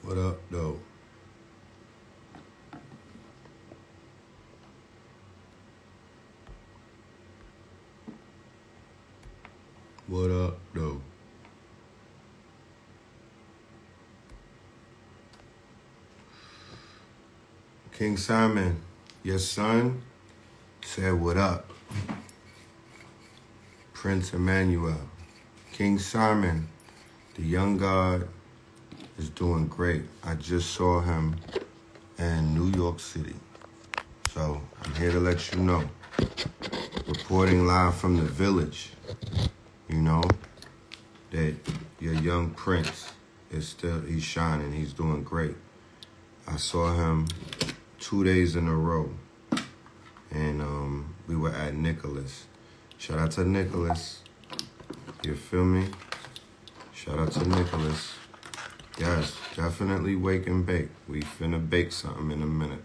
What up, though? What up, though? King Simon, your son said what up. Prince Emmanuel. King Simon, the young God, is doing great. I just saw him in New York City. So I'm here to let you know. Reporting live from the village, you know, that your young prince is he's shining. He's doing great. I saw him 2 days in a row, and we were at Nicholas. Shout out to Nicholas. You feel me? Shout out to Nicholas. Yes, definitely wake and bake. We finna bake something in a minute.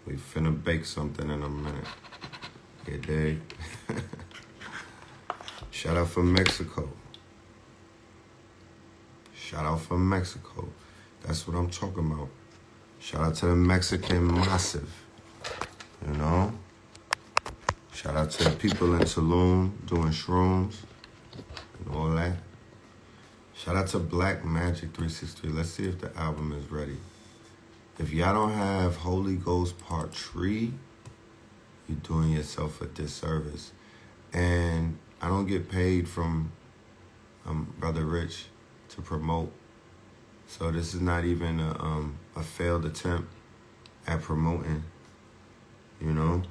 We finna bake something in a minute. You dig? Shout out from Mexico. Shout out from Mexico. That's what I'm talking about. Shout out to the Mexican Massive. You know? Shout out to the people in Tulum doing shrooms and all that. Shout out to Black Magic 363. Let's see if the album is ready. If y'all don't have Holy Ghost Part 3, you're doing yourself a disservice. And I don't get paid from Brother Rich to promote. So this is not even a failed attempt at promoting, you know?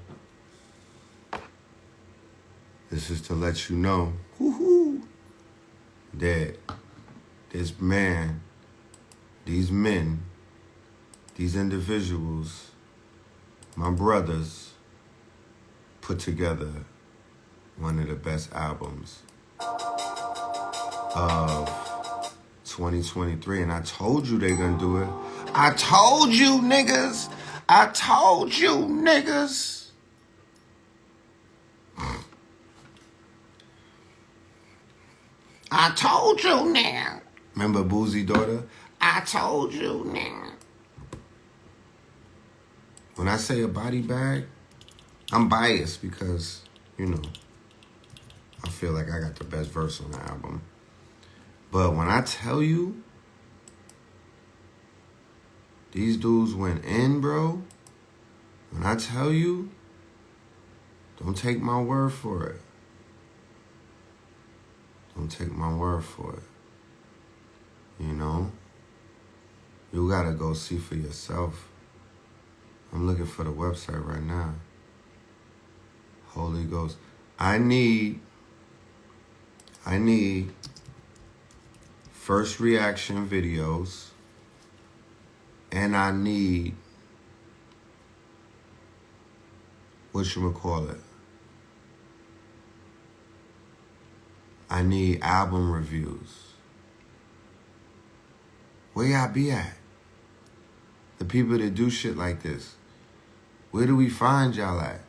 This is to let you know, that this man, these men, these individuals, my brothers, put together one of the best albums of 2023. And I told you they're gonna do it. I told you, niggas. I told you, niggas. I told you now. Remember Boozy Daughter? I told you now. When I say a body bag, I'm biased because, you know, I feel like I got the best verse on the album. But when I tell you, these dudes went in, bro. When I tell you, don't take my word for it. Don't take my word for it. You know? You gotta go see for yourself. I'm looking for the website right now. Holy Ghost. I need first reaction videos, and I need, whatchamacallit, I need album reviews. Where y'all be at? The people that do shit like this. Where do we find y'all at?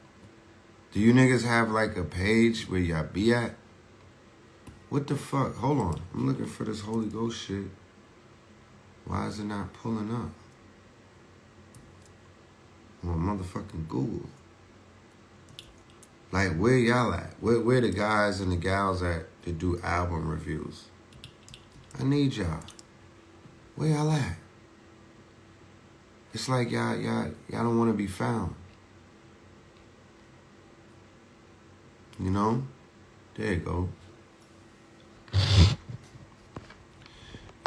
Do you niggas have like a page where y'all be at? What the fuck? Hold on. I'm looking for this Holy Ghost shit. Why is it not pulling up? On motherfucking Google. Like, where y'all at? Where the guys and the gals at that do album reviews? I need y'all. Where y'all at? It's like y'all don't want to be found. You know? There you go.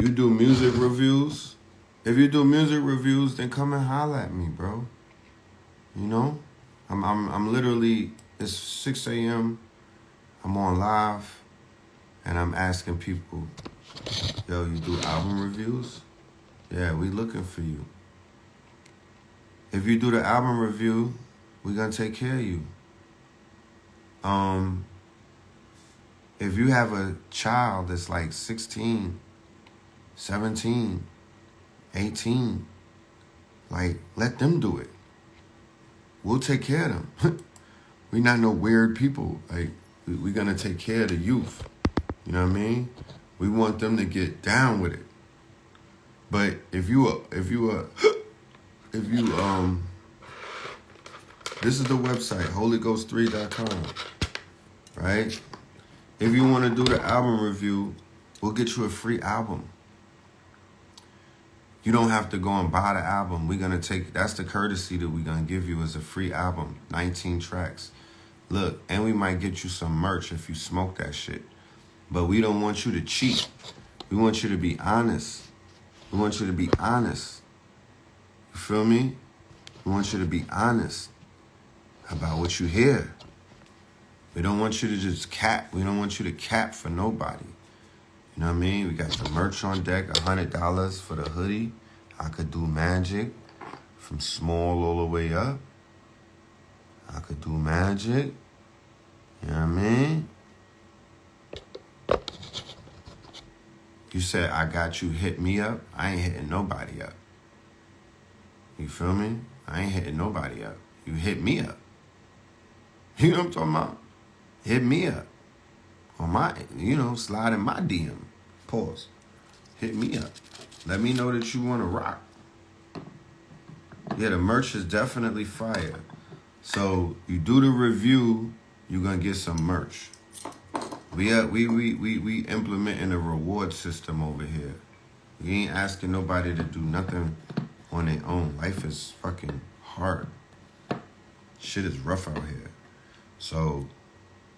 You do music reviews? If you do music reviews, then come and holler at me, bro. You know? I'm literally, it's 6 a.m. I'm on live, and I'm asking people, yo, you do album reviews? Yeah, we looking for you. If you do the album review, we're gonna take care of you. If you have a child that's like 16, 17, 18, like, let them do it. We'll take care of them. We're not no weird people. Like, we're gonna take care of the youth. You know what I mean? We want them to get down with it. But if you this is the website, holyghost3.com, right? If you want to do the album review, we'll get you a free album. You don't have to go and buy the album. We're going to take, that's the courtesy that we're going to give you as a free album, 19 tracks. Look, and we might get you some merch if you smoke that shit. But we don't want you to cheat. We want you to be honest. We want you to be honest. You feel me? We want you to be honest about what you hear. We don't want you to just cap. We don't want you to cap for nobody. You know what I mean? We got the merch on deck, $100 for the hoodie. I could do magic from small all the way up. I could do magic. You know what I mean? You said, I got you, hit me up. I ain't hitting nobody up. You feel me? I ain't hitting nobody up. You hit me up. You know what I'm talking about? Hit me up. On my, slide in my DM. Pause. Hit me up. Let me know that you want to rock. Yeah, the merch is definitely fire. So you do the review, you're gonna get some merch. We implementing a reward system over here. We ain't asking nobody to do nothing on their own. Life is fucking hard. Shit is rough out here. So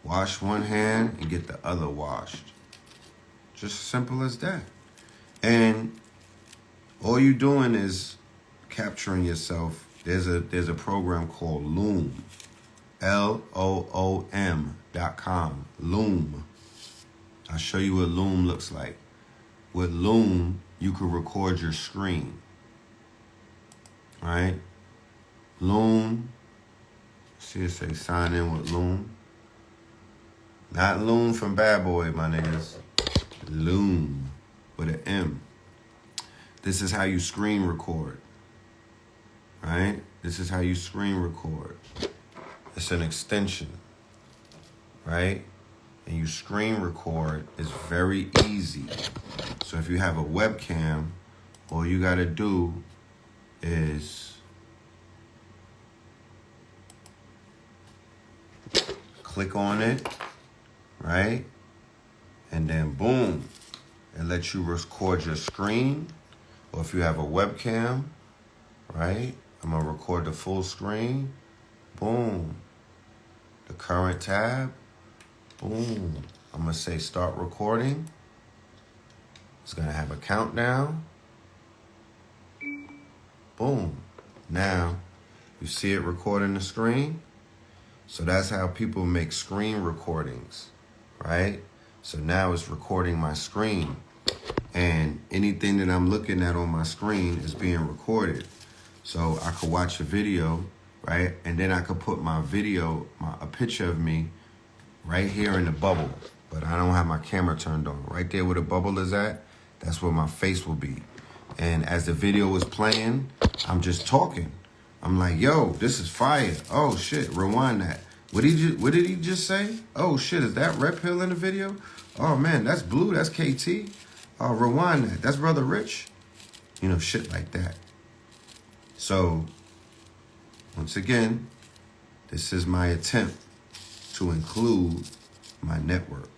wash one hand and get the other washed. Just simple as that. And all you doing is capturing yourself. There's a program called Loom. LOOM.com. Loom. I'll show you what Loom looks like. With Loom, you can record your screen. Right? Loom. See it say sign in with Loom. Not Loom from Bad Boy, my niggas. Loom with an M. This is how you screen record. Right? This is how you screen record. It's an extension. Right? And you screen record is very easy. So if you have a webcam, all you gotta do is click on it, right? And then boom, it lets you record your screen. Or if you have a webcam, right? I'm gonna record the full screen. Boom. The current tab. Boom. I'm gonna say start recording. It's gonna have a countdown. Boom. Now, you see it recording the screen? So that's how people make screen recordings, right? So now it's recording my screen. And anything that I'm looking at on my screen is being recorded. So I could watch a video, right? And then I could put my video, a picture of me right here in the bubble. But I don't have my camera turned on. Right there where the bubble is at, that's where my face will be. And as the video is playing, I'm just talking. I'm like, yo, this is fire. Oh shit, rewind that. What did he just say? Oh shit, is that Rep Hill in the video? Oh man, that's Blue, that's KT. Oh, rewind that. That's Brother Rich. You know, shit like that. So, once again, this is my attempt to include my network.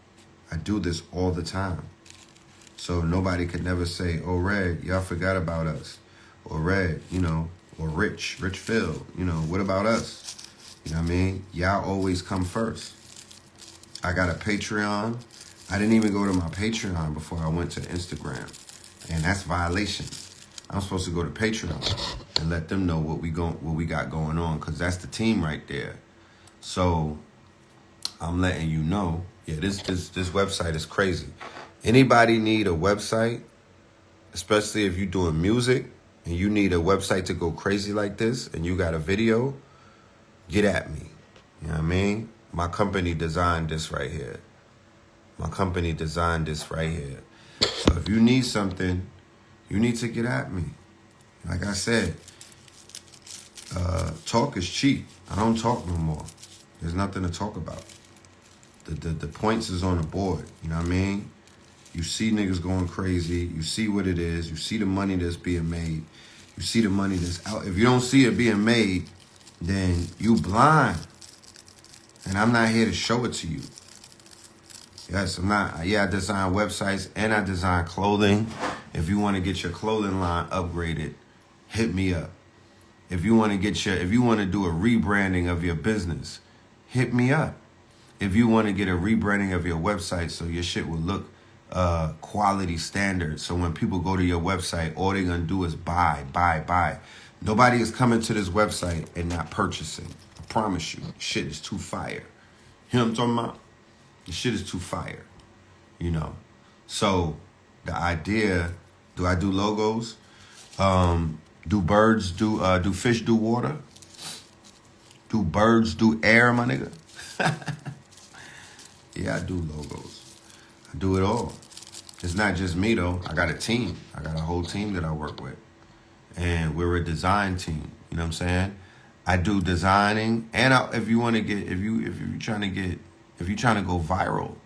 I do this all the time. So nobody could never say, oh, Red, y'all forgot about us. Or Red, or Rich Phil, what about us? You know what I mean? Y'all always come first. I got a Patreon. I didn't even go to my Patreon before I went to Instagram. And that's violation. I'm supposed to go to Patreon and let them know what we got going on, because that's the team right there. So I'm letting you know, yeah, this website is crazy. Anybody need a website, especially if you're doing music and you need a website to go crazy like this and you got a video, get at me. You know what I mean? My company designed this right here. My company designed this right here. So if you need something, you need to get at me. Like I said, talk is cheap. I don't talk no more. There's nothing to talk about. The points is on the board. You know what I mean? You see niggas going crazy. You see what it is. You see the money that's being made. You see the money that's out. If you don't see it being made, then you blind. And I'm not here to show it to you. Yes, I'm not. Yeah, I design websites and I design clothing. If you want to get your clothing line upgraded, hit me up. If you want to do a rebranding of your business, hit me up. If you want to get a rebranding of your website so your shit will look quality standard, so when people go to your website, all they're gonna do is buy. Nobody is coming to this website and not purchasing. I promise you, shit is too fire. You know what I'm talking about? The shit is too fire. You know. So the idea, do I do logos? Do birds do fish do water? Do birds do air, my nigga? Yeah, I do logos. I do it all. It's not just me though. I got a team. I got a whole team that I work with. And we're a design team. You know what I'm saying? I do designing, and if you're trying to go viral,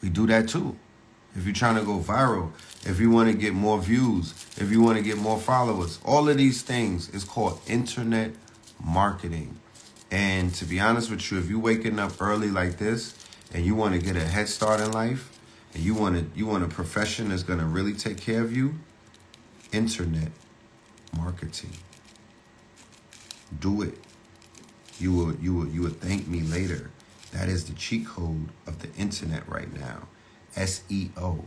we do that too. If you're trying to go viral, if you want to get more views, if you want to get more followers, all of these things is called internet marketing. And to be honest with you, if you're waking up early like this and you want to get a head start in life, and you want a profession that's going to really take care of you, internet marketing. Do it. You will thank me later. That is the cheat code of the internet right now. SEO.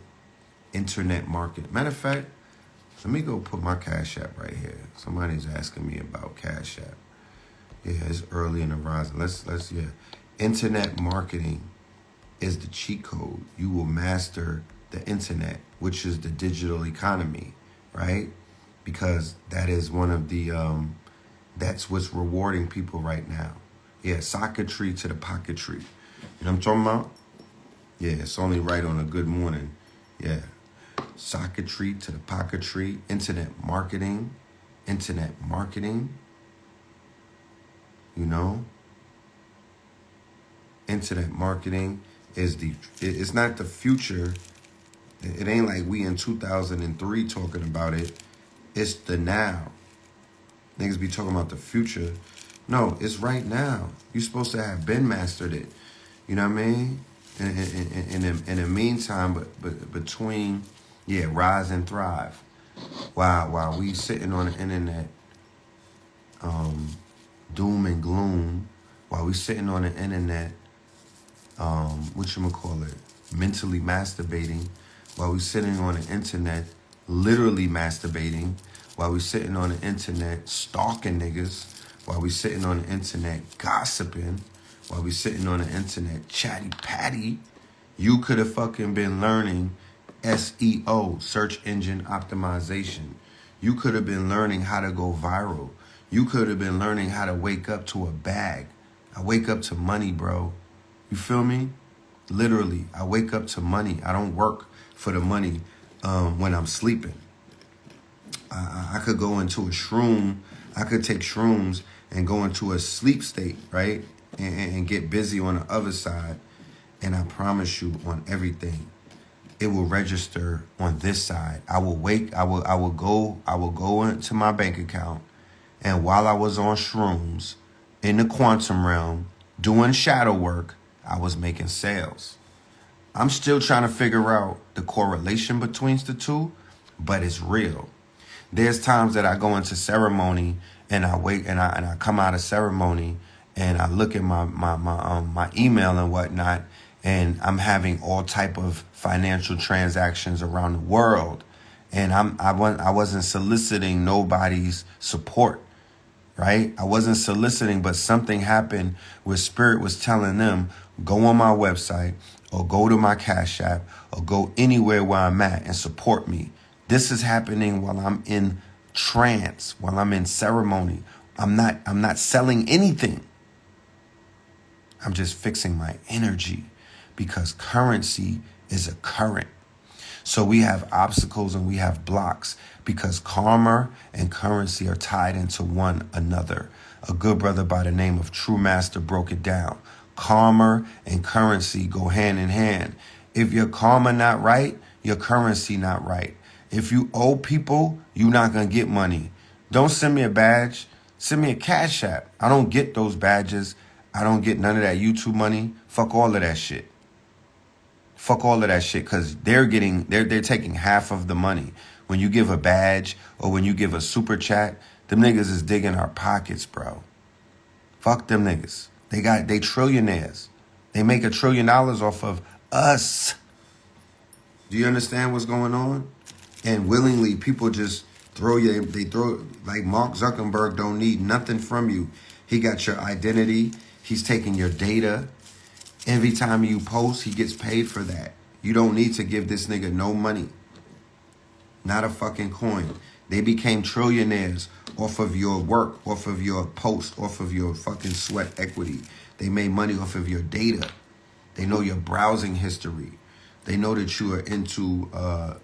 Internet market. Matter of fact, let me go put my Cash App right here. Somebody's asking me about Cash App. Yeah, it's early in the rising. Let's Internet marketing is the cheat code. You will master the internet, which is the digital economy, right? Because that is one of the that's what's rewarding people right now. Yeah, socketry to the pocketry. You know what I'm talking about? Yeah, it's only right on a good morning. Yeah. Socketry to the pocketry. Internet marketing. You know? Internet marketing is it's not the future. It ain't like we in 2003 talking about it. It's the now. Niggas be talking about the future. No, it's right now. You're supposed to have been mastered it. You know what I mean? In the meantime, but between, rise and thrive. While we sitting on the internet, doom and gloom. While we sitting on the internet, mentally masturbating. While we sitting on the internet, literally masturbating. While we sitting on the internet, stalking niggas. While we sitting on the internet, gossiping. While we sitting on the internet, chatty patty. You could have fucking been learning SEO, search engine optimization. You could have been learning how to go viral. You could have been learning how to wake up to a bag. I wake up to money, bro. You feel me? Literally, I wake up to money. I don't work for the money when I'm sleeping. I could go into a shroom. I could take shrooms and go into a sleep state, right? And get busy on the other side. And I promise you, on everything, it will register on this side. I will go into my bank account, and while I was on shrooms in the quantum realm doing shadow work, I was making sales. I'm still trying to figure out the correlation between the two, but it's real. There's times that I go into ceremony and I wait and I come out of ceremony and I look at my email and whatnot, and I'm having all type of financial transactions around the world, and I wasn't soliciting nobody's support, right? I wasn't soliciting, but something happened where Spirit was telling them, go on my website or go to my Cash App or go anywhere where I'm at and support me. This is happening while I'm in trance, while I'm in ceremony. I'm not selling anything. I'm just fixing my energy, because currency is a current. So we have obstacles and we have blocks because karma and currency are tied into one another. A good brother by the name of True Master broke it down. Karma and currency go hand in hand. If your karma not right, your currency not right. If you owe people, you're not going to get money. Don't send me a badge. Send me a Cash App. I don't get those badges. I don't get none of that YouTube money. Fuck all of that shit. Fuck all of that shit, because they're taking half of the money. When you give a badge or when you give a super chat, them niggas is digging our pockets, bro. Fuck them niggas. They trillionaires. They make $1 trillion off of us. Do you understand what's going on? And willingly, people just like Mark Zuckerberg don't need nothing from you. He got your identity. He's taking your data. Every time you post, he gets paid for that. You don't need to give this nigga no money. Not a fucking coin. They became trillionaires off of your work, off of your post, off of your fucking sweat equity. They made money off of your data. They know your browsing history. They know that you are into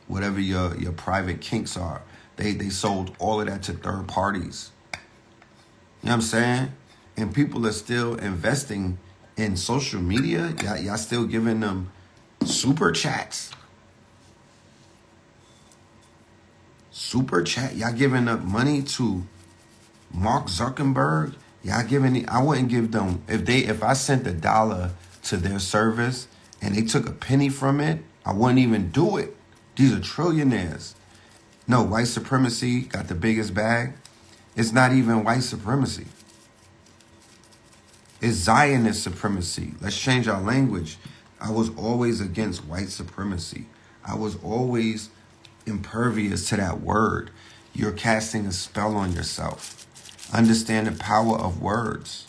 whatever your private kinks are. They sold all of that to third parties. You know what I'm saying? And people are still investing in social media. Y'all still giving them super chats. Super chat. Y'all giving up money to Mark Zuckerberg. I wouldn't give them, if I sent $1 to their service and they took a penny from it, I wouldn't even do it. These are trillionaires. No, white supremacy got the biggest bag. It's not even white supremacy. It's Zionist supremacy. Let's change our language. I was always against white supremacy. I was always impervious to that word. You're casting a spell on yourself. Understand the power of words.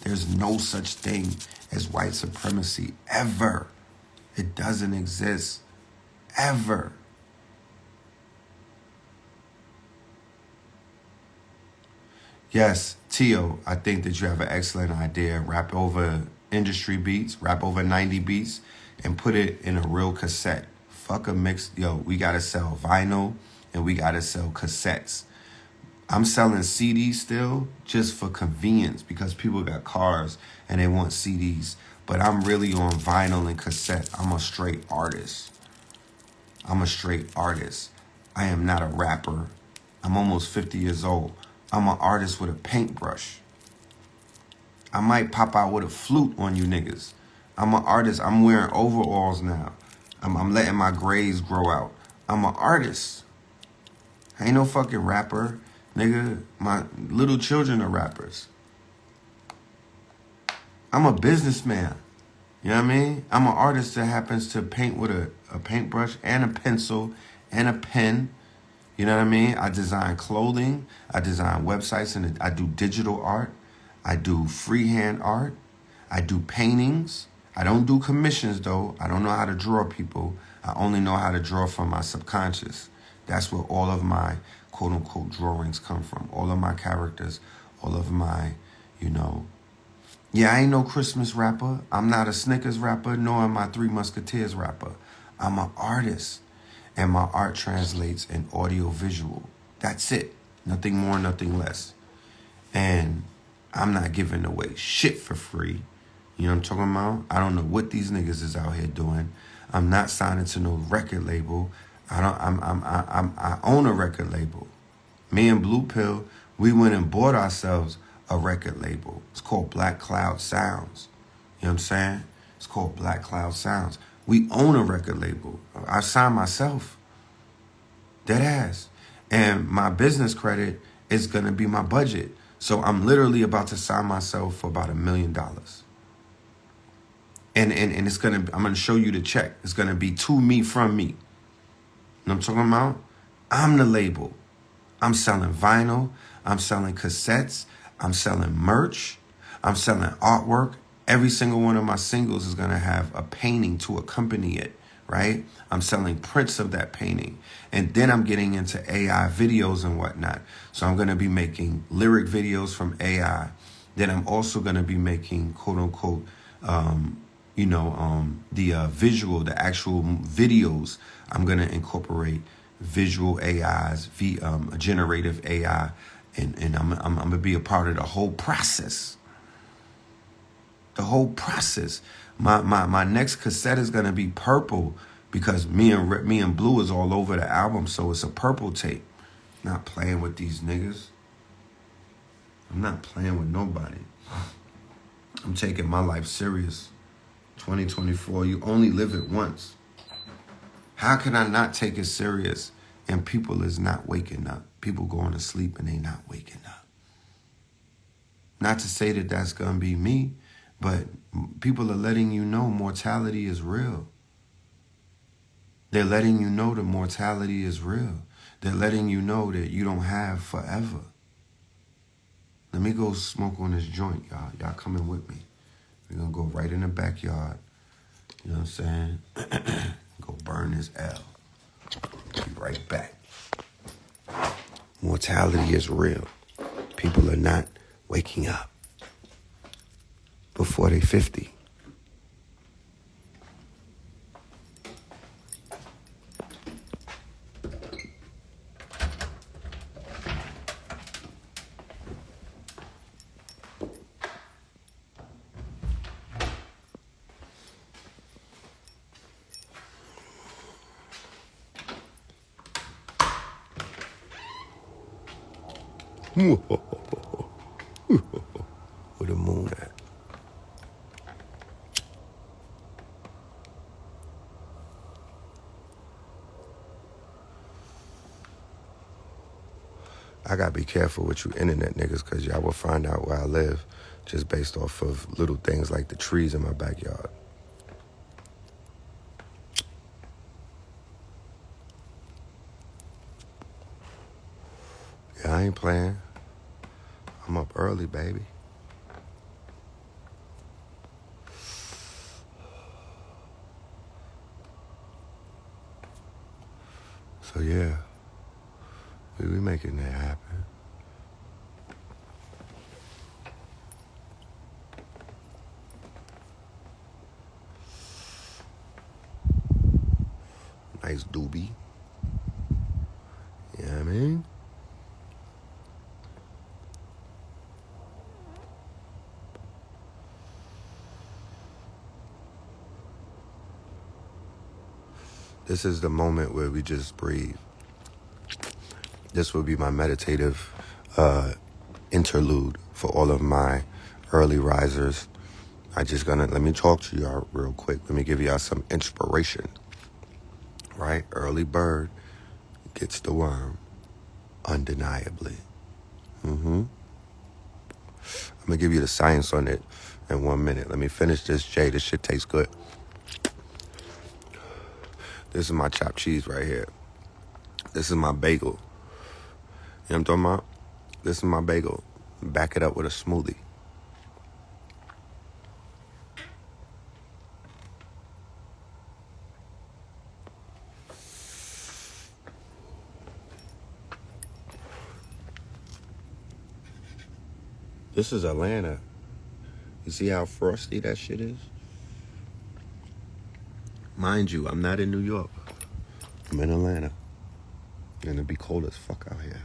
There's no such thing as white supremacy ever. It doesn't exist ever. Yes, Tio, I think that you have an excellent idea. Rap over industry beats, rap over 90 beats, and put it in a real cassette. Fuck a mix. Yo, we got to sell vinyl and we got to sell cassettes. I'm selling CDs still just for convenience because people got cars and they want CDs. But I'm really on vinyl and cassette. I'm a straight artist. I am not a rapper. I'm almost 50 years old. I'm an artist with a paintbrush. I might pop out with a flute on you niggas. I'm an artist. I'm wearing overalls now. I'm letting my grays grow out. I'm an artist. I ain't no fucking rapper. Nigga, my little children are rappers. I'm a businessman. You know what I mean? I'm an artist that happens to paint with a paintbrush and a pencil and a pen. You know what I mean? I design clothing. I design websites, and I do digital art. I do freehand art. I do paintings. I don't do commissions, though. I don't know how to draw people. I only know how to draw from my subconscious. That's where all of my quote-unquote drawings come from. All of my characters, all of my, Yeah, I ain't no Christmas rapper. I'm not a Snickers rapper, nor am I Three Musketeers rapper. I'm an artist, and my art translates in audio visual. That's it. Nothing more, nothing less. And I'm not giving away shit for free. You know what I'm talking about? I don't know what these niggas is out here doing. I'm not signing to no record label. I own a record label. Me and Blue Pill, we went and bought ourselves a record label. It's called Black Cloud Sounds. You know what I'm saying? It's called Black Cloud Sounds. We own a record label. I signed myself. Dead ass. And my business credit is going to be my budget. So I'm literally about to sign myself for about $1 million. And it's I'm going to show you the check. It's going to be to me from me. You know what I'm talking about? I'm the label. I'm selling vinyl. I'm selling cassettes. I'm selling merch. I'm selling artwork. Every single one of my singles is going to have a painting to accompany it, right? I'm selling prints of that painting. And then I'm getting into AI videos and whatnot. So I'm going to be making lyric videos from AI. Then I'm also going to be making, quote unquote, the actual videos. I'm going to incorporate visual AIs, generative AI, and I'm going to be a part of the whole process. The whole process. My next cassette is gonna be purple because me and Blue is all over the album, so it's a purple tape. Not playing with these niggas. I'm not playing with nobody. I'm taking my life serious. 2024, you only live it once. How can I not take it serious and people is not waking up? People going to sleep and they not waking up. Not to say that that's going to be me, but people are letting you know mortality is real. They're letting you know that mortality is real. They're letting you know that you don't have forever. Let me go smoke on this joint, y'all. Y'all coming with me. We're going to go right in the backyard. You know what I'm saying? Go burn this L. Be right back. Mortality is real. People are not waking up before they're 50. Where the moon at? I gotta be careful with you internet niggas because y'all will find out where I live just based off of little things like the trees in my backyard. Yeah, I ain't playing. I'm up early, baby. So yeah, we making that happen. Nice doobie. You know what I mean? This is the moment where we just breathe. This will be my meditative interlude for all of my early risers. Let me talk to y'all real quick. Let me give y'all some inspiration. Right? Early bird gets the worm, undeniably. I'm gonna give you the science on it in 1 minute. Let me finish this J. This shit tastes good. This is my chopped cheese right here. This is my bagel. You know what I'm talking about? This is my bagel. Back it up with a smoothie. This is Atlanta. You see how frosty that shit is? Mind you, I'm not in New York. I'm in Atlanta. And it'd be cold as fuck out here.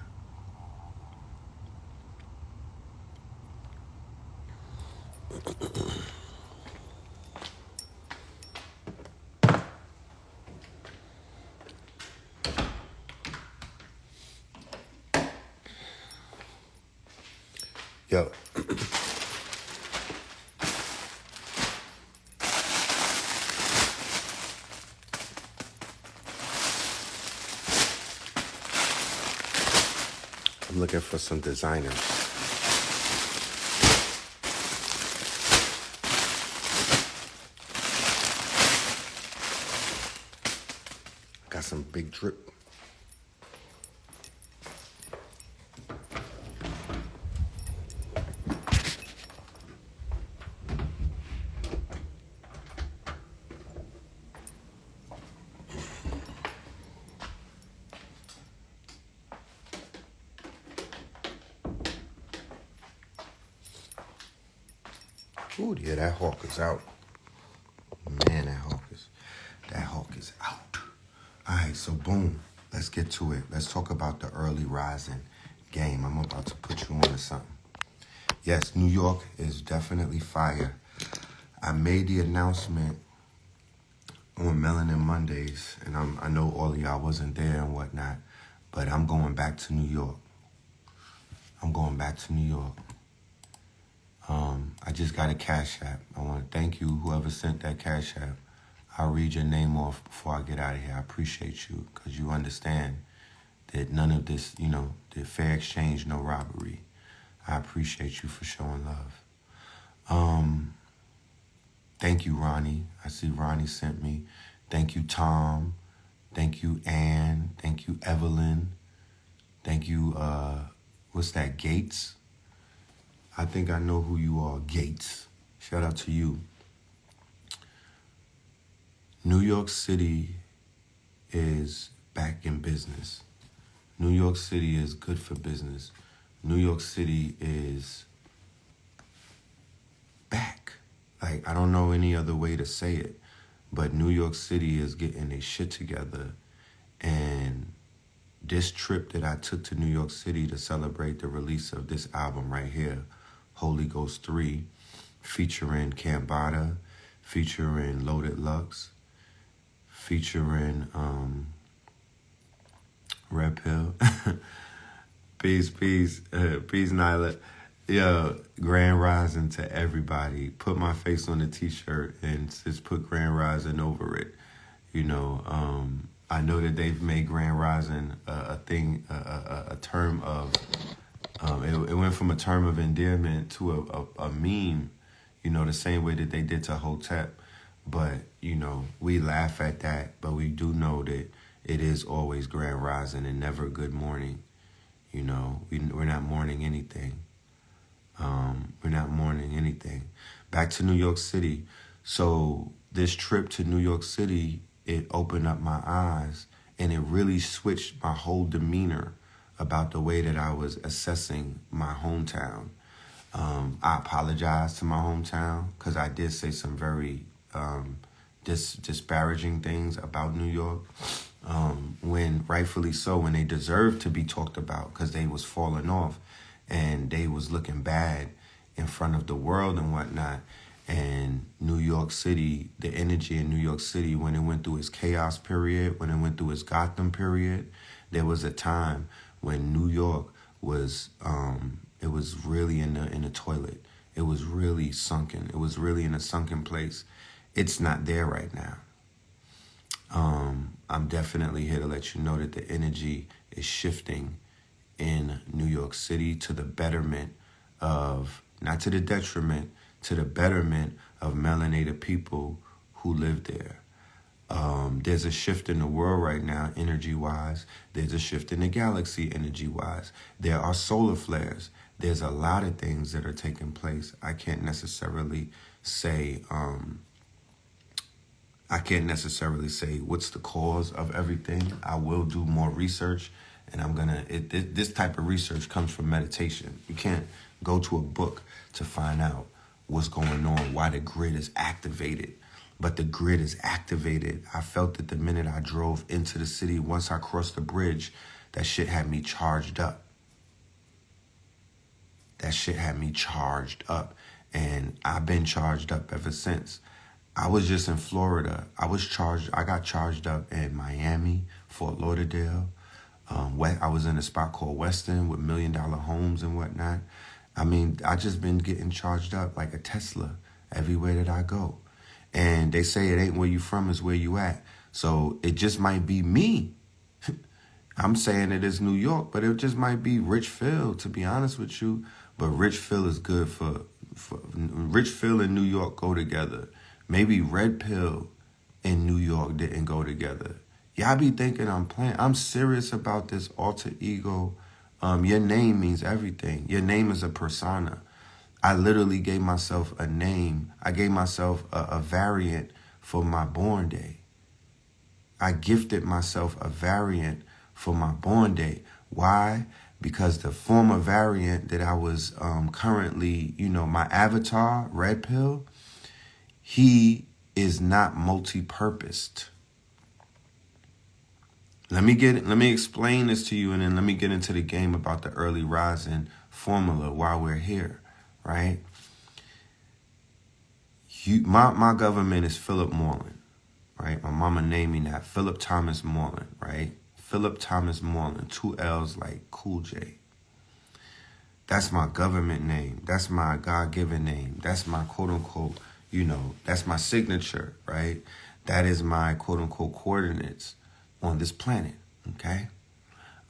Yo. I'm looking for some designers. Got some big drip. Ooh, yeah, that hawk is out. Man, that hawk is out. All right, so boom, let's get to it. Let's talk about the early rising game. I'm about to put you on to something. Yes, New York is definitely fire. I made the announcement on Melanin Mondays, and I know all of y'all wasn't there and whatnot, but I'm going back to New York. I'm going back to New York. I just got a Cash App. I want to thank you, whoever sent that Cash App. I'll read your name off before I get out of here. I appreciate you because you understand that none of this, the fair exchange, no robbery. I appreciate you for showing love. Thank you, Ronnie. I see Ronnie sent me. Thank you, Tom. Thank you, Ann. Thank you, Evelyn. Thank you, what's that, Gates? I think I know who you are, Gates. Shout out to you. New York City is back in business. New York City is good for business. New York City is back. Like, I don't know any other way to say it, but New York City is getting their shit together. And this trip that I took to New York City to celebrate the release of this album right here, Holy Ghost 3, featuring Cambada, featuring Loaded Lux, featuring Red Pill. Peace, Nyla. Yo, Grand Rising to everybody. Put my face on the t-shirt and just put Grand Rising over it. I know that they've made Grand Rising a thing, a term of, it went from a term of endearment to a meme, the same way that they did to Hotep. But, we laugh at that, but we do know that it is always Grand Rising and never good morning. We're not mourning anything. We're not mourning anything. Back to New York City. So this trip to New York City, it opened up my eyes and it really switched my whole demeanor about the way that I was assessing my hometown. I apologize to my hometown because I did say some very disparaging things about New York. When rightfully so, when they deserved to be talked about because they was falling off and they was looking bad in front of the world and whatnot. And New York City, the energy in New York City, when it went through its chaos period, when it went through its Gotham period, there was a time when New York was, it was really in the toilet. It was really sunken. It was really in a sunken place. It's not there right now. I'm definitely here to let you know that the energy is shifting in New York City to the betterment of, not to the detriment, to the betterment of melanated people who live there. There's a shift in the world right now, energy-wise. There's a shift in the galaxy, energy-wise. There are solar flares. There's a lot of things that are taking place. I can't necessarily say what's the cause of everything. I will do more research, and I'm gonna. This type of research comes from meditation. You can't go to a book to find out what's going on, why the grid is activated. But the grid is activated. I felt it the minute I drove into the city. Once I crossed the bridge, that shit had me charged up. That shit had me charged up. And I've been charged up ever since. I was just in Florida. I got charged up in Miami, Fort Lauderdale. I was in a spot called Weston with $1 million homes and whatnot. I mean, I just been getting charged up like a Tesla everywhere that I go. And they say it ain't where you from, it's where you at. So it just might be me. I'm saying it is New York, but it just might be Rich Phil, to be honest with you. But Rich Phil is good for Rich Phil and New York go together. Maybe Red Pill and New York didn't go together. Y'all be thinking I'm playing. I'm serious about this alter ego. Your name means everything. Your name is a persona. I literally gave myself a name. I gave myself a variant for my born day. I gifted myself a variant for my born day. Why? Because the former variant that I was currently, my avatar, Red Pill, he is not multi-purposed. Let me explain this to you, and then let me get into the game about the early rising formula while we're here, right? My government is Philip Moreland, right? My mama named me that. Philip Thomas Moreland, right? Philip Thomas Moreland, 2 L's like Cool J. That's my government name. That's my God-given name. That's my quote-unquote, that's my signature, right? That is my quote-unquote coordinates on this planet, okay?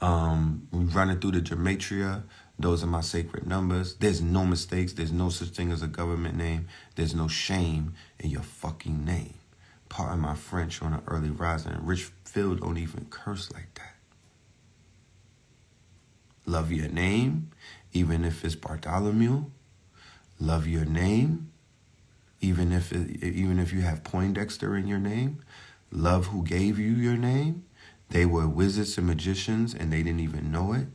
We running through the gematria. Those are my sacred numbers. There's no mistakes. There's no such thing as a government name. There's no shame in your fucking name. Pardon my French on an early rising. Rich Phil don't even curse like that. Love your name, even if it's Bartholomew. Love your name, even if you have Poindexter in your name. Love who gave you your name. They were wizards and magicians, and they didn't even know it.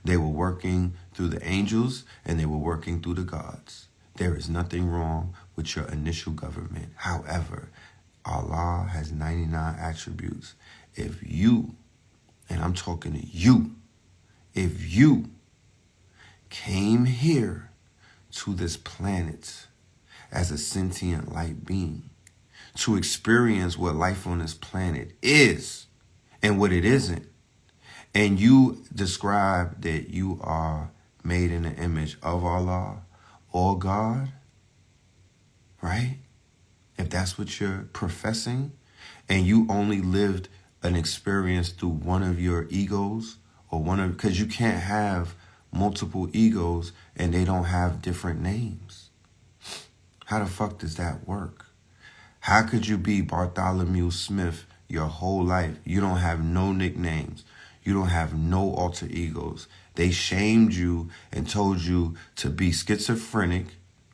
They were working through the angels, and they were working through the gods. There is nothing wrong with your initial government. However, Allah has 99 attributes. If you, and I'm talking to you, if you came here to this planet as a sentient light being to experience what life on this planet is and what it isn't, and you describe that you are made in the image of Allah or God, right? If that's what you're professing, and you only lived an experience through one of your egos, because you can't have multiple egos and they don't have different names. How the fuck does that work? How could you be Bartholomew Smith your whole life? You don't have no nicknames. You don't have no alter egos. They shamed you and told you to be schizophrenic,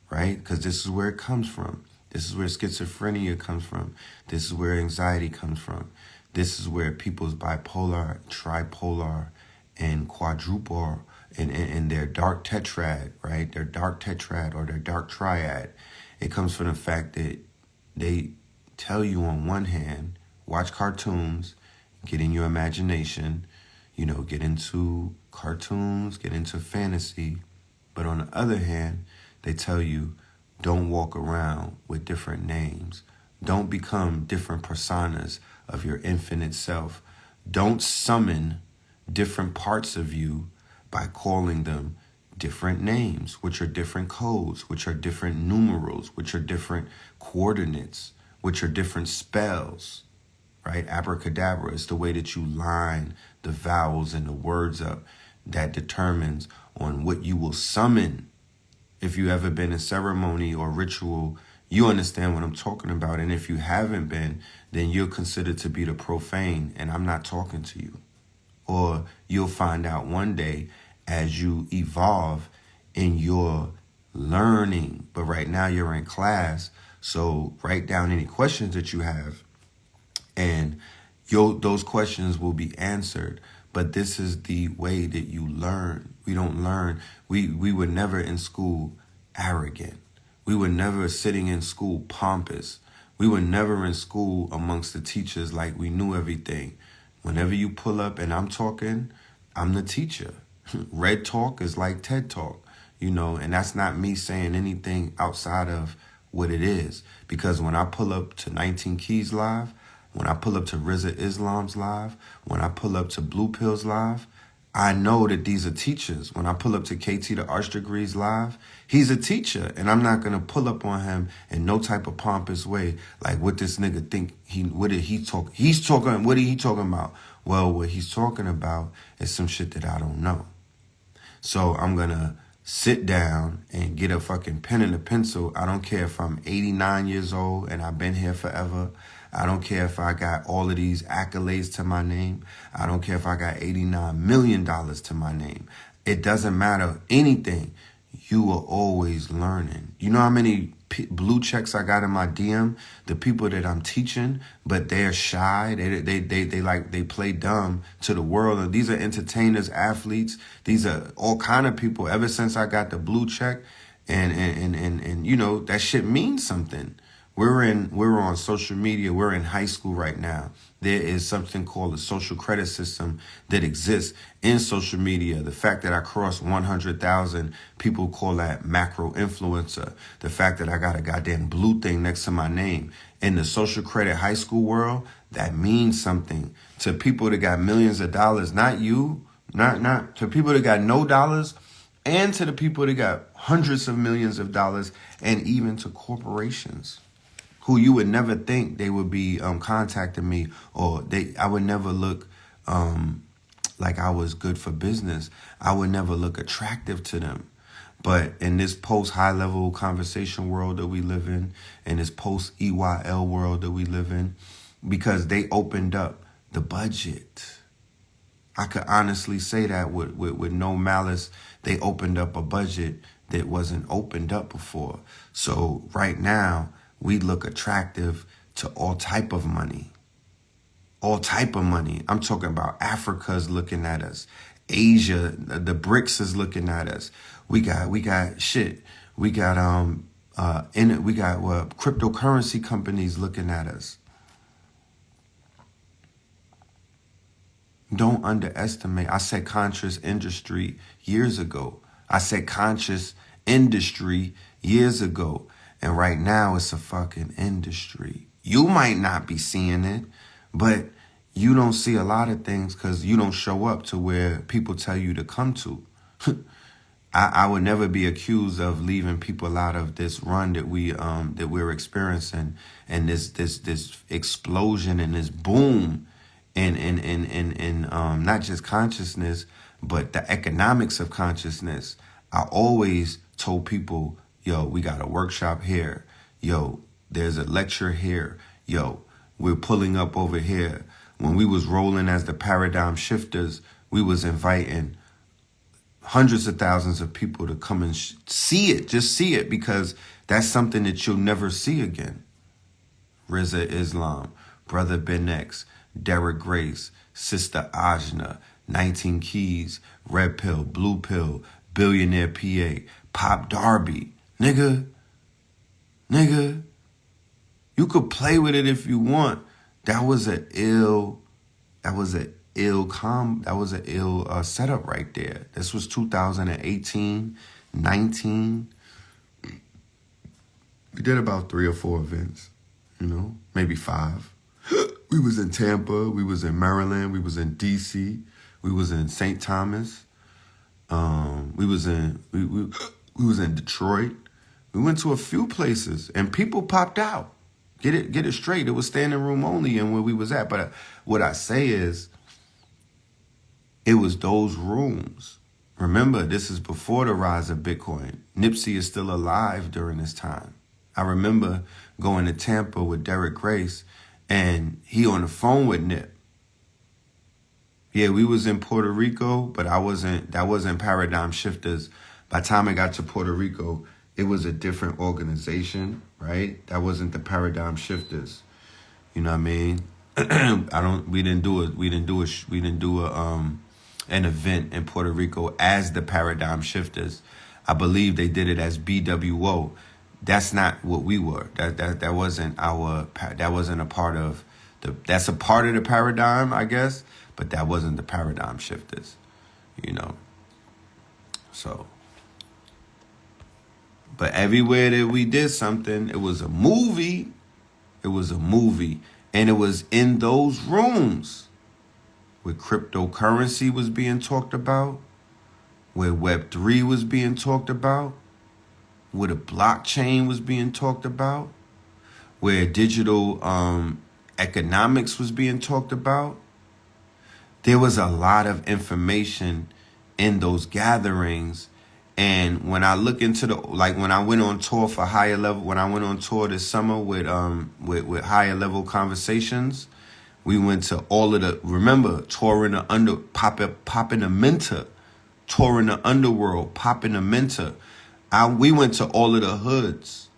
right? Because this is where it comes from. This is where schizophrenia comes from. This is where anxiety comes from. This is where people's bipolar, tripolar, and quadruple, and their dark tetrad, right? Their dark tetrad or their dark triad. It comes from the fact that they tell you on one hand, watch cartoons, get in your imagination, get into cartoons, get into fantasy. But on the other hand, they tell you, don't walk around with different names. Don't become different personas of your infinite self. Don't summon different parts of you by calling them different names, which are different codes, which are different numerals, which are different coordinates, which are different spells, right? Abracadabra is the way that you line the vowels and the words up that determines on what you will summon. If you ever been in ceremony or ritual, you understand what I'm talking about. And if you haven't been, then you're considered to be the profane, and I'm not talking to you. Or you'll find out one day as you evolve in your learning. But right now you're in class, so write down any questions that you have, and those questions will be answered. But this is the way that you learn. We don't learn. We were never in school arrogant. We were never sitting in school pompous. We were never in school amongst the teachers like we knew everything. Whenever you pull up and I'm talking, I'm the teacher. Red Talk is like TED Talk, and that's not me saying anything outside of what it is. Because when I pull up to 19 Keys Live, when I pull up to Rizza Islam's live, when I pull up to Blue Pills live, I know that these are teachers. When I pull up to KT the Arch Degrees live, he's a teacher, and I'm not gonna pull up on him in no type of pompous way. Like what this nigga think what did he talk? What are he talking about? Well, what he's talking about is some shit that I don't know. So I'm gonna sit down and get a fucking pen and a pencil. I don't care if I'm 89 years old and I've been here forever. I don't care if I got all of these accolades to my name. I don't care if I got $89 million to my name. It doesn't matter anything. You are always learning. You know how many blue checks I got in my DM? The people that I'm teaching, but they're shy. They play dumb to the world. And these are entertainers, athletes. These are all kind of people. Ever since I got the blue check, and that shit means something. We're on social media. We're in high school right now. There is something called a social credit system that exists in social media. The fact that I crossed 100,000, people call that macro influencer. The fact that I got a goddamn blue thing next to my name. In the social credit high school world, that means something to people that got millions of dollars. Not you, not to people that got no dollars, and to the people that got hundreds of millions of dollars, and even to corporations who you would never think they would be contacting me, or I would never look like I was good for business. I would never look attractive to them. But in this post-high level conversation world that we live in this post-EYL world that we live in, because they opened up the budget. I could honestly say that with no malice. They opened up a budget that wasn't opened up before. So right now, we look attractive to all type of money. All type of money. I'm talking about Africa's looking at us. Asia, the BRICS is looking at us. We got shit. We got cryptocurrency companies looking at us. Don't underestimate. I said conscious industry years ago. And right now it's a fucking industry. You might not be seeing it, but you don't see a lot of things because you don't show up to where people tell you to come to. I would never be accused of leaving people out of this run that we're experiencing, and this explosion and this boom in not just consciousness, but the economics of consciousness. I always told people, yo, we got a workshop here. Yo, there's a lecture here. Yo, we're pulling up over here. When we was rolling as the paradigm shifters, we was inviting hundreds of thousands of people to come and see it. Just see it, because that's something that you'll never see again. Rizza Islam, Brother Ben X, Derek Grace, Sister Ajna, 19 Keys, Red Pill, Blue Pill, Billionaire PA, Pop Darby. Nigga, you could play with it if you want. That was an ill setup right there. This was 2018, 19. We did about 3 or 4 events, maybe 5. We was in Tampa, we was in Maryland, we was in DC, we was in St. Thomas, we was in Detroit. We went to a few places and people popped out. Get it straight. It was standing room only and where we was at. But what I say is, it was those rooms. Remember, this is before the rise of Bitcoin. Nipsey is still alive during this time. I remember going to Tampa with Derek Grace, and he on the phone with Nip. Yeah, we was in Puerto Rico, but that wasn't Paradigm Shifters. By the time I got to Puerto A, it was a different organization, right? That wasn't the Paradigm Shifters. You know what I mean? We didn't do an event in Puerto Rico as the Paradigm Shifters. I believe they did it as BWO. That's not what we were. That wasn't a part of that's a part of the paradigm, I guess, but that wasn't the Paradigm Shifters, So, but everywhere that we did something, it was a movie. And it was in those rooms where cryptocurrency was being talked about, where Web3 was being talked about, where the blockchain was being talked about, where digital economics was being talked about. There was a lot of information in those gatherings. And when I look into when I went on tour for higher level, when I went on tour this summer with higher level conversations, we went to all of touring the popping a mentor, touring the underworld, popping a mentor. We went to all of the hoods,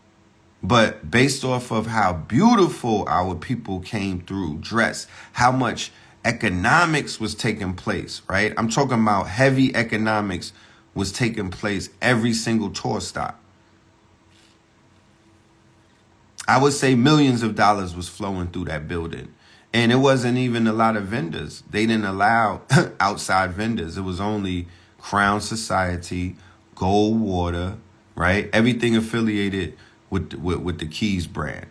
but based off of how beautiful our people came through, dressed, how much economics was taking place, right? I'm talking about heavy economics was taking place every single tour stop. I would say millions of dollars was flowing through that building. And it wasn't even a lot of vendors. They didn't allow outside vendors. It was only Crown Society, Gold Water, right? Everything affiliated with the Keys brand.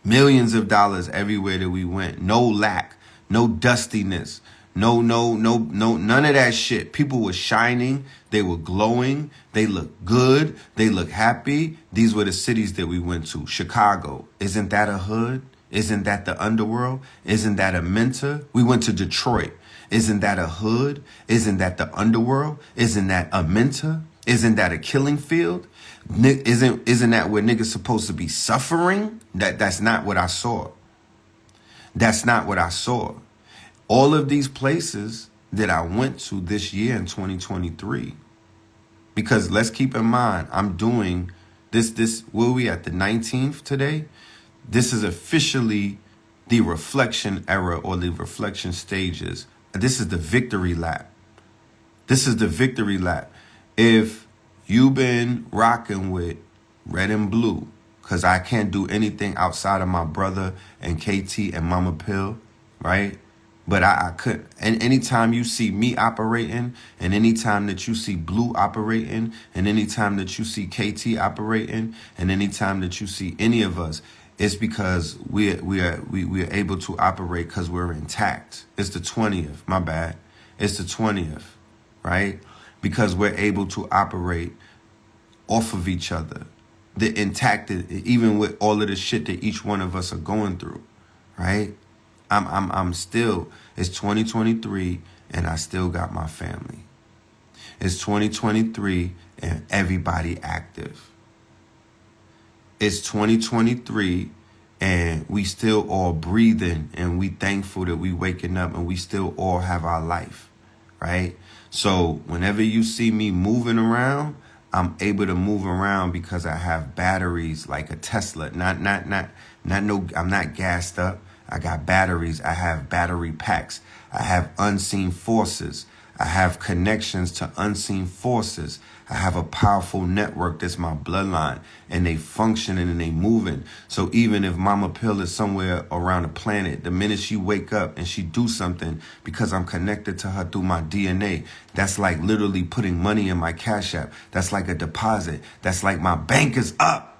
Millions of dollars everywhere that we went. No lack, no dustiness, no, none of that shit. People were shining. They were glowing. They looked good. They looked happy. These were the cities that we went to. Chicago. Isn't that a hood? Isn't that the underworld? Isn't that a mentor? We went to Detroit. Isn't that a hood? Isn't that the underworld? Isn't that a mentor? Isn't that a killing field? Isn't that where niggas supposed to be suffering? That's not what I saw. That's not what I saw. All of these places that I went to this year in 2023, because let's keep in mind, I'm doing this, where we at, the 19th today? This is officially the reflection era or the reflection stages. This is the victory lap. This is the victory lap. If you've been rocking with red and blue, because I can't do anything outside of my brother and KT and Mama Pill, right? But I could, and anytime you see me operating, and anytime that you see Blue operating, and anytime that you see KT operating, and anytime that you see any of us, it's because we are able to operate because we're intact. It's the 20th, my bad. It's the 20th, right? Because we're able to operate off of each other. The intact, even with all of the shit that each one of us are going through, right? I'm still, it's 2023 and I still got my family. It's 2023 and everybody active. It's 2023 and we still all breathing and we thankful that we waking up and we still all have our life, right? So whenever you see me moving around, I'm able to move around because I have batteries like a Tesla. I'm not gassed up. I got batteries. I have battery packs. I have unseen forces. I have connections to unseen forces. I have a powerful network that's my bloodline, and they functioning and they moving. So even if Mama Pill is somewhere around the planet, the minute she wake up and she do something, because I'm connected to her through my DNA, that's like literally putting money in my Cash App. That's like a deposit. That's like my bank is up.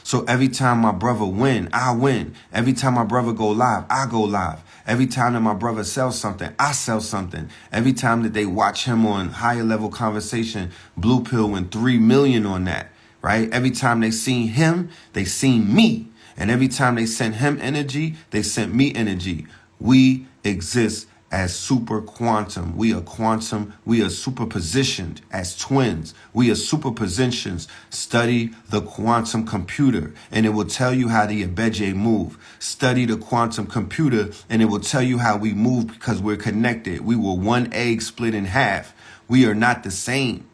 So every time my brother win, I win. Every time my brother go live, I go live. Every time that my brother sells something, I sell something. Every time that they watch him on Higher Level Conversation, Blue Pill went 3 million on that, right? Every time they seen him, they seen me. And every time they sent him energy, they sent me energy. We exist as super quantum. We are quantum. We are superpositioned as twins. We are superpositions. Study the quantum computer and it will tell you how the Abeje move. Study the quantum computer and it will tell you how we move because we're connected. We were one egg split in half. We are not the same,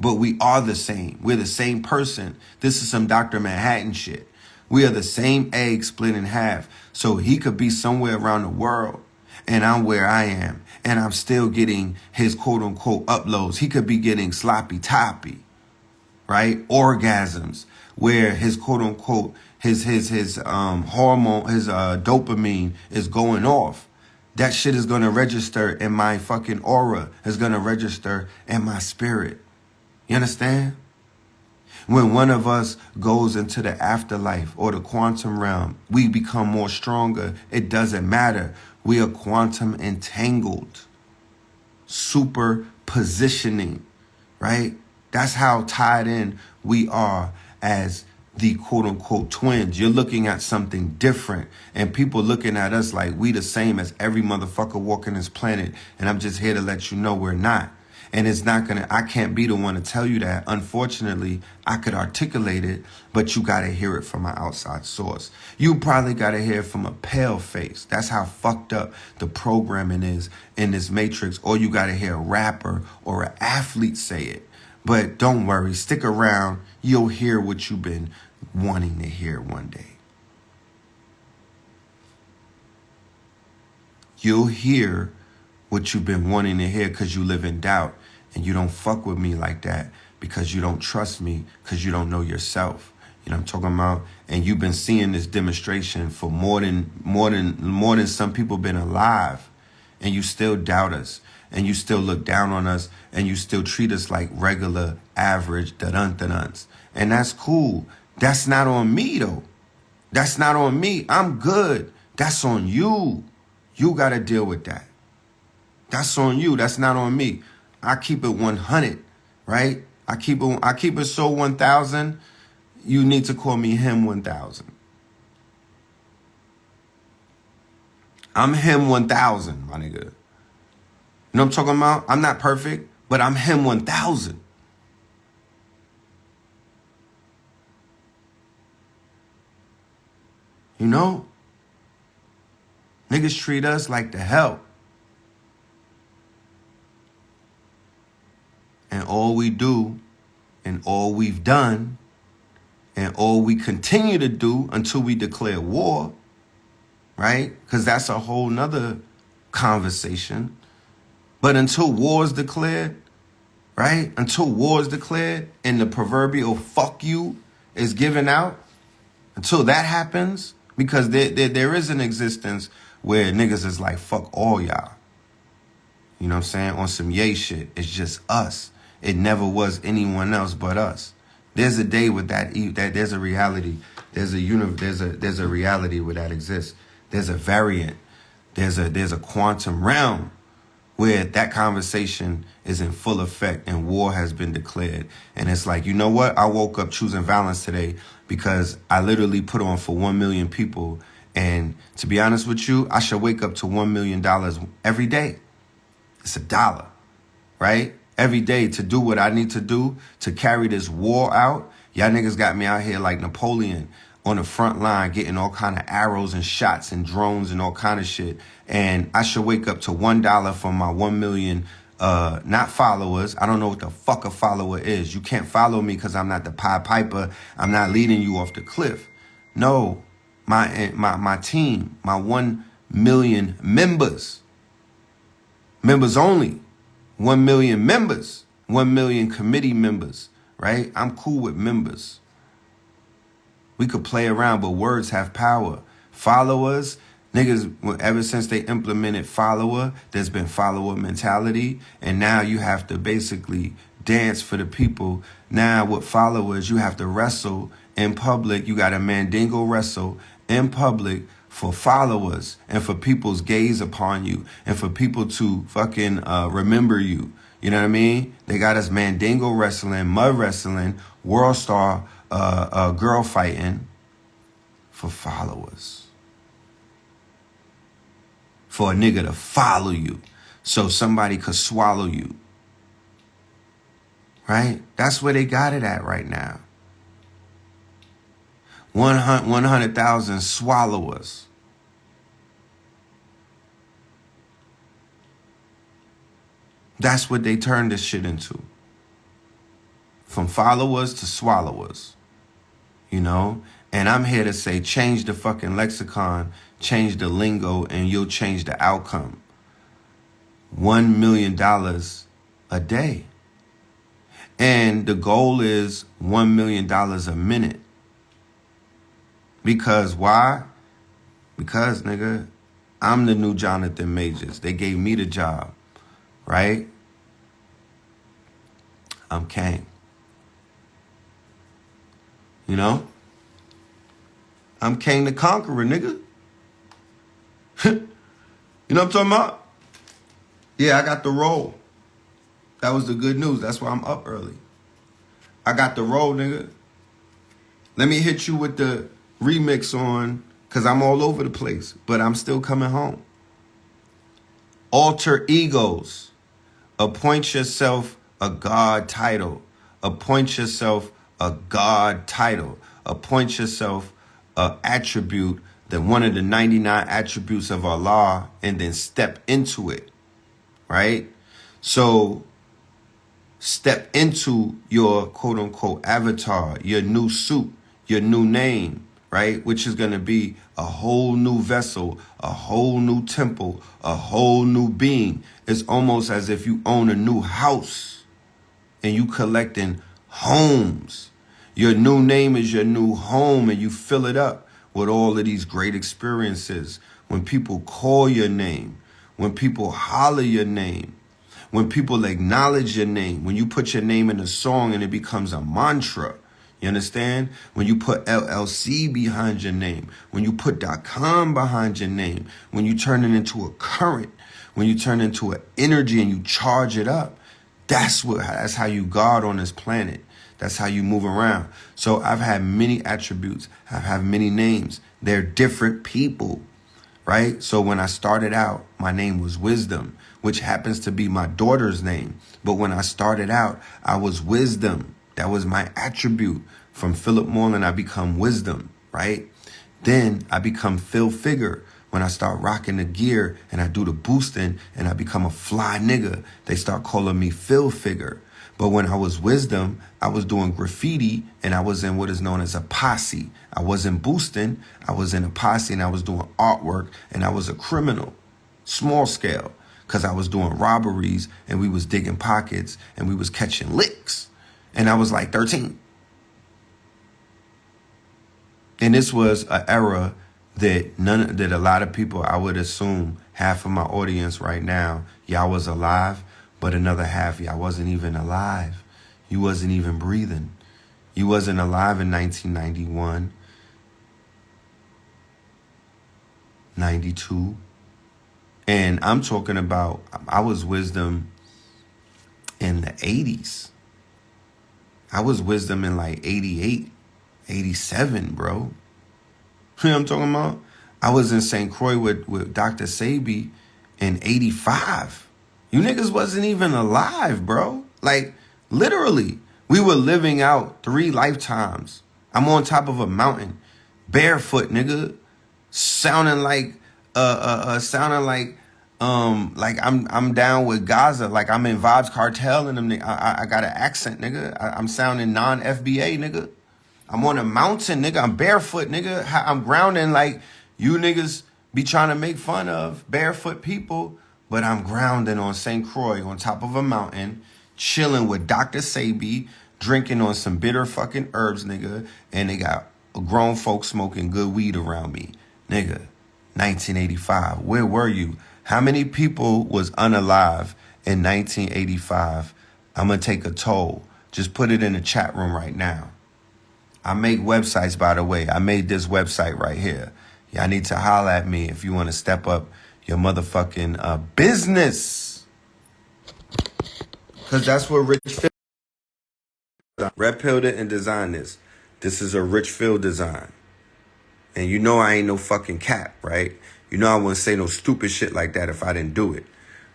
but we are the same. We're the same person. This is some Dr. Manhattan shit. We are the same egg split in half. So he could be somewhere around the world and I'm where I am, and I'm still getting his quote-unquote uploads. He could be getting sloppy toppy, right? Orgasms, where his quote-unquote, his hormone, his dopamine is going off. That shit is going to register in my fucking aura. It's going to register in my spirit. You understand? When one of us goes into the afterlife or the quantum realm, we become more stronger. It doesn't matter. We are quantum entangled, super positioning, right? That's how tied in we are as the quote unquote twins. You're looking at something different and people looking at us like we the same as every motherfucker walking this planet. And I'm just here to let you know we're not. And it's not I can't be the one to tell you that. Unfortunately, I could articulate it, but you got to hear it from an outside source. You probably got to hear it from a pale face. That's how fucked up the programming is in this matrix. Or you got to hear a rapper or an athlete say it. But don't worry, stick around. You'll hear what you've been wanting to hear one day. You'll hear what you've been wanting to hear because you live in doubt. And you don't fuck with me like that because you don't trust me because you don't know yourself. You know what I'm talking about? And you've been seeing this demonstration for more than some people been alive. And you still doubt us. And you still look down on us. And you still treat us like regular, average, da-dun-da-duns. And that's cool. That's not on me, though. That's not on me. I'm good. That's on you. You got to deal with that. That's on you. That's not on me. I keep it 100, right? I keep it so 1,000. You need to call me him 1,000. I'm him 1,000, my nigga. You know what I'm talking about? I'm not perfect, but I'm him 1,000. You know? Niggas treat us like the hell. And all we do and all we've done and all we continue to do until we declare war, right? Because that's a whole nother conversation. But until war is declared, right? Until war is declared and the proverbial fuck you is given out, until that happens, because there is an existence where niggas is like, fuck all y'all. You know what I'm saying? On some yay shit. It's just us. It never was anyone else but us. There's a day with that there's a reality. There's a reality where that exists. There's a variant. There's a quantum realm where that conversation is in full effect and war has been declared. And it's like, you know what? I woke up choosing violence today because I literally put on for 1 million people. And to be honest with you, I should wake up to $1 million every day. It's $1, right? Every day to do what I need to do to carry this war out. Y'all niggas got me out here like Napoleon on the front line getting all kind of arrows and shots and drones and all kind of shit. And I should wake up to $1 from my 1 million, not followers. I don't know what the fuck a follower is. You can't follow me because I'm not the Pied Piper. I'm not leading you off the cliff. No, my team, my 1 million members only. 1 million members, 1 million committee members, right? I'm cool with members. We could play around, but words have power. Followers, niggas, ever since they implemented follower, there's been follower mentality. And now you have to basically dance for the people. Now with followers, you have to wrestle in public. You got to mandingo wrestle in public for followers and for people's gaze upon you and for people to fucking remember you. You know what I mean? They got us mandingo wrestling, mud wrestling, world star girl fighting for followers. For a nigga to follow you so somebody could swallow you. Right? That's where they got it at right now. 100,000 swallowers. That's what they turned this shit into. From followers to swallowers. You know? And I'm here to say, change the fucking lexicon, change the lingo, and you'll change the outcome. $1 million a day. And the goal is $1 million a minute. Because why? Because, nigga, I'm the new Jonathan Majors. They gave me the job, right? I'm Kang. You know? I'm Kang the Conqueror, nigga. You know what I'm talking about? Yeah, I got the role. That was the good news. That's why I'm up early. I got the role, nigga. Let me hit you with the remix on, because I'm all over the place, but I'm still coming home. Alter egos. Appoint yourself a God title. Appoint yourself a God title. Appoint yourself an attribute, that one of the 99 attributes of Allah, and then step into it, right? So step into your quote unquote avatar, your new suit, your new name, right? Which is going to be a whole new vessel, a whole new temple, a whole new being. It's almost as if you own a new house and you collecting homes. Your new name is your new home, and you fill it up with all of these great experiences. When people call your name, when people holler your name, when people acknowledge your name, when you put your name in a song and it becomes a mantra. You understand? When you put LLC behind your name, when you put .com behind your name, when you turn it into a current, when you turn it into an energy and you charge it up, that's how you God on this planet. That's how you move around. So I've had many attributes. I've had many names. They're different people, right? So when I started out, my name was Wisdom, which happens to be my daughter's name. But when I started out, I was Wisdom. That was my attribute. From Philip Moreland, I become Wisdom, right? Then I become Phil Figure. When I start rocking the gear and I do the boosting and I become a fly nigga, they start calling me Phil Figure. But when I was Wisdom, I was doing graffiti and I was in what is known as a posse. I wasn't boosting, I was in a posse and I was doing artwork and I was a criminal, small scale, because I was doing robberies and we was digging pockets and we was catching licks. And I was like 13. And this was an era that a lot of people, I would assume half of my audience right now, y'all was alive, but another half, y'all wasn't even alive. You wasn't even breathing. You wasn't alive in 1991, 92. And I'm talking about, I was Wisdom in the 80s. I was Wisdom in like 88, 87, bro. You know what I'm talking about? I was in St. Croix with Dr. Sabi in 85. You niggas wasn't even alive, bro. Like, literally. We were living out 3 lifetimes. I'm on top of a mountain, barefoot, nigga, sounding like I'm down with Gaza, like I'm in Vibes Cartel and I got an accent, nigga. I'm sounding non-FBA, nigga. I'm on a mountain, nigga. I'm barefoot, nigga. I'm grounding like you niggas be trying to make fun of barefoot people, but I'm grounding on St. Croix on top of a mountain, chilling with Dr. Sabi, drinking on some bitter fucking herbs, nigga, and they got grown folks smoking good weed around me, nigga. 1985. Where were you? How many people was unalive in 1985? I'm going to take a toll. Just put it in the chat room right now. I make websites, by the way. I made this website right here. Y'all need to holler at me if you want to step up your motherfucking business. Because that's what Rich Phil Red Pill didn't design this. This is a Rich Phil design. And you know I ain't no fucking cap, right? You know I wouldn't say no stupid shit like that if I didn't do it.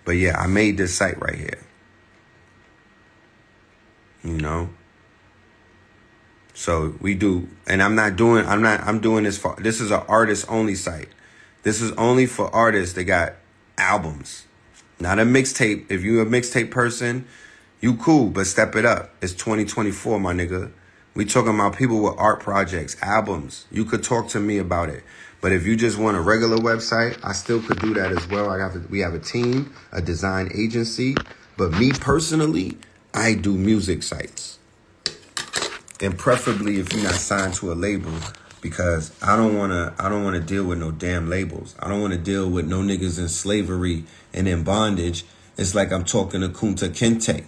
But yeah, I made this site right here. You know? So we do, and I'm doing this for, this is an artist only site. This is only for artists that got albums. Not a mixtape. If you a mixtape person, you cool, but step it up. It's 2024, my nigga. We talking about people with art projects, albums. You could talk to me about it. But if you just want a regular website, I still could do that as well. We have a team, a design agency. But me personally, I do music sites. And preferably if you're not signed to a label, because I don't wanna deal with no damn labels. I don't wanna deal with no niggas in slavery and in bondage. It's like I'm talking to Kunta Kinte.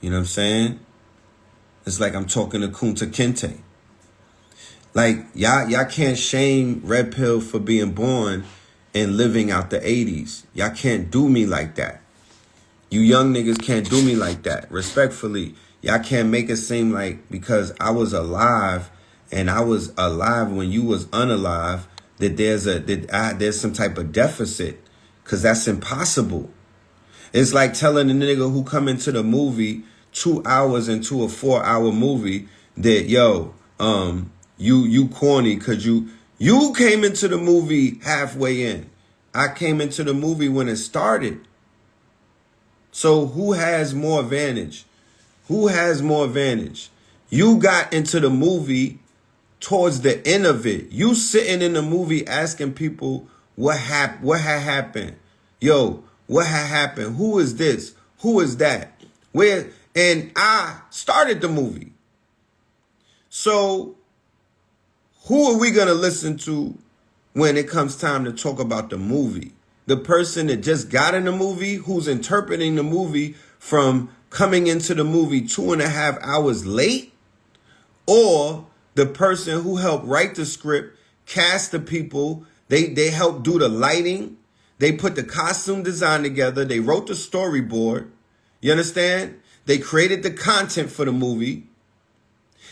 You know what I'm saying? It's like I'm talking to Kunta Kinte. Like, y'all can't shame Red Pill for being born and living out the 80s. Y'all can't do me like that. You young niggas can't do me like that. Respectfully, y'all can't make it seem like because I was alive and I was alive when you was unalive that there's some type of deficit, because that's impossible. It's like telling a nigga who come into the movie 2 hours into a 4-hour movie that, yo, you corny because you came into the movie halfway in. I came into the movie when it started. So who has more advantage? Who has more advantage? You got into the movie towards the end of it. You sitting in the movie asking people what had happened. Yo, what had happened? Who is this? Who is that? Where? And I started the movie. So who are we going to listen to when it comes time to talk about the movie? The person that just got in the movie, who's interpreting the movie from coming into the movie 2.5 hours late? Or the person who helped write the script, cast the people, they helped do the lighting, they put the costume design together, they wrote the storyboard, you understand? They created the content for the movie.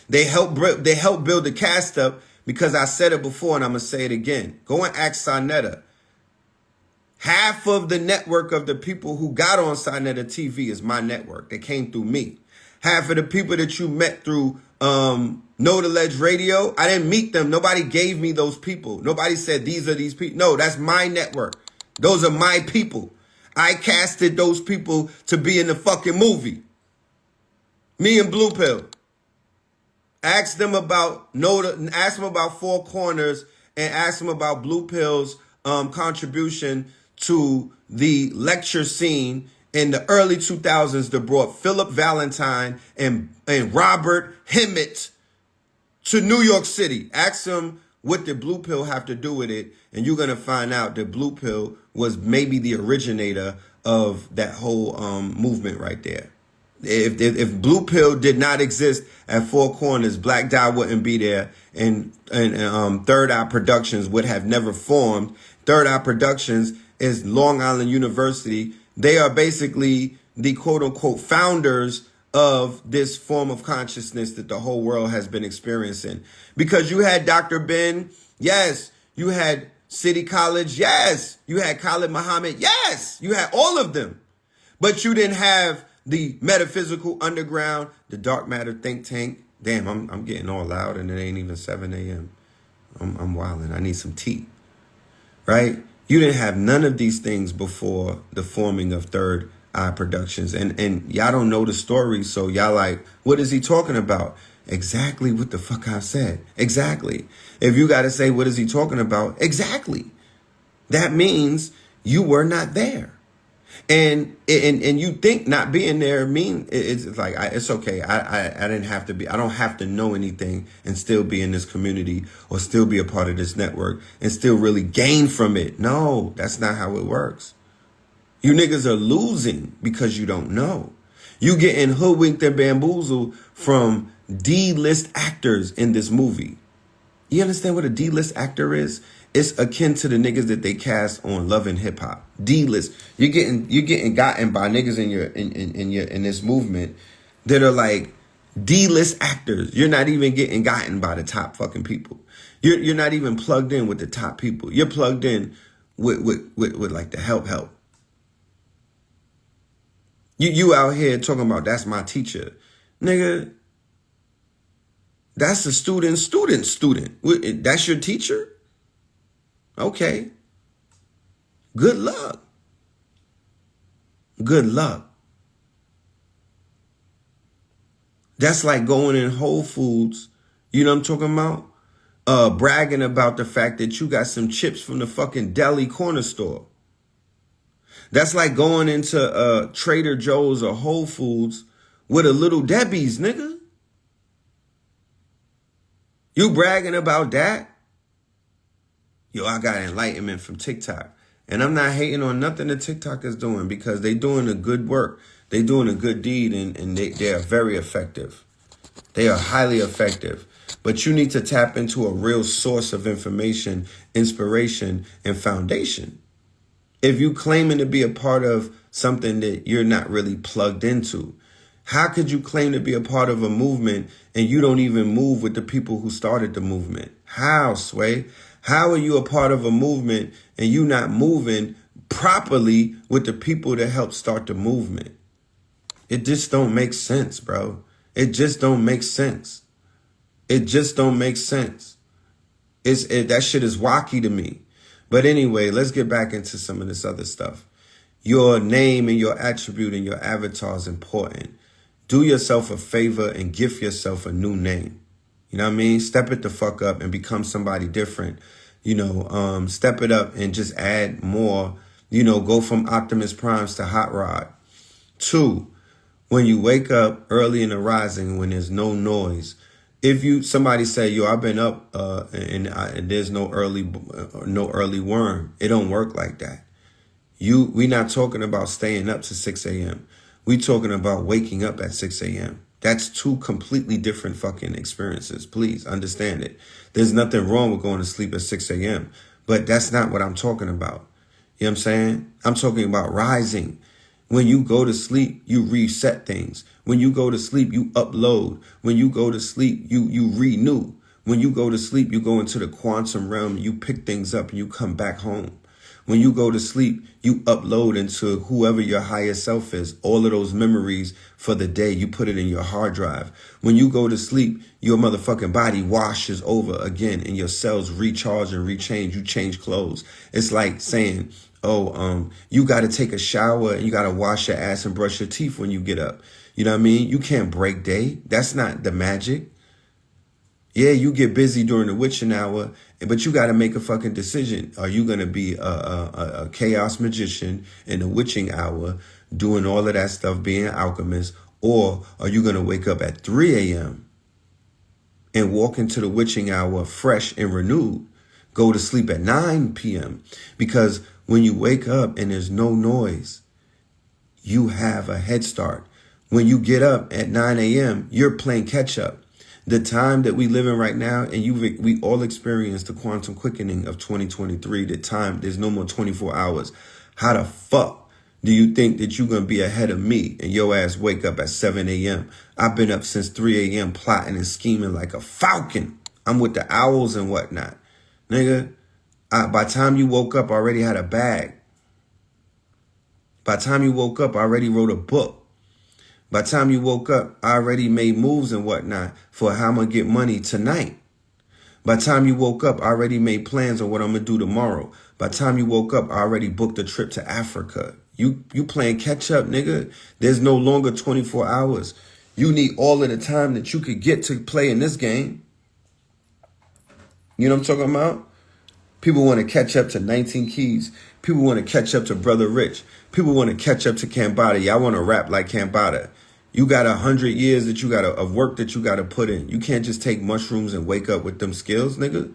They helped build the cast up, because I said it before and I'm going to say it again. Go and ask Sarnetta. Half of the network of the people who got on Sarnetta TV is my network. They came through me. Half of the people that you met through Know the Ledge Radio, I didn't meet them. Nobody gave me those people. Nobody said these are these people. No, that's my network. Those are my people. I casted those people to be in the fucking movie. Me and Blue Pill. Ask them about Four Corners, and ask them about Blue Pill's contribution to the lecture scene in the early 2000s that brought Philip Valentine and Robert Hemmett to New York City. Ask them what did Blue Pill have to do with it, and you're going to find out that Blue Pill was maybe the originator of that whole movement right there. If Blue Pill did not exist at Four Corners, Black Dot wouldn't be there, and Third Eye Productions would have never formed. Third Eye Productions is Long Island University. They are basically the quote-unquote founders of this form of consciousness that the whole world has been experiencing. Because you had Dr. Ben, yes. You had City College, yes. You had Khalid Muhammad, yes. You had all of them. But you didn't have the metaphysical underground, the dark matter think tank. Damn, I'm getting all loud and it ain't even 7 a.m. I'm wilding. I need some tea. Right? You didn't have none of these things before the forming of Third Eye Productions. And y'all don't know the story, so y'all like, what is he talking about? Exactly what the fuck I said. Exactly. If you got to say, what is he talking about? Exactly. That means you were not there. And you think not being there it's like, it's okay. I didn't have to be. I don't have to know anything and still be in this community or still be a part of this network and still really gain from it. No, that's not how it works. You niggas are losing because you don't know. You getting hoodwinked and bamboozled from D-list actors in this movie. You understand what a D-list actor is? It's akin to the niggas that they cast on Love and Hip Hop. D-list. You're getting gotten by niggas in this movement that are like D-list actors. You're not even getting gotten by the top fucking people. You're not even plugged in with the top people. You're plugged in with like the help. You out here talking about that's my teacher. Nigga, that's a student. That's your teacher? Okay. Good luck. Good luck. That's like going in Whole Foods, you know what I'm talking about? Bragging about the fact that you got some chips from the fucking deli corner store. That's like going into Trader Joe's or Whole Foods with a Little Debbie's, nigga. You bragging about that? Yo, I got enlightenment from TikTok. And I'm not hating on nothing that TikTok is doing because they doing a good work. They doing a good deed and they are very effective. They are highly effective. But you need to tap into a real source of information, inspiration, and foundation. If you claiming to be a part of something that you're not really plugged into, how could you claim to be a part of a movement and you don't even move with the people who started the movement? How, Sway? How are you a part of a movement and you not moving properly with the people that helped start the movement? It just don't make sense, bro. It just don't make sense. It just don't make sense. That shit is wacky to me. But anyway, let's get back into some of this other stuff. Your name and your attribute and your avatar is important. Do yourself a favor and gift yourself a new name. You know what I mean? Step it the fuck up and become somebody different. You know, step it up and just add more. You know, go from Optimus Primes to Hot Rod. 2, when you wake up early in the rising, when there's no noise, Somebody say, yo, I've been up and there's no early worm. It don't work like that. We not talking about staying up to 6 a.m. We talking about waking up at 6 a.m. That's two completely different fucking experiences. Please understand it. There's nothing wrong with going to sleep at 6 a.m. But that's not what I'm talking about. You know what I'm saying? I'm talking about rising. When you go to sleep, you reset things. When you go to sleep, you upload. When you go to sleep, you renew. When you go to sleep, you go into the quantum realm, you pick things up and you come back home. When you go to sleep, you upload into whoever your higher self is, all of those memories for the day. You put it in your hard drive. When you go to sleep, your motherfucking body washes over again and your cells recharge and rechange. You change clothes. It's like saying, you got to take a shower and you got to wash your ass and brush your teeth when you get up. You know what I mean? You can't break day. That's not the magic. Yeah, you get busy during the witching hour, but you got to make a fucking decision. Are you going to be a chaos magician in the witching hour doing all of that stuff, being an alchemist, or are you going to wake up at 3 a.m. and walk into the witching hour fresh and renewed, go to sleep at 9 p.m. Because when you wake up and there's no noise, you have a head start. When you get up at 9 a.m., you're playing catch up. The time that we live in right now, and we all experience the quantum quickening of 2023, the time, there's no more 24 hours. How the fuck do you think that you're going to be ahead of me and your ass wake up at 7 a.m.? I've been up since 3 a.m. plotting and scheming like a falcon. I'm with the owls and whatnot. Nigga, by the time you woke up, I already had a bag. By the time you woke up, I already wrote a book. By the time you woke up, I already made moves and whatnot for how I'm going to get money tonight. By the time you woke up, I already made plans on what I'm going to do tomorrow. By the time you woke up, I already booked a trip to Africa. You playing catch up, nigga. There's no longer 24 hours. You need all of the time that you could get to play in this game. You know what I'm talking about? People want to catch up to 19 Keys. People want to catch up to Brother Rich. People want to catch up to Cambada. Y'all want to rap like Cambada. You got 100 years that you got of work that you got to put in. You can't just take mushrooms and wake up with them skills, nigga.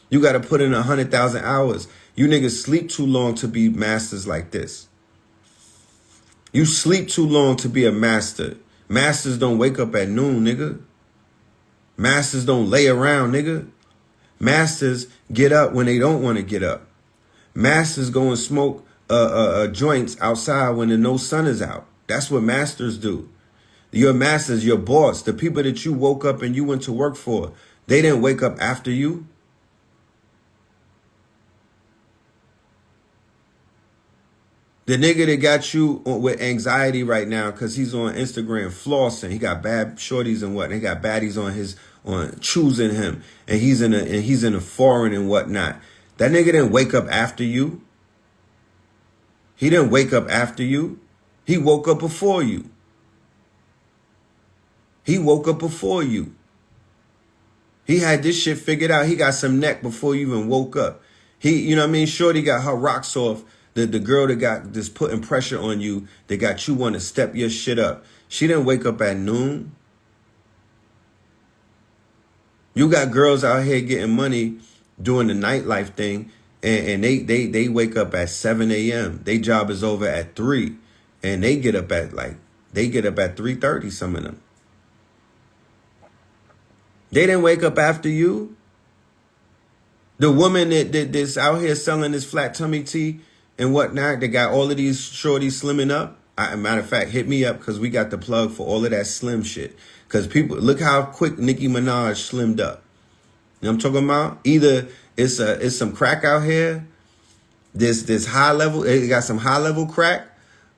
You got to put in 100,000 hours. You niggas sleep too long to be masters like this. You sleep too long to be a master. Masters don't wake up at noon, nigga. Masters don't lay around, nigga. Masters get up when they don't want to get up. Masters go and smoke joints outside when the no sun is out. That's what masters do. Your masters, your boss, the people that you woke up and you went to work for, they didn't wake up after you. The nigga that got you with anxiety right now because he's on Instagram flossing, he got bad shorties and what, he got baddies on choosing him, and he's in a foreign and whatnot. That nigga didn't wake up after you. He didn't wake up after you. He woke up before you. He woke up before you. He had this shit figured out. He got some neck before you even woke up. You know what I mean? Shorty got her rocks off. The girl that got this putting pressure on you, that got you want to step your shit up. She didn't wake up at noon. You got girls out here getting money doing the nightlife thing, and they wake up at 7 a.m. Their job is over at 3, and they get up at 3:30, some of them. They didn't wake up after you. The woman that's out here selling this flat tummy tea and whatnot, they got all of these shorties slimming up. Matter of fact, hit me up because we got the plug for all of that slim shit. Because people, look how quick Nicki Minaj slimmed up. You know what I'm talking about? Either it's some crack out here, this high level, it got some high level crack,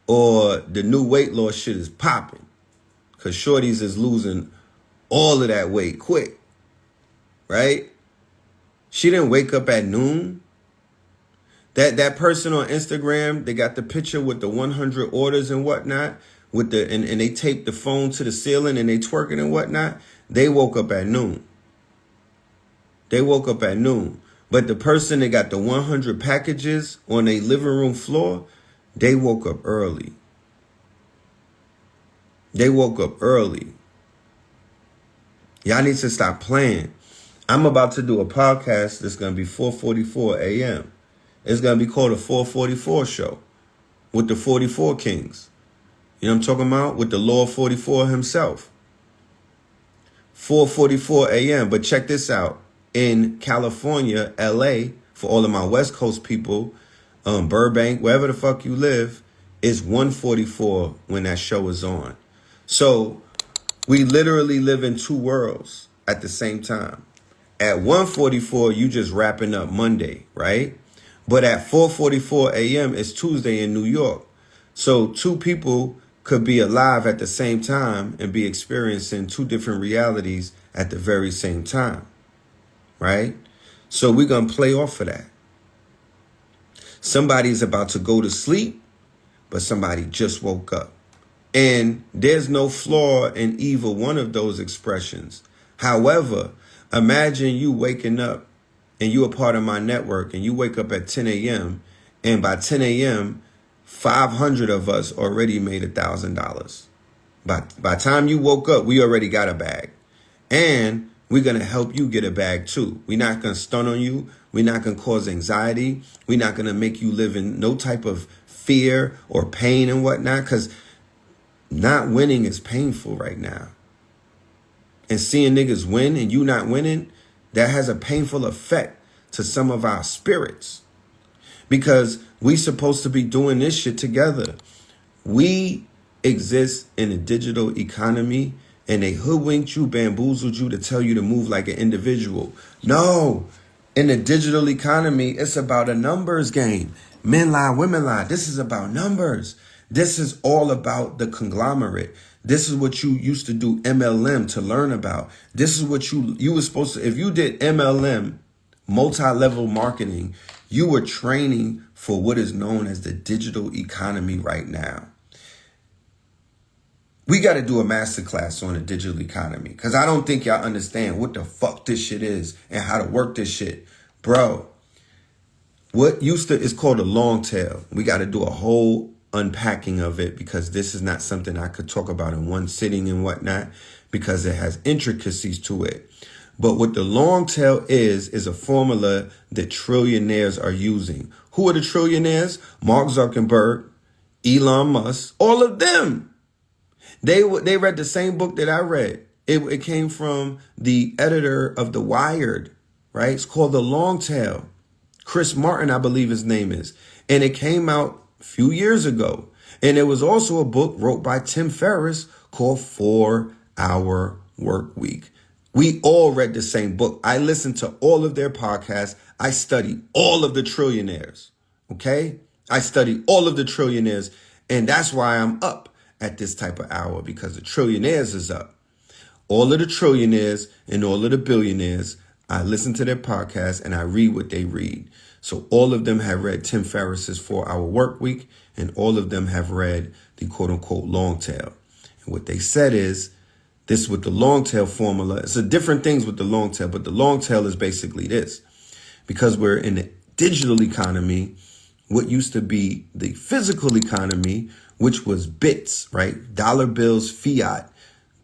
or the new weight loss shit is popping. Because shorties is losing all of that weight quick, right? She didn't wake up at noon. That person on Instagram, they got the picture with the 100 orders and whatnot, and they taped the phone to the ceiling and they twerking and whatnot. They woke up at noon. They woke up at noon. But the person that got the 100 packages on their living room floor, they woke up early. They woke up early. Y'all need to stop playing. I'm about to do a podcast that's going to be 4:44 a.m. It's going to be called a 444 show with the 44 Kings. You know what I'm talking about? With the Lord 44 himself. 4:44 a.m. But check this out. In California, LA, for all of my West Coast people, Burbank, wherever the fuck you live, it's 1:44 when that show is on. So we literally live in two worlds at the same time. At 1:44, you just wrapping up Monday, right? But at 4:44 a.m., it's Tuesday in New York. So two people could be alive at the same time and be experiencing two different realities at the very same time, right? So we're going to play off of that. Somebody's about to go to sleep, but somebody just woke up. And there's no flaw in either one of those expressions. However, imagine you waking up and you are part of my network and you wake up at 10 a.m. and by 10 a.m., 500 of us already made $1,000. By time you woke up, we already got a bag. And we're going to help you get a bag too. We're not going to stun on you. We're not going to cause anxiety. We're not going to make you live in no type of fear or pain and whatnot, because not winning is painful right now. And seeing niggas win and you not winning, that has a painful effect to some of our spirits. Because we supposed to be doing this shit together. We exist in a digital economy and they hoodwinked you, bamboozled you to tell you to move like an individual. No, in the digital economy, it's about a numbers game. Men lie, women lie. This is about numbers. This is all about the conglomerate. This is what you used to do MLM to learn about. This is what you were supposed to, if you did MLM, multi-level marketing, you were training for what is known as the digital economy right now. We got to do a masterclass on the digital economy because I don't think y'all understand what the fuck this shit is and how to work this shit. Bro, what used to is called a long tail. We got to do a whole unpacking of it because this is not something I could talk about in one sitting and whatnot because it has intricacies to it. But what the long tail is a formula that trillionaires are using. Who are the trillionaires? Mark Zuckerberg, Elon Musk, all of them. They read the same book that I read. It came from the editor of The Wired, right? It's called The Long Tail. Chris Martin, I believe his name is. And it came out a few years ago. And there was also a book wrote by Tim Ferriss called 4 Hour Work Week. We all read the same book. I listened to all of their podcasts. I studied all of the trillionaires. Okay? I studied all of the trillionaires. And that's why I'm up at this type of hour, because the trillionaires is up. All of the trillionaires and all of the billionaires, I listen to their podcasts and I read what they read. So all of them have read Tim Ferriss's 4 Hour Work Week, and all of them have read the quote unquote long tail. And what they said is, this with the long tail formula, it's a different things with the long tail, but the long tail is basically this. Because we're in the digital economy, what used to be the physical economy, which was bits, right? Dollar bills, fiat,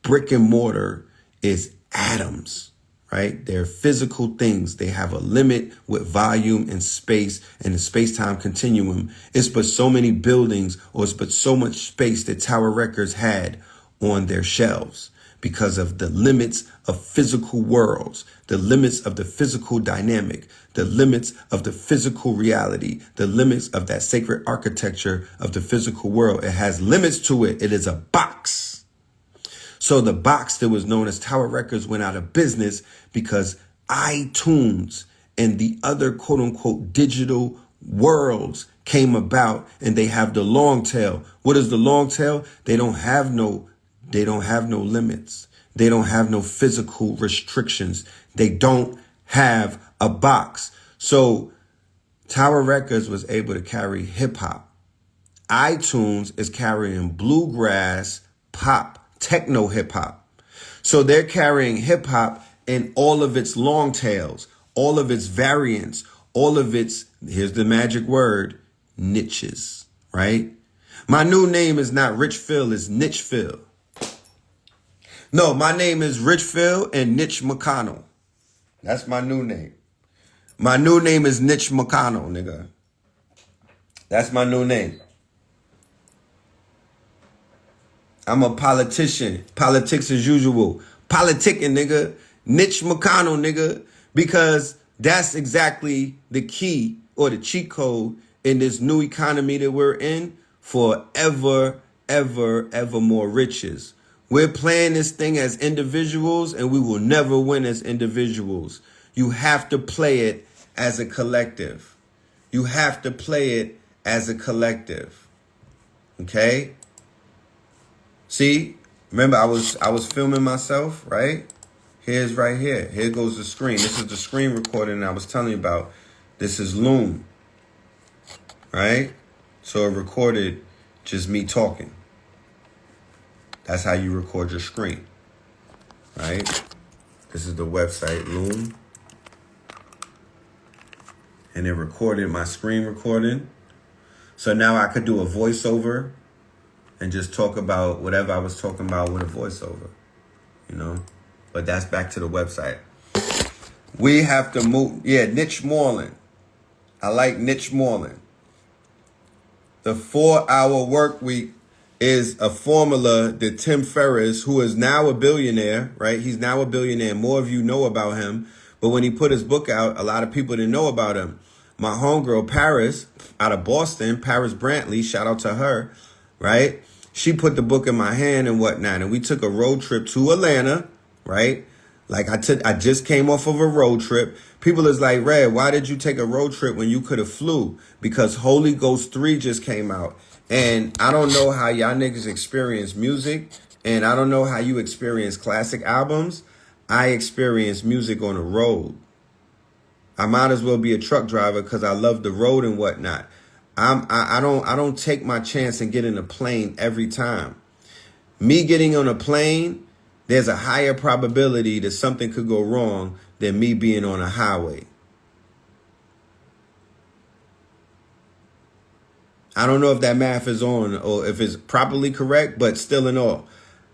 brick and mortar is atoms, right? They're physical things. They have a limit with volume and space, and the space-time continuum. It's but so many buildings, or it's but so much space that Tower Records had on their shelves, because of the limits of physical worlds, the limits of the physical dynamic, the limits of the physical reality, the limits of that sacred architecture of the physical world. It has limits to it. It is a box. So the box that was known as Tower Records went out of business because iTunes and the other quote unquote digital worlds came about, and they have the long tail. What is the long tail? They don't have no limits. They don't have no physical restrictions. They don't have a box. So Tower Records was able to carry hip hop. iTunes is carrying bluegrass, pop, techno hip hop. So they're carrying hip hop in all of its long tails, all of its variants, all of its, here's the magic word, niches, right? My new name is not Rich Phil, it's Niche Phil. No, my name is Richfield and Niche McConnell. That's my new name. My new name is Niche McConnell, nigga. That's my new name. I'm a politician. Politics as usual. Politicking, nigga. Niche McConnell, nigga. Because that's exactly the key or the cheat code in this new economy that we're in for ever more riches. We're playing this thing as individuals and we will never win as individuals. You have to play it as a collective. You have to play it as a collective. Okay? See? Remember I was filming myself, right? Here's right here. Here goes the screen. This is the screen recording I was telling you about. This is Loom. Right? So it recorded just me talking. That's how you record your screen. Right? This is the website, Loom. And it recorded my screen recording. So now I could do a voiceover and just talk about whatever I was talking about with a voiceover. You know? But that's back to the website. We have to move. Yeah, Niche Moreland. I like Niche Moreland. The 4-hour work week is a formula that Tim Ferriss, who is now a billionaire, right? He's now a billionaire. More of you know about him. But when he put his book out, a lot of people didn't know about him. My homegirl, Paris, out of Boston, Paris Brantley, shout out to her, right? She put the book in my hand and whatnot. And we took a road trip to Atlanta, right? Like I just came off of a road trip. People is like, Red, why did you take a road trip when you could have flew? Because Holy Ghost 3 just came out. And I don't know how y'all niggas experience music. And I don't know how you experience classic albums. I experience music on the road. I might as well be a truck driver because I love the road and whatnot. I don't take my chance and get in a plane every time. Me getting on a plane, there's a higher probability that something could go wrong than me being on a highway. I don't know if that math is on or if it's properly correct, but still in all,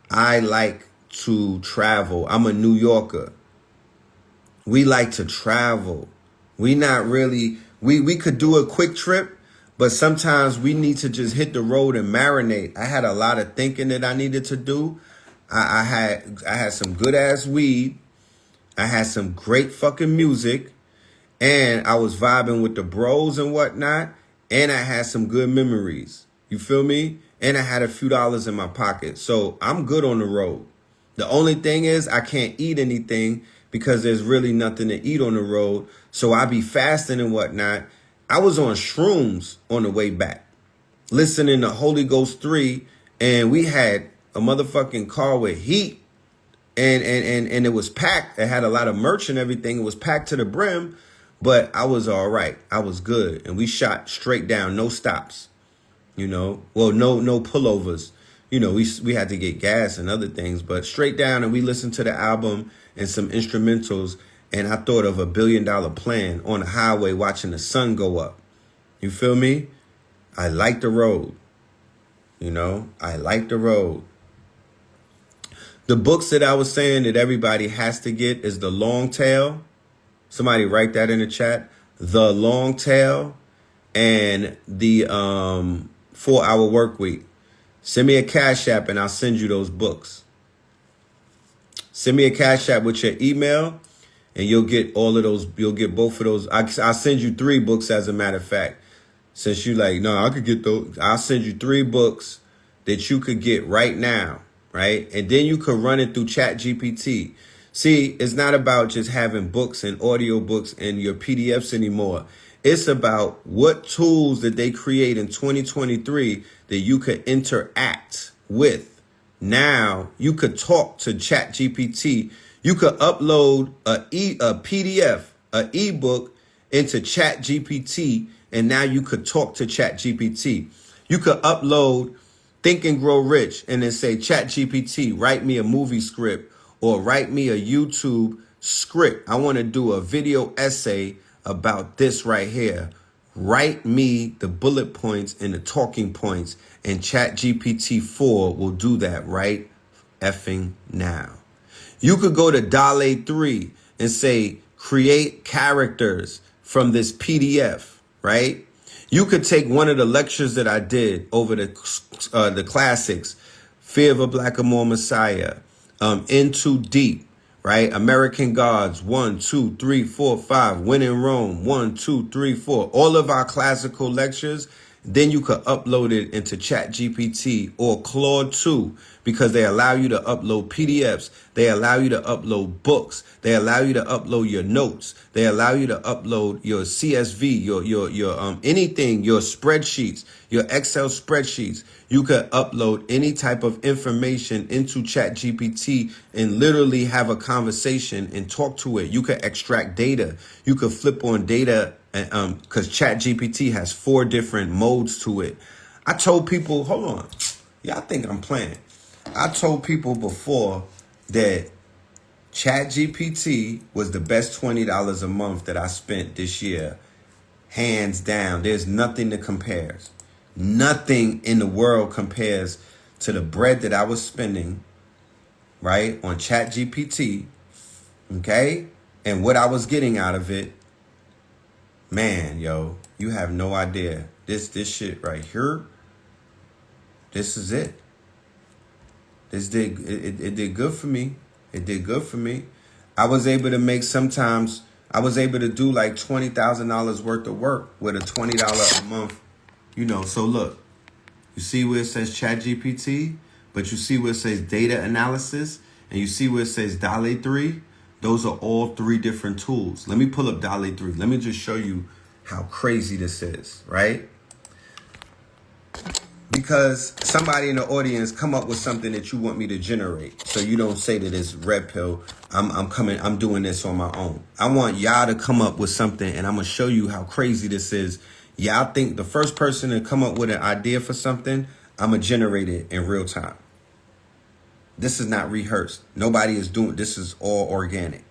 I like to travel. I'm a New Yorker. We like to travel. We not really, we could do a quick trip, but sometimes we need to just hit the road and marinate. I had a lot of thinking that I needed to do. I had some good ass weed. I had some great fucking music. And I was vibing with the bros and whatnot. And I had some good memories. You feel me? And I had a few dollars in my pocket. So I'm good on the road. The only thing is I can't eat anything because there's really nothing to eat on the road. So I be fasting and whatnot. I was on shrooms on the way back, listening to Holy Ghost 3. And we had a motherfucking car with heat. And it was packed. It had a lot of merch and everything. It was packed to the brim. But I was all right. I was good. And we shot straight down, no stops. You know, well, no pullovers. You know, we had to get gas and other things, but straight down, and we listened to the album and some instrumentals. And I thought of $1 billion plan on the highway watching the sun go up. You feel me? I like the road. You know, I like the road. The books that I was saying that everybody has to get is The Long Tail. Somebody write that in the chat. The Long Tail and the 4-hour work week. Send me a Cash App and I'll send you those books. Send me a Cash App with your email and you'll get all of those. You'll get both of those. I'll send you 3 books as a matter of fact. Since you like, no, I could get those. I'll send you 3 books that you could get right now. Right. And then you could run it through ChatGPT. See, it's not about just having books and audio books and your PDFs anymore. It's about what tools that they create in 2023 that you could interact with. Now, you could talk to ChatGPT. You could upload a PDF, an ebook into ChatGPT, and now you could talk to ChatGPT. You could upload Think and Grow Rich and then say, ChatGPT, write me a movie script or write me a YouTube script. I want to do a video essay about this right here. Write me the bullet points and the talking points, and ChatGPT 4 will do that right effing now. You could go to DALL-E 3 and say, create characters from this PDF, right? You could take one of the lectures that I did over the classics, Fear of a Black Amor Messiah, Into Deep, right? American Gods, 1, 2, 3, 4, 5, When in Rome, 1, 2, 3, 4, all of our classical lectures. Then you could upload it into ChatGPT or Claude 2 because they allow you to upload PDFs. They allow you to upload books. They allow you to upload your notes. They allow you to upload your CSV, your anything, your spreadsheets, your Excel spreadsheets. You could upload any type of information into ChatGPT and literally have a conversation and talk to it. You could extract data. You could flip on data because ChatGPT has 4 different modes to it. I told people, hold on, y'all think I'm playing. I told people before that ChatGPT was the best $20 a month that I spent this year. Hands down, there's nothing that compares. Nothing in the world compares to the bread that I was spending, right, on ChatGPT, okay, and what I was getting out of it. Man, yo, you have no idea. This shit right here, this is it. It did good for me. It did good for me. I was able to make sometimes, I was able to do like $20,000 worth of work with a $20 a month, you know. So look, you see where it says ChatGPT, but you see where it says data analysis, and you see where it says DALL-E 3. Those are all 3 different tools. Let me pull up DALL-E 3. Let me just show you how crazy this is, right? Because somebody in the audience come up with something that you want me to generate. So you don't say that it's red pill. I'm doing this on my own. I want y'all to come up with something, and I'm going to show you how crazy this is. Y'all think the first person to come up with an idea for something, I'm going to generate it in real time. This is not rehearsed. Nobody is doing, this is all organic.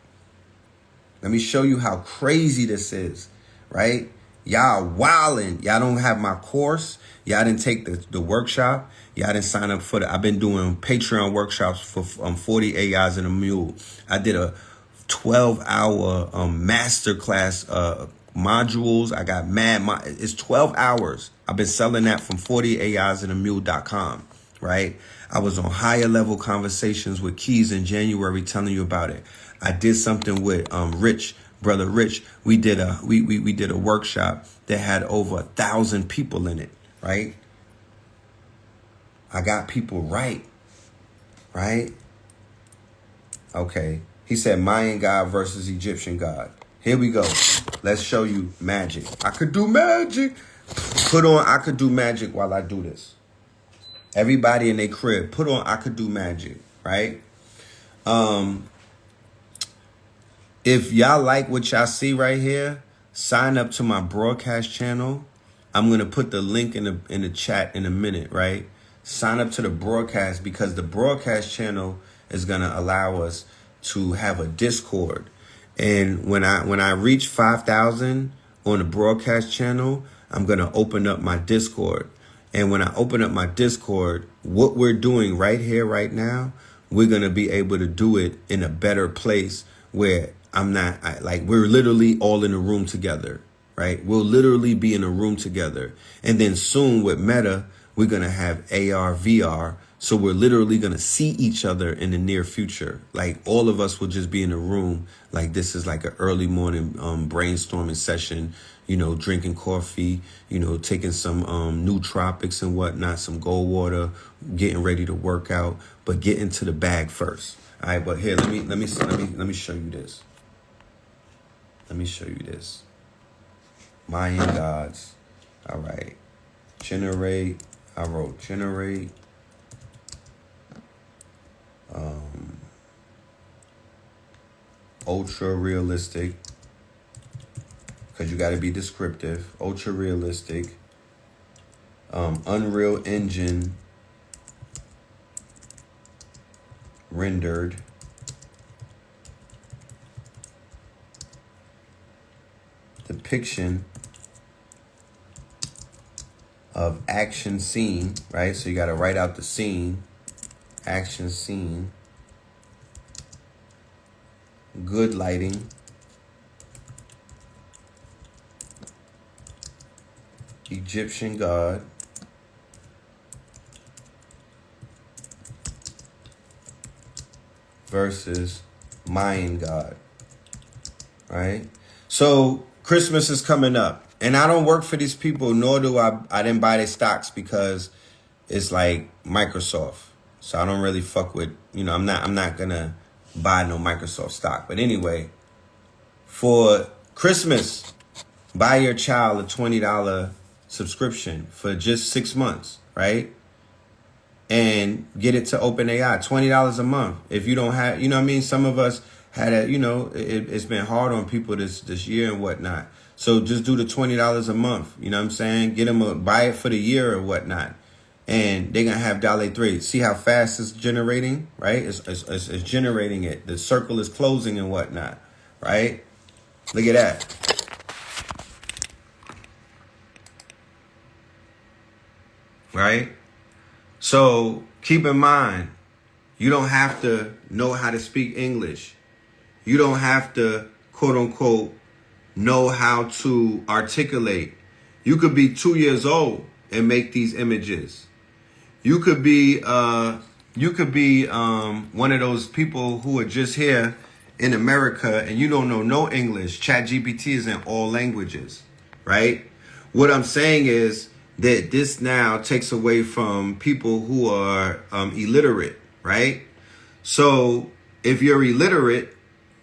Let me show you how crazy this is, right? Y'all wildin'. Y'all don't have my course. Y'all didn't take the workshop. Y'all didn't sign up for I've been doing Patreon workshops for 40 AIs and a mule. I did a 12-hour masterclass modules. I got it's 12 hours. I've been selling that from 40AIsandamule.com, right? I was on higher level conversations with Keys in January telling you about it. I did something with Brother Rich. We did a workshop that had over 1,000 people in it, right? I got people right? Okay. He said Mayan God versus Egyptian God. Here we go. Let's show you magic. I could do magic. Put on I could do magic while I do this. Everybody in their crib, put on I could do magic, right? If y'all like what y'all see right here, sign up to my broadcast channel. I'm going to put the link in the chat in a minute, right? Sign up to the broadcast because the broadcast channel is going to allow us to have a Discord. And when I reach 5,000 on the broadcast channel, I'm going to open up my Discord. And when I open up my Discord, what we're doing right here, right now, we're going to be able to do it in a better place where we're literally all in a room together, right? We'll literally be in a room together. And then soon with Meta, we're going to have AR, VR. So we're literally going to see each other in the near future. Like all of us will just be in a room. Like this is like an early morning brainstorming session, you know, drinking coffee, you know, taking some nootropics and whatnot, some gold water, getting ready to work out, but get into the bag first. All right, but here, let me show you this. Let me show you this. Mayan gods. All right. Generate. I wrote generate. Ultra realistic. Because you got to be descriptive. Ultra realistic. Unreal Engine rendered. Depiction of action scene, right? So you got to write out the scene. action scene, good lighting, Egyptian god, versus Mayan god, right? So Christmas is coming up, and I don't work for these people, nor do I didn't buy their stocks because it's like Microsoft. So I don't really fuck with, I'm not gonna buy no Microsoft stock. But anyway, for Christmas, buy your child a $20 subscription for just 6 months, right? And get it to OpenAI, $20 a month. If you don't have, you know what I mean? Some of us had it's been hard on people this year and whatnot. So just do the $20 a month. You know what I'm saying? Get them buy it for the year or whatnot. And they're going to have $3. See how fast it's generating, right? It's generating it. The circle is closing and whatnot, right? Look at that. Right? So keep in mind, you don't have to know how to speak English. You don't have to, quote unquote, know how to articulate. You could be 2 years old and make these images. You could be one of those people who are just here in America and you don't know no English. ChatGPT is in all languages, right? What I'm saying is that this now takes away from people who are illiterate, right? So if you're illiterate,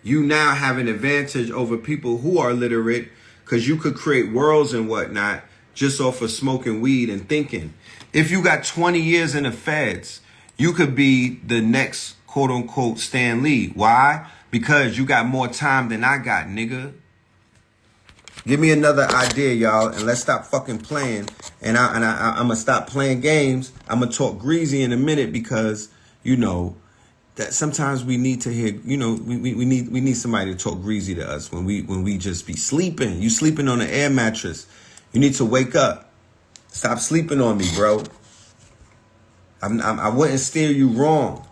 you now have an advantage over people who are literate because you could create worlds and whatnot just off of smoking weed and thinking. If you got 20 years in the feds, you could be the next quote unquote Stan Lee. Why? Because you got more time than I got, nigga. Give me another idea, y'all, and let's stop fucking playing. And I'm gonna stop playing games. I'm gonna talk greasy in a minute because that sometimes we need to hear. We need somebody to talk greasy to us when we just be sleeping. You sleeping on an air mattress. You need to wake up. Stop sleeping on me, bro. I wouldn't steer you wrong.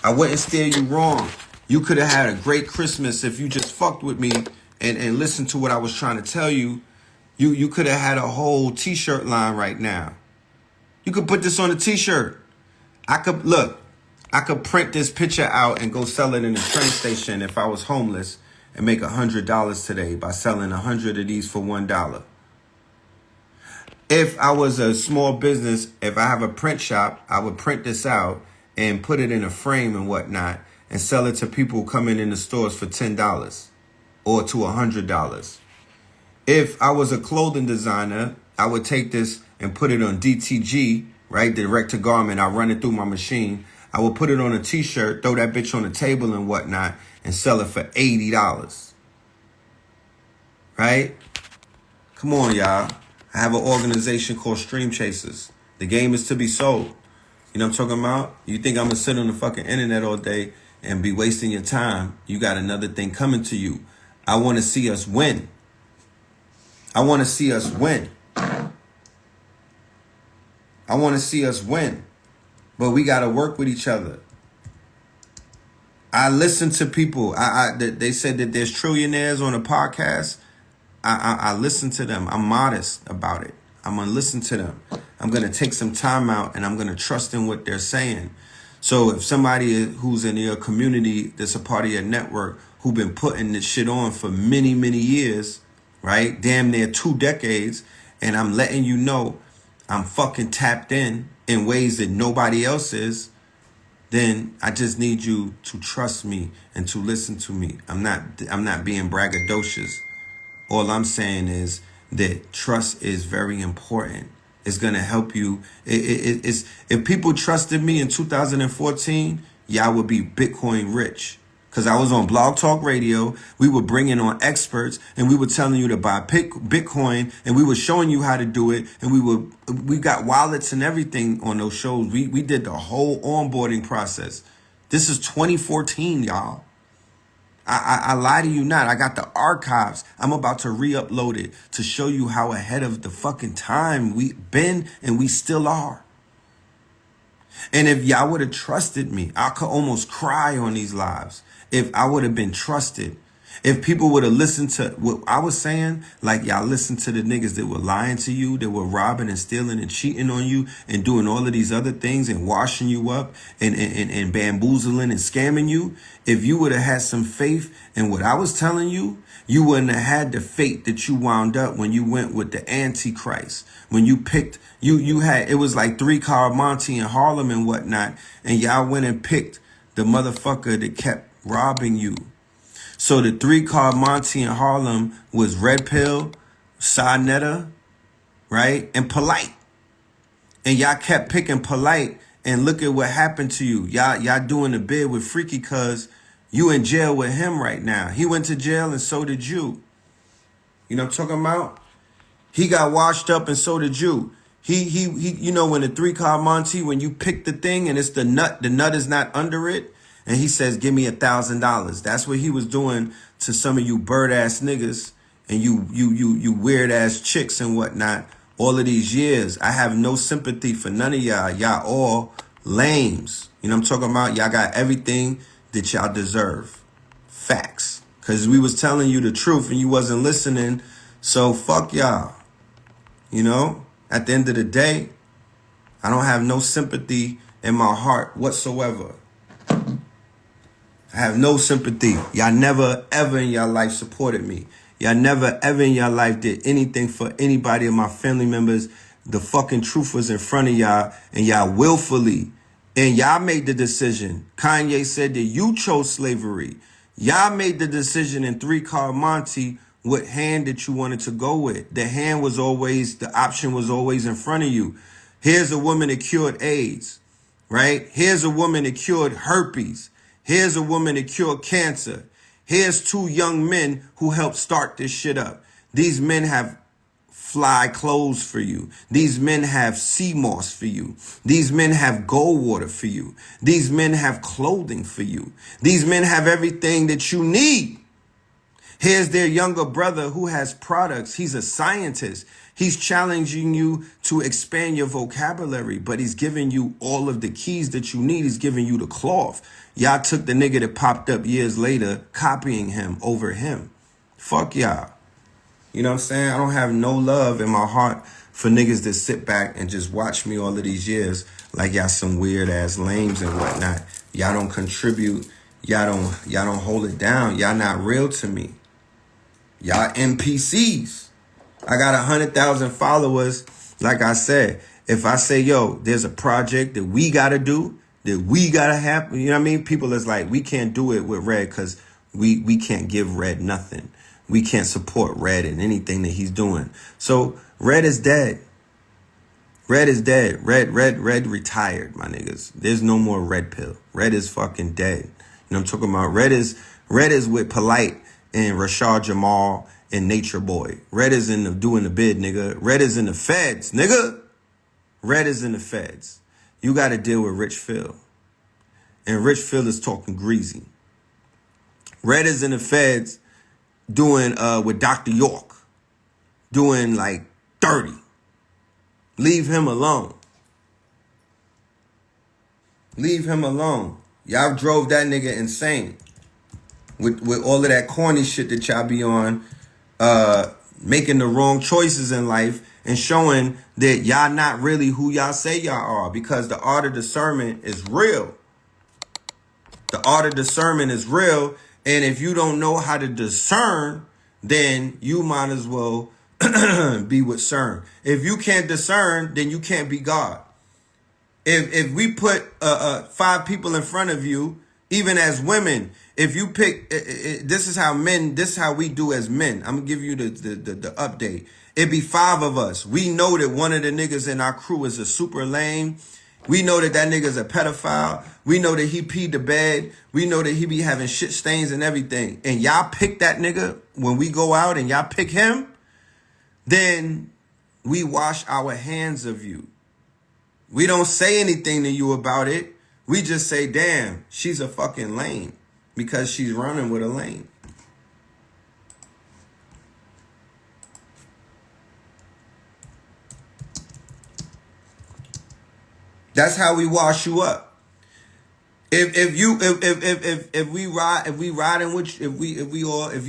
I wouldn't steer you wrong. You could have had a great Christmas if you just fucked with me and listened to what I was trying to tell you. You could have had a whole t-shirt line right now. You could put this on a t-shirt. I could print this picture out and go sell it in the train station if I was homeless and make $100 today by selling 100 of these for $1. If I was a small business, if I have a print shop, I would print this out and put it in a frame and whatnot and sell it to people coming in the stores for $10 or to $100. If I was a clothing designer, I would take this and put it on DTG, right? Direct to garment. I run it through my machine. I would put it on a t-shirt, throw that bitch on the table and whatnot and sell it for $80. Right? Come on, y'all. I have an organization called Stream Chasers. The game is to be sold. You know what I'm talking about? You think I'm going to sit on the fucking internet all day and be wasting your time? You got another thing coming to you. I want to see us win. I want to see us win. I want to see us win. But we got to work with each other. I listen to people. They said that there's trillionaires on a podcast. I listen to them. I'm modest about it. I'm going to listen to them. I'm going to take some time out and I'm going to trust in what they're saying. So if somebody who's in your community that's a part of your network who been putting this shit on for many, many years, right? Damn near 2 decades. And I'm letting you know I'm fucking tapped in ways that nobody else is. Then I just need you to trust me and to listen to me. I'm not being braggadocious. All I'm saying is that trust is very important. It's going to help you. If people trusted me in 2014, y'all would be Bitcoin rich. Because I was on Blog Talk Radio. We were bringing on experts and we were telling you to buy Bitcoin and we were showing you how to do it. And we got wallets and everything on those shows. We did the whole onboarding process. This is 2014, y'all. I lie to you not. I got the archives. I'm about to re-upload it to show you how ahead of the fucking time we've been and we still are. And if y'all would have trusted me, I could almost cry on these lives. If I would have been trusted, if people would have listened to what I was saying, like y'all listened to the niggas that were lying to you, that were robbing and stealing and cheating on you and doing all of these other things and washing you up and bamboozling and scamming you. If you would have had some faith in what I was telling you, you wouldn't have had the fate that you wound up when you went with the Antichrist. When you picked, you had, it was like 3-car Monty in Harlem and whatnot, and y'all went and picked the motherfucker that kept robbing you. So the 3-car Monty in Harlem was Red Pill, Sarnetta, right? And Polite. And y'all kept picking Polite, and look at what happened to you. Y'all doing the bid with Freaky cuz you in jail with him right now. He went to jail and so did you. You know what I'm talking about? He got washed up and so did you. He you know, when the 3-car Monty, when you pick the thing and it's the nut is not under it, and he says, give me $1,000. That's what he was doing to some of you bird ass niggas and you weird ass chicks and whatnot all of these years. I have no sympathy for none of y'all. Y'all all lames. You know what I'm talking about? Y'all got everything that y'all deserve. Facts. Because we was telling you the truth and you wasn't listening. So fuck y'all. You know, at the end of the day, I don't have no sympathy in my heart whatsoever. I have no sympathy. Y'all never ever in your life supported me. Y'all never ever in your life did anything for anybody of my family members. The fucking truth was in front of y'all, and y'all willfully, and y'all made the decision. Kanye said that you chose slavery. Y'all made the decision in 3-car Monty what hand that you wanted to go with. The hand was always, the option was always in front of you. Here's a woman that cured AIDS, right? Here's a woman that cured herpes. Here's a woman that cured cancer. Here's 2 young men who helped start this shit up. These men have fly clothes for you. These men have sea moss for you. These men have gold water for you. These men have clothing for you. These men have everything that you need. Here's their younger brother who has products. He's a scientist. He's challenging you to expand your vocabulary, but he's giving you all of the keys that you need. He's giving you the cloth. Y'all took the nigga that popped up years later, copying him over him. Fuck y'all. You know what I'm saying? I don't have no love in my heart for niggas that sit back and just watch me all of these years like y'all some weird ass lames and whatnot. Y'all don't contribute. Y'all don't hold it down. Y'all not real to me. Y'all NPCs. I got 100,000 followers. Like I said, if I say, yo, there's a project that we got to do, that we got to have, you know what I mean? People is like, we can't do it with Red because we can't give Red nothing. We can't support Red in anything that he's doing. So Red is dead. Red is dead. Red retired, my niggas. There's no more Red Pill. Red is fucking dead. You know what I'm talking about? Red is with Polite and Rashad Jamal and Nature Boy. Red is in the doing the bid, nigga. Red is in the feds, nigga. Red is in the feds. You got to deal with Rich Phil. And Rich Phil is talking greasy. Red is in the feds doing with Dr. York. Doing like 30. Leave him alone. Leave him alone. Y'all drove that nigga insane. With all of that corny shit that y'all be on, making the wrong choices in life and showing that y'all not really who y'all say y'all are, because the art of discernment is real. The art of discernment is real, and if you don't know how to discern, then you might as well be with CERN. If you can't discern, then you can't be God. If we put 5 people in front of you, even as women, if you pick, this is how we do as men. I'm gonna give you the update. It be 5 of us. We know that one of the niggas in our crew is a super lame. We know that nigga's a pedophile. We know that he peed the bed. We know that he be having shit stains and everything. And y'all pick that nigga when we go out and y'all pick him, then we wash our hands of you. We don't say anything to you about it. We just say, damn, she's a fucking lame because she's running with a lame. That's how we wash you up. If you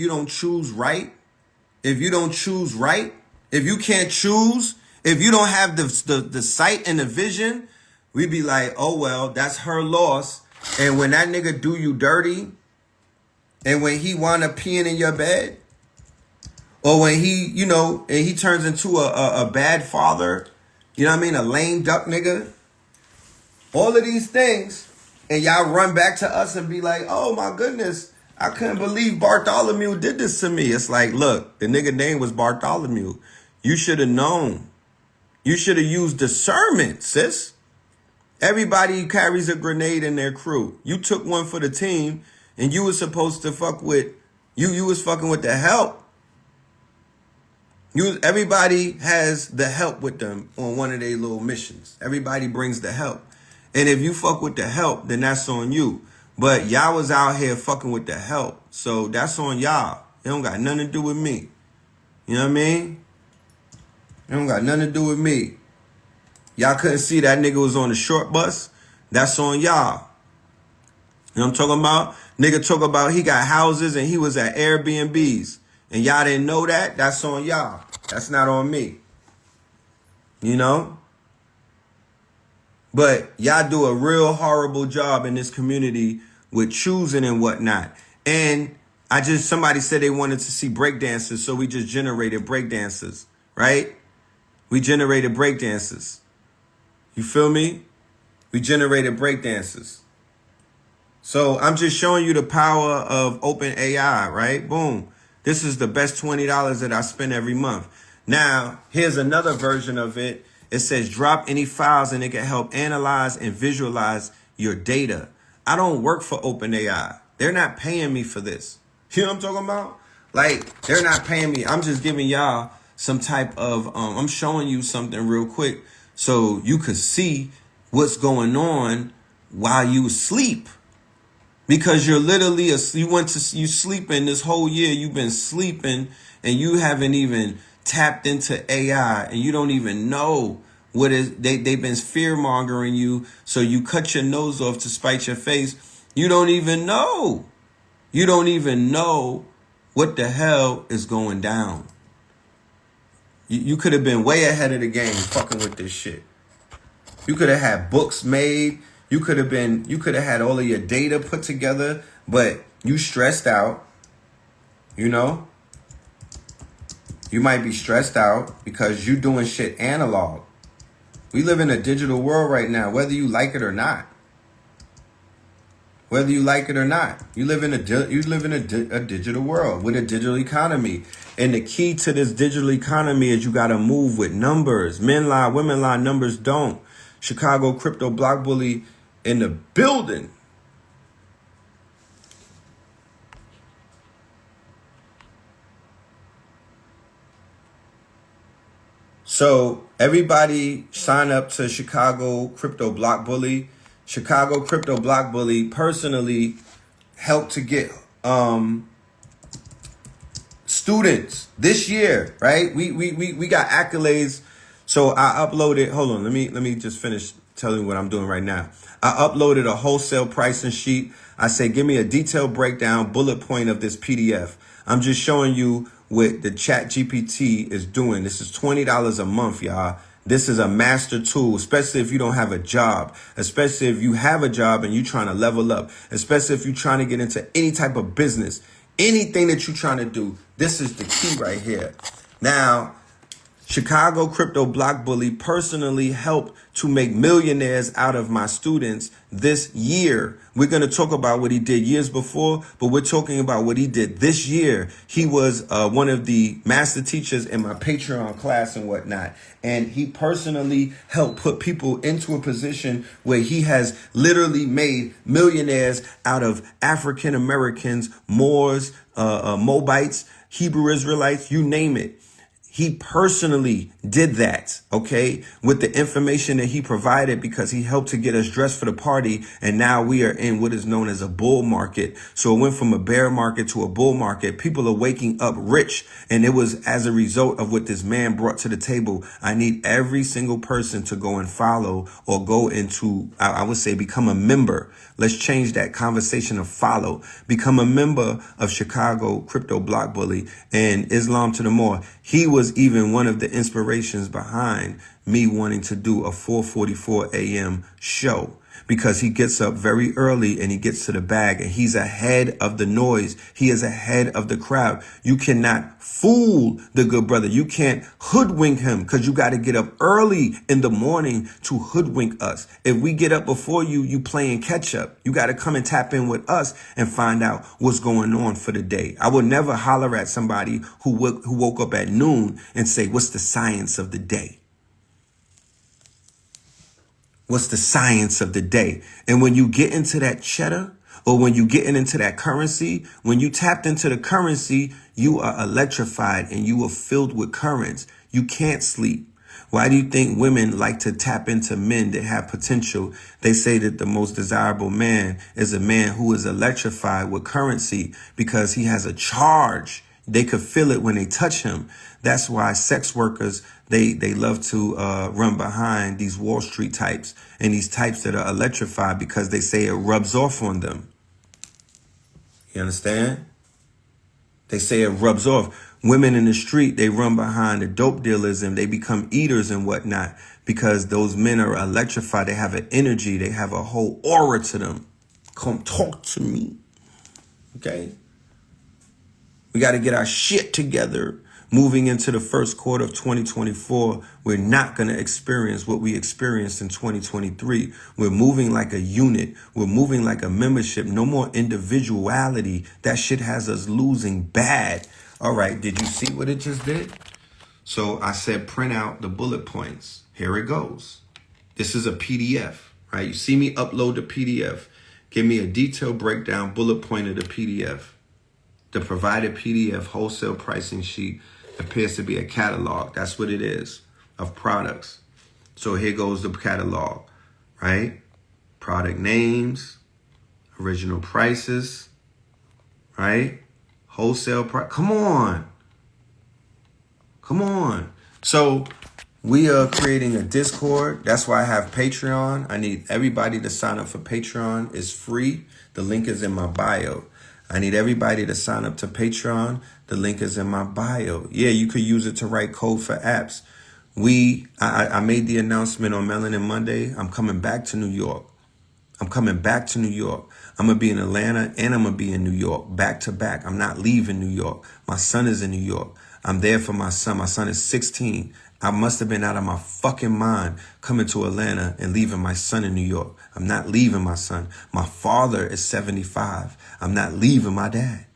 don't choose right, if you don't choose right, if you can't choose, if you don't have the sight and the vision, we be like, oh well, that's her loss. And when that nigga do you dirty, and when he wind up peeing in your bed, or when he, and he turns into a bad father, you know what I mean, a lame duck nigga, all of these things, and y'all run back to us and be like, oh my goodness, I couldn't believe Bartholomew did this to me. It's like, look, the nigga name was Bartholomew. You should have known. You should have used discernment, sis. Everybody carries a grenade in their crew. You took one for the team, and you was supposed to fuck with, you was fucking with the help. Everybody has the help with them on one of their little missions. Everybody brings the help. And if you fuck with the help, then that's on you. But y'all was out here fucking with the help. So that's on y'all. It don't got nothing to do with me. You know what I mean? It don't got nothing to do with me. Y'all couldn't see that nigga was on the short bus. That's on y'all. You know what I'm talking about? Nigga talk about he got houses and he was at Airbnbs. And y'all didn't know that? That's on y'all. That's not on me. You know? But y'all do a real horrible job in this community with choosing and whatnot. And somebody said they wanted to see breakdancers, so we just generated breakdancers, right? We generated breakdancers. You feel me? We generated breakdancers. So I'm just showing you the power of open AI, right? Boom. This is the best $20 that I spend every month. Now, here's another version of it. It says drop any files and it can help analyze and visualize your data. I don't work for OpenAI. They're not paying me for this. You know what I'm talking about? Like, they're not paying me. I'm just giving y'all some type of, I'm showing you something real quick so you could see what's going on while you sleep. Because you're literally, you sleeping this whole year, you've been sleeping and you haven't even tapped into AI and you don't even know what is, they've been fear mongering you. So you cut your nose off to spite your face. You don't even know. You don't even know what the hell is going down. You could have been way ahead of the game fucking with this shit. You could have had books made. You could have had all of your data put together, but you stressed out, you know? You might be stressed out because you doing shit analog. We live in a digital world right now, whether you like it or not. Whether you like it or not, you live in a digital world with a digital economy. And the key to this digital economy is you got to move with numbers. Men lie, women lie, numbers don't. Chicago crypto block bully in the building. So everybody sign up to Chicago Crypto Block Bully. Chicago Crypto Block Bully personally helped to get students this year, right? We got accolades. So I uploaded, hold on, let me just finish telling you what I'm doing right now. I uploaded a wholesale pricing sheet. I say, give me a detailed breakdown, bullet point of this PDF. I'm just showing you what the Chat GPT is doing. This is $20 a month, y'all. This is a master tool, especially if you don't have a job, especially if you have a job and you're trying to level up, especially if you're trying to get into any type of business, anything that you're trying to do. This is the key right here. Now, Chicago Crypto Block Bully personally helped to make millionaires out of my students this year. We're going to talk about what he did years before, but we're talking about what he did this year. He was one of the master teachers in my Patreon class and whatnot. And he personally helped put people into a position where he has literally made millionaires out of African Americans, Moors, Moabites, Hebrew Israelites, you name it. He personally did that, okay, with the information that he provided, because he helped to get us dressed for the party. And now we are in what is known as a bull market. So it went from a bear market to a bull market. People are waking up rich. And it was as a result of what this man brought to the table. I need every single person to go and follow, or go into, I would say, become a member. Let's change that conversation of follow. Become a member of Chicago Crypto Block Bully and Islam to the More. He was even one of the inspirations behind me wanting to do a 4:44 a.m. show, because he gets up very early and he gets to the bag, and he's ahead of the noise. He is ahead of the crowd. You cannot fool the good brother. You can't hoodwink him, because you got to get up early in the morning to hoodwink us. If we get up before you, you playing catch up. You got to come and tap in with us and find out what's going on for the day. I would never holler at somebody who woke up at noon and say, what's the science of the day? What's the science of the day? And when you get into that cheddar, or when you get into that currency, when you tapped into the currency, you are electrified and you are filled with currents. You can't sleep. Why do you think women like to tap into men that have potential? They say that the most desirable man is a man who is electrified with currency, because he has a charge. They could feel it when they touch him. That's why sex workers, they love to run behind these Wall Street types, and these types that are electrified, because they say it rubs off on them. You understand? They say it rubs off. Women in the street, they run behind the dope dealers and they become eaters and whatnot, because those men are electrified. They have an energy. They have a whole aura to them. Come talk to me. Okay? We got to get our shit together. Moving into the first quarter of 2024, we're not going to experience what we experienced in 2023. We're moving like a unit. We're moving like a membership. No more individuality. That shit has us losing bad. All right, did you see what it just did? So I said print out the bullet points. Here it goes. This is a PDF, right? You see me upload the PDF. Give me a detailed breakdown bullet point of the PDF. The provided PDF wholesale pricing sheet appears to be a catalog. That's what it is, of products. So here goes the catalog, right? Product names, original prices, right? Wholesale price. Come on. Come on. So we are creating a Discord. That's why I have Patreon. I need everybody to sign up for Patreon. It's free. The link is in my bio. I need everybody to sign up to Patreon. The link is in my bio. Yeah, you could use it to write code for apps. I made the announcement on Melanin Monday. I'm coming back to New York. I'm coming back to New York. I'm going to be in Atlanta and I'm going to be in New York back to back. I'm not leaving New York. My son is in New York. I'm there for my son. My son is 16. I must have been out of my fucking mind coming to Atlanta and leaving my son in New York. I'm not leaving my son. My father is 75. I'm not leaving my dad.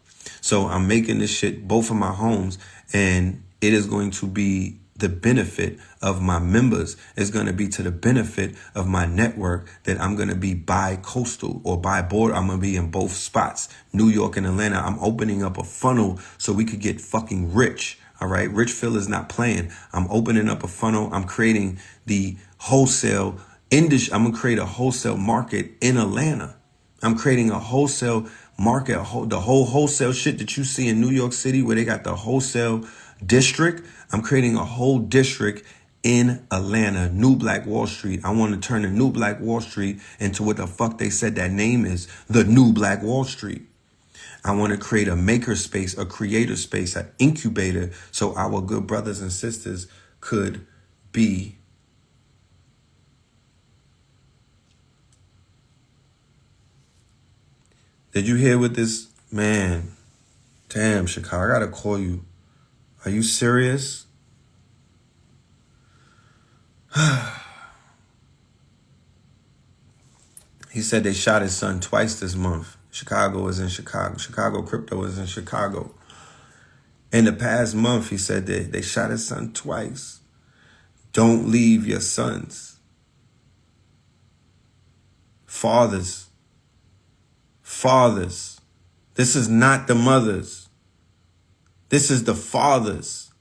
So I'm making this shit both of my homes, and it is going to be the benefit of my members. It's going to be to the benefit of my network that I'm going to be bi-coastal or bi-border. I'm going to be in both spots, New York and Atlanta. I'm opening up a funnel so we could get fucking rich. All right. Rich Phil is not playing. I'm opening up a funnel. I'm creating the wholesale industry. I'm going to create a wholesale market in Atlanta. I'm creating a wholesale market, the whole wholesale shit that you see in New York City where they got the wholesale district. I'm creating a whole district in Atlanta, New Black Wall Street. I want to turn the New Black Wall Street into what the fuck they said that name is, the New Black Wall Street. I want to create a maker space, a creator space, an incubator, so our good brothers and sisters could be Did you hear what this man? Damn, Chicago, I gotta call you. Are you serious? He said they shot his son twice this month. Chicago is in Chicago. Chicago crypto is in Chicago. In the past month, he said that they shot his son twice. Don't leave your sons. Fathers. This is not the mothers. This is the fathers.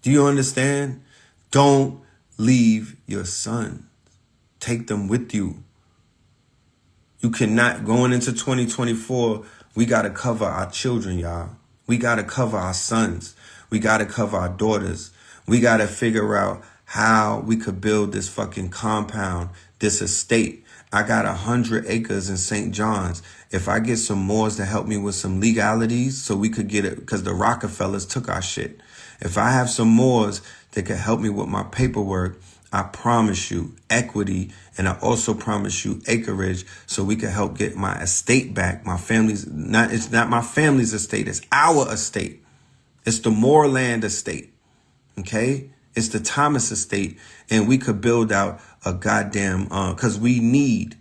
Do you understand? Don't leave your son. Take them with you. You cannot, going into 2024, we got to cover our children, y'all. We got to cover our sons. We got to cover our daughters. We got to figure out how we could build this fucking compound, this estate. I got 100 acres in St. John's. If I get some Moors to help me with some legalities so we could get it, because the Rockefellers took our shit. If I have some Moors that could help me with my paperwork, I promise you equity, and I also promise you acreage so we can help get my estate back. My family's not, it's not my family's estate, it's our estate. It's the Moreland estate. Okay? It's the Thomas estate. And we could build out a goddamn because we need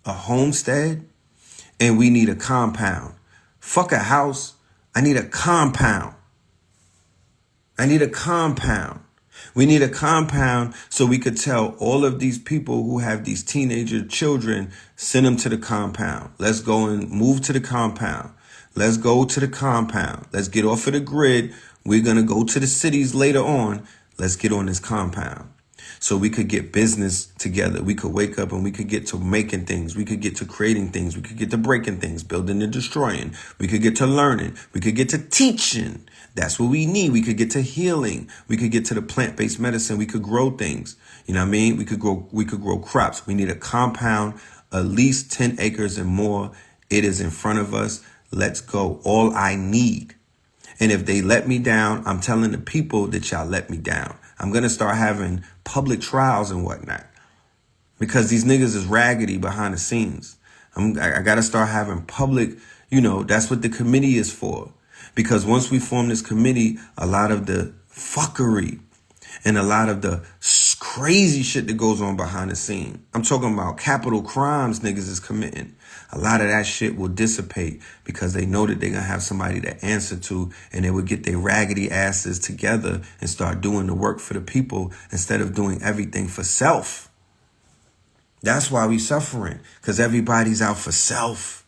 a homestead, and we need a compound. Fuck a house. I need a compound. I need a compound. We need a compound so we could tell all of these people who have these teenager children, send them to the compound. Let's go and move to the compound. Let's go to the compound. Let's get off of the grid. We're going to go to the cities later on. Let's get on this compound so we could get business together. We could wake up and we could get to making things. We could get to creating things. We could get to breaking things, building and destroying. We could get to learning. We could get to teaching. That's what we need. We could get to healing. We could get to the plant-based medicine. We could grow things. You know what I mean? We could grow crops. We need a compound, at least 10 acres and more. It is in front of us. Let's go. All I need. And if they let me down, I'm telling the people that y'all let me down. I'm going to start having public trials and whatnot because these niggas is raggedy behind the scenes. I got to start having public, that's what the committee is for. Because once we form this committee, a lot of the fuckery and a lot of the crazy shit that goes on behind the scene, I'm talking about capital crimes niggas is committing. A lot of that shit will dissipate because they know that they're going to have somebody to answer to, and they would get their raggedy asses together and start doing the work for the people instead of doing everything for self. That's why we suffering, because everybody's out for self.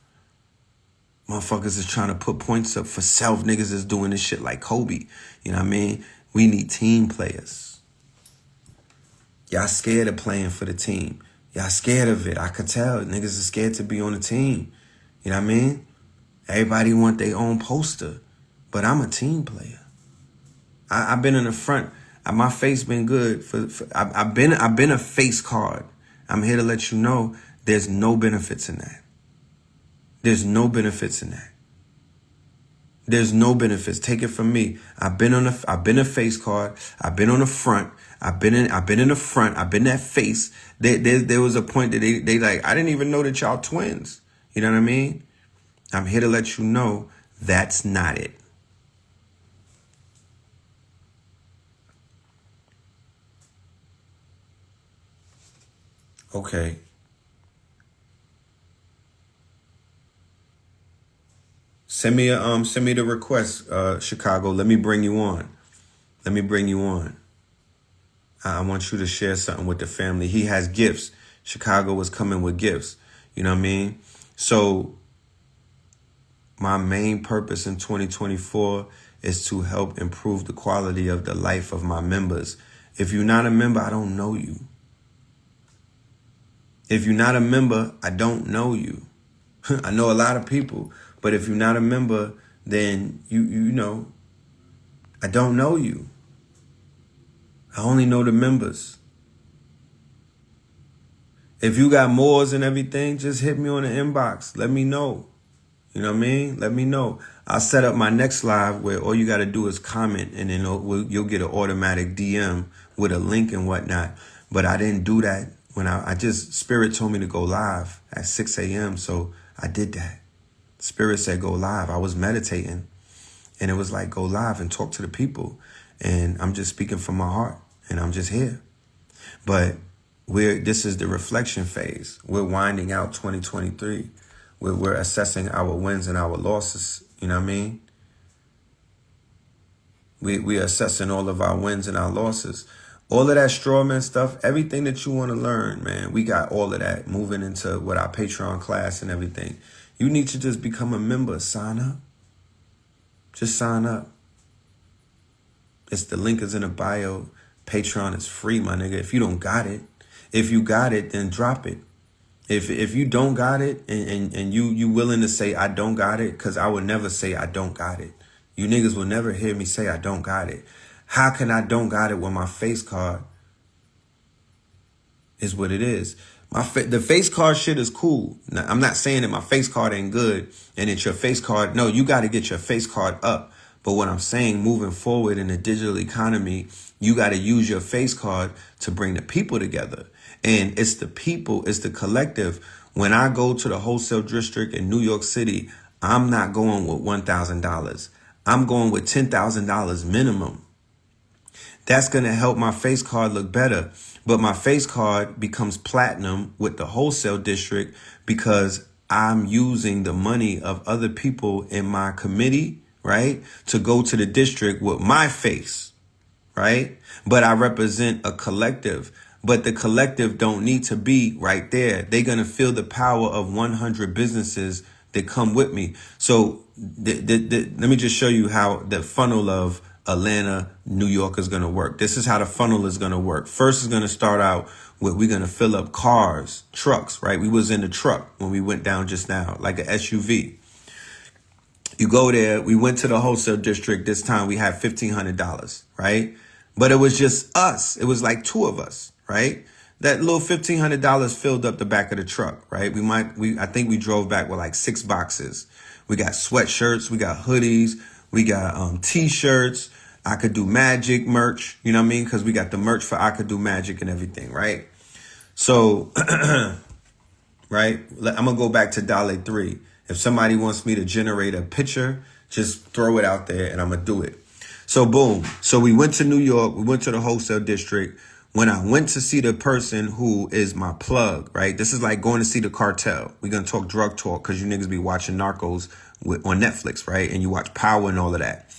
Motherfuckers is trying to put points up for self. Niggas is doing this shit like Kobe. You know what I mean? We need team players. Y'all scared of playing for the team. Y'all scared of it. I could tell. Niggas is scared to be on the team. You know what I mean? Everybody want their own poster. But I'm a team player. I've been in the front. My face been good. I've been a face card. I'm here to let you know there's no benefits in that. There's no benefits in that. There's no benefits. Take it from me. I've been a face card. I've been on the front. I've been in the front. I've been that face. There was a point that they like, I didn't even know that y'all twins. You know what I mean? I'm here to let you know that's not it. Okay. Send me the request, Chicago. Let me bring you on. I want you to share something with the family. He has gifts. Chicago was coming with gifts. You know what I mean? So my main purpose in 2024 is to help improve the quality of the life of my members. If you're not a member, I don't know you. If you're not a member, I don't know you. I know a lot of people, but if you're not a member, then you know, I don't know you. I only know the members. If you got Moors and everything, just hit me on the inbox. Let me know. You know what I mean? Let me know. I'll set up my next live where all you got to do is comment, and then you'll get an automatic DM with a link and whatnot. But I didn't do that when Spirit told me to go live at 6 a.m. So I did that. Spirit said, go live. I was meditating, and it was like, go live and talk to the people. And I'm just speaking from my heart, and I'm just here. But this is the reflection phase. We're winding out 2023. We're assessing our wins and our losses. You know what I mean? We're assessing all of our wins and our losses. All of that straw man stuff, everything that you want to learn, man, we got all of that moving into with our Patreon class and everything. You need to just become a member. Sign up. Just sign up. The link is in the bio. Patreon is free, my nigga. If you don't got it, if you got it, then drop it. If you don't got it and you willing to say I don't got it, because I would never say I don't got it. You niggas will never hear me say I don't got it. How can I don't got it when my face card is what it is? The face card shit is cool. Now, I'm not saying that my face card ain't good and it's your face card. No, you got to get your face card up. But what I'm saying, moving forward in the digital economy, you got to use your face card to bring the people together. And it's the people, it's the collective. When I go to the wholesale district in New York City, I'm not going with $1,000. I'm going with $10,000 minimum. That's going to help my face card look better. But my face card becomes platinum with the wholesale district because I'm using the money of other people in my committee, right, to go to the district with my face, right? But I represent a collective. But the collective don't need to be right there. They're going to feel the power of 100 businesses that come with me. So let me just show you how the funnel of Atlanta, New York is going to work. This is how the funnel is going to work. First is going to start out with we're going to fill up cars, trucks, right? We was in the truck when we went down just now, like an SUV. You go there. We went to the wholesale district. This time we had $1,500, right? But it was just us. It was like two of us, right? That little $1,500 filled up the back of the truck, right? I think we drove back with like 6 boxes. We got sweatshirts. We got hoodies. We got T-shirts. I Could Do Magic merch. You know what I mean? Because we got the merch for I Could Do Magic and everything, right? So, right? I'm going to go back to Dale 3. If somebody wants me to generate a picture, just throw it out there and I'm going to do it. So, boom. So we went to New York. We went to the wholesale district. When I went to see the person who is my plug, right? This is like going to see the cartel. We're going to talk drug talk because you niggas be watching Narcos on Netflix, right? And you watch Power and all of that.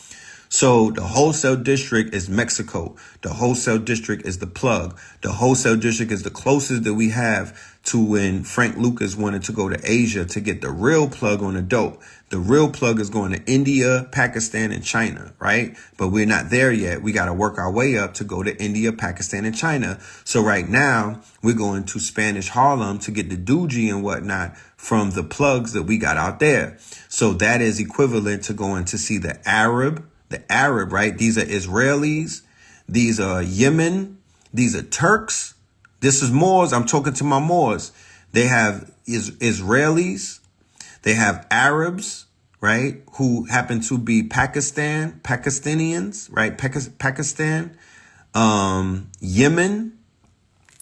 So the wholesale district is Mexico. The wholesale district is the plug. The wholesale district is the closest that we have to when Frank Lucas wanted to go to Asia to get the real plug on the dope. The real plug is going to India, Pakistan, and China, right? But we're not there yet. We got to work our way up to go to India, Pakistan, and China. So right now we're going to Spanish Harlem to get the doogie and whatnot from the plugs that we got out there. So that is equivalent to going to see the Arab, right? These are Israelis. These are Yemen. These are Turks. This is Moors. I'm talking to my Moors. They have Israelis. They have Arabs, right? Who happen to be Pakistanians, right? Pakistan, Yemen,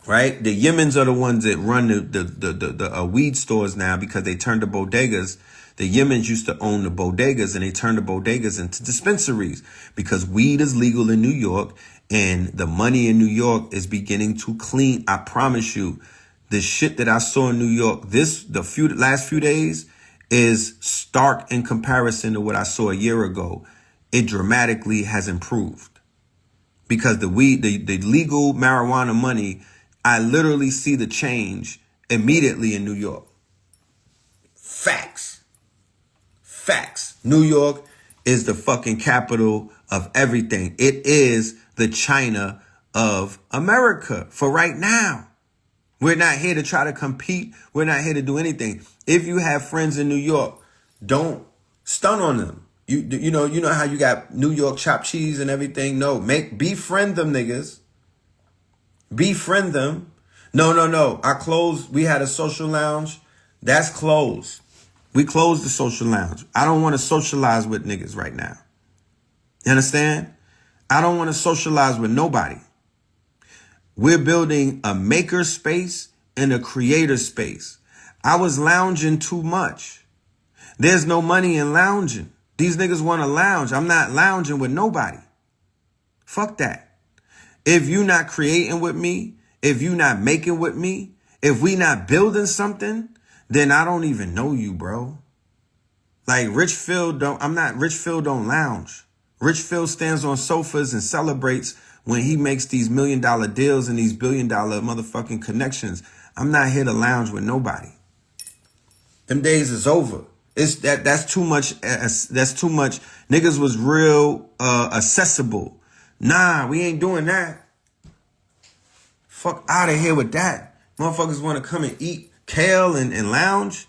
right? The Yemens are the ones that run the weed stores now because they turned the bodegas. The Yemens used to own the bodegas and they turned the bodegas into dispensaries because weed is legal in New York and the money in New York is beginning to clean. I promise you, the shit that I saw in New York, the last few days is stark in comparison to what I saw a year ago. It dramatically has improved because the legal marijuana money, I literally see the change immediately in New York. Facts. New York is the fucking capital of everything. It is the China of America for right now. We're not here to try to compete. We're not here to do anything. If you have friends in New York, don't stun on them. You know how you got New York chopped cheese and everything? No, befriend them niggas. Befriend them. No. We had a social lounge. That's closed. We closed the social lounge. I don't want to socialize with niggas right now. You understand? I don't want to socialize with nobody. We're building a maker space and a creator space. I was lounging too much. There's no money in lounging. These niggas want to lounge. I'm not lounging with nobody. Fuck that. If you not creating with me, if you not making with me, if we not building something, then I don't even know you, bro. Like Rich Phil don't lounge. Rich Phil stands on sofas and celebrates when he makes these $1 million deals and these $1 billion motherfucking connections. I'm not here to lounge with nobody. Them days is over. That's too much. That's too much. Niggas was real accessible. Nah, we ain't doing that. Fuck out of here with that. Motherfuckers want to come and eat kale and lounge.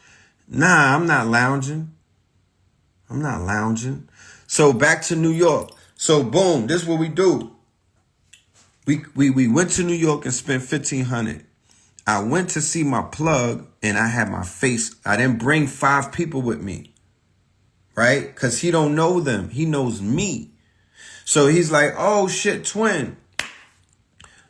Nah, I'm not lounging. I'm not lounging. So back to New York. So boom, this is what we do. We went to New York and spent $1,500. I went to see my plug and I had my face. I didn't bring 5 people with me, right? Because he don't know them. He knows me. So he's like, oh shit, twin.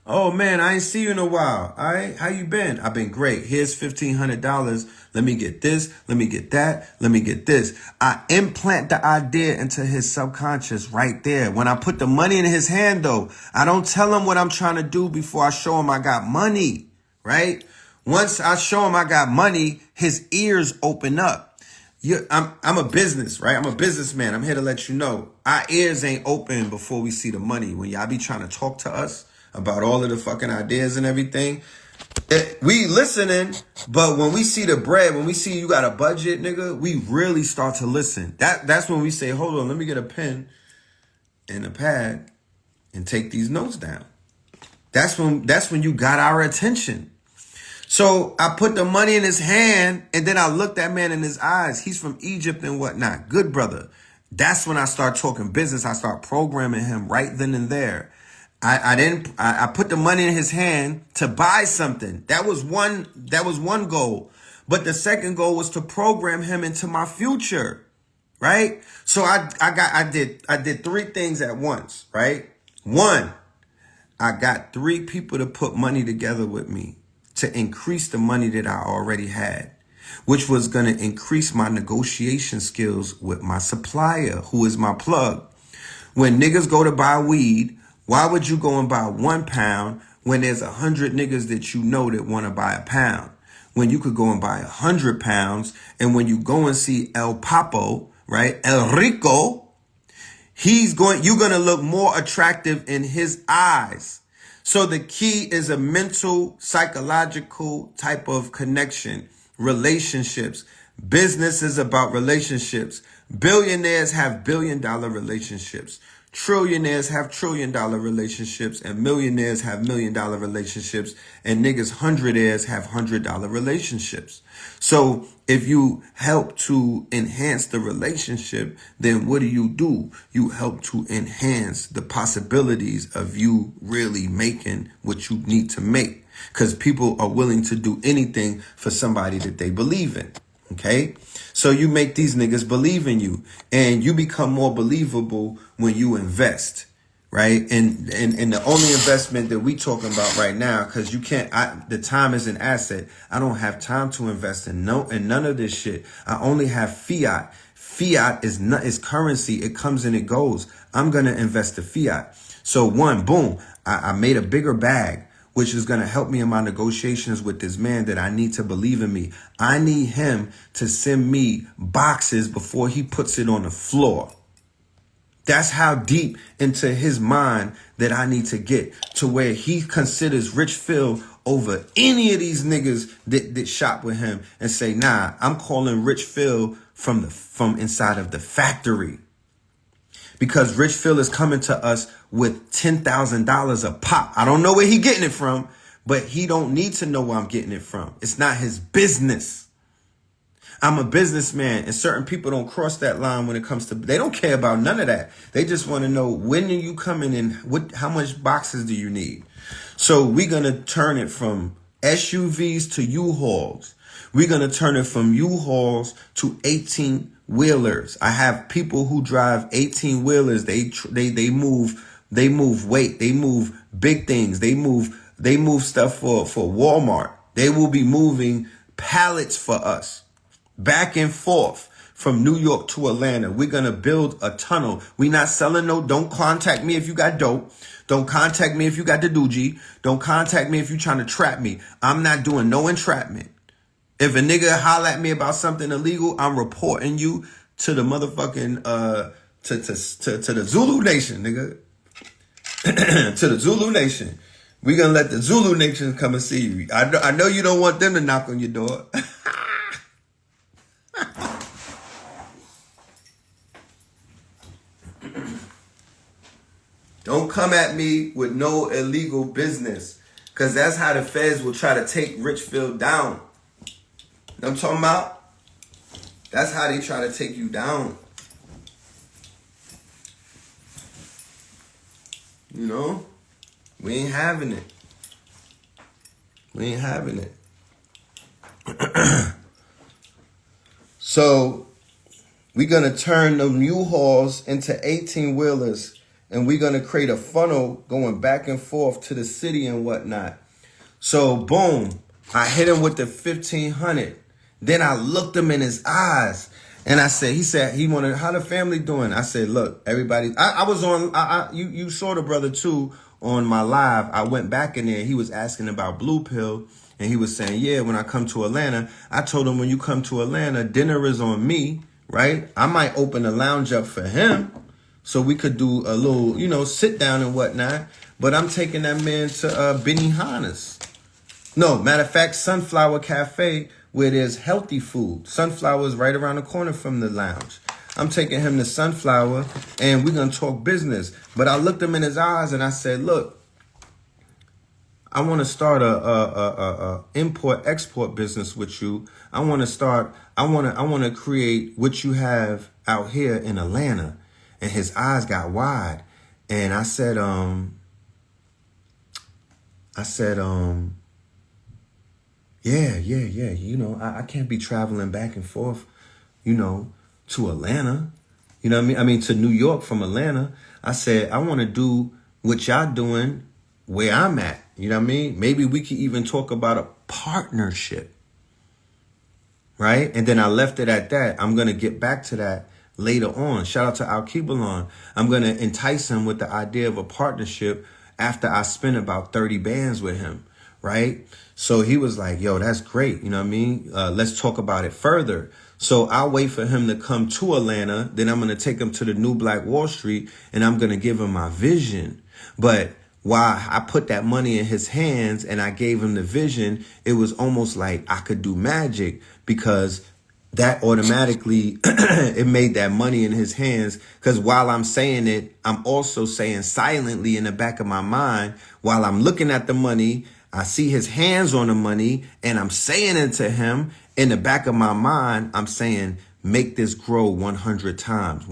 Oh man, I ain't see you in a while. All right, how you been? I've been great. Here's $1,500. Let me get this. Let me get that. Let me get this. I implant the idea into his subconscious right there. When I put the money in his hand though, I don't tell him what I'm trying to do before I show him I got money, right? Once I show him I got money, his ears open up. I'm a business, right? I'm a businessman. I'm here to let you know. Our ears ain't open before we see the money. When y'all be trying to talk to us about all of the fucking ideas and everything, we listening, but when we see the bread, when we see you got a budget, nigga, we really start to listen. That's when we say, hold on, let me get a pen and a pad and take these notes down. That's when you got our attention. So I put the money in his hand and then I looked that man in his eyes. He's from Egypt and whatnot. Good brother. That's when I start talking business. I start programming him right then and there. I put the money in his hand to buy something. That was one goal. But the second goal was to program him into my future. Right? So I did 3 things at once, right? 1, I got 3 people to put money together with me to increase the money that I already had, which was going to increase my negotiation skills with my supplier, who is my plug. When niggas go to buy weed, why would you go and buy 1 pound when there's 100 niggas that you know that want to buy a pound? When you could go and buy 100 pounds, and when you go and see El Papo, right, El Rico, you're going to look more attractive in his eyes. So the key is a mental, psychological type of connection, relationships. Business is about relationships. Billionaires have billion-dollar relationships. Trillionaires have trillion-dollar relationships, and millionaires have million-dollar relationships, and niggas hundredaires have $100 relationships. So if you help to enhance the relationship, then what do? You help to enhance the possibilities of you really making what you need to make, because people are willing to do anything for somebody that they believe in. Okay, so you make these niggas believe in you, and you become more believable when you invest, right? And the only investment that we talking about right now, because you can't, the time is an asset. I don't have time to invest in none of this shit. I only have fiat. Fiat is currency. It comes and it goes. I'm gonna invest the fiat. So 1, boom, I made a bigger bag, which is going to help me in my negotiations with this man that I need to believe in me. I need him to send me boxes before he puts it on the floor. That's how deep into his mind that I need to get, to where he considers Rich Phil over any of these niggas that shop with him, and say, nah, I'm calling Rich Phil from inside of the factory. Because Rich Phil is coming to us with $10,000 a pop. I don't know where he getting it from, but he don't need to know where I'm getting it from. It's not his business. I'm a businessman, and certain people don't cross that line when it comes to, they don't care about none of that. They just want to know, when are you coming in? How much boxes do you need? So we're going to turn it from SUVs to U-Hauls. We're going to turn it from U-Hauls to 18-wheelers. I have people who drive 18-wheelers. They move weight. They move big things. They move stuff for Walmart. They will be moving pallets for us back and forth from New York to Atlanta. We're going to build a tunnel. We not selling no, don't contact me if you got dope. Don't contact me if you got the doogie. Don't contact me if you trying to trap me. I'm not doing no entrapment. If a nigga holler at me about something illegal, I'm reporting you to the motherfucking, to the Zulu Nation, nigga. To the Zulu Nation. We're going to let the Zulu Nation come and see you. I know you don't want them to knock on your door. Don't come at me with no illegal business. Because that's how the feds will try to take Richfield down. You know what I'm talking about? That's how they try to take you down. You know? We ain't having it. We ain't having it. So, we're going to turn them U-Hauls into 18-wheelers. And we're going to create a funnel going back and forth to the city and whatnot. So, boom. I hit him with the 1,500. Then I looked him in his eyes. And I said, he wanted, how the family doing? I said, look, everybody, I was on, you saw the brother too on my live. I went back in there. He was asking about Blue Pill. And he was saying, yeah, when I come to Atlanta, I told him when you come to Atlanta, dinner is on me, right? I might open a lounge up for him so we could do a little, you know, sit down and whatnot. But I'm taking that man to Benihana's. No, matter of fact, Sunflower Cafe, where there's healthy food. Sunflower is right around the corner from the lounge. I'm taking him to Sunflower, and we're going to talk business. But I looked him in his eyes, and I said, look, I want to start a import-export business with you. I want to create what you have out here in Atlanta. And his eyes got wide. And I said, yeah. You know, I can't be traveling back and forth, you know, to Atlanta. You know what I mean? I mean, to New York from Atlanta. I said, I want to do what y'all doing where I'm at. You know what I mean? Maybe we could even talk about a partnership. Right? And then I left it at that. I'm going to get back to that later on. Shout out to Al-Kibalon. I'm going to entice him with the idea of a partnership after I spend about 30 bands with him. Right? So he was like, yo, that's great. You know what I mean? Let's talk about it further. So I'll wait for him to come to Atlanta. Then I'm going to take him to the New Black Wall Street and I'm going to give him my vision. But while I put that money in his hands and I gave him the vision, it was almost like I could do magic because that automatically, it made that money in his hands. Because while I'm saying it, I'm also saying silently in the back of my mind, while I'm looking at the money, I see his hands on the money and I'm saying it to him. In the back of my mind, I'm saying, make this grow 100 times.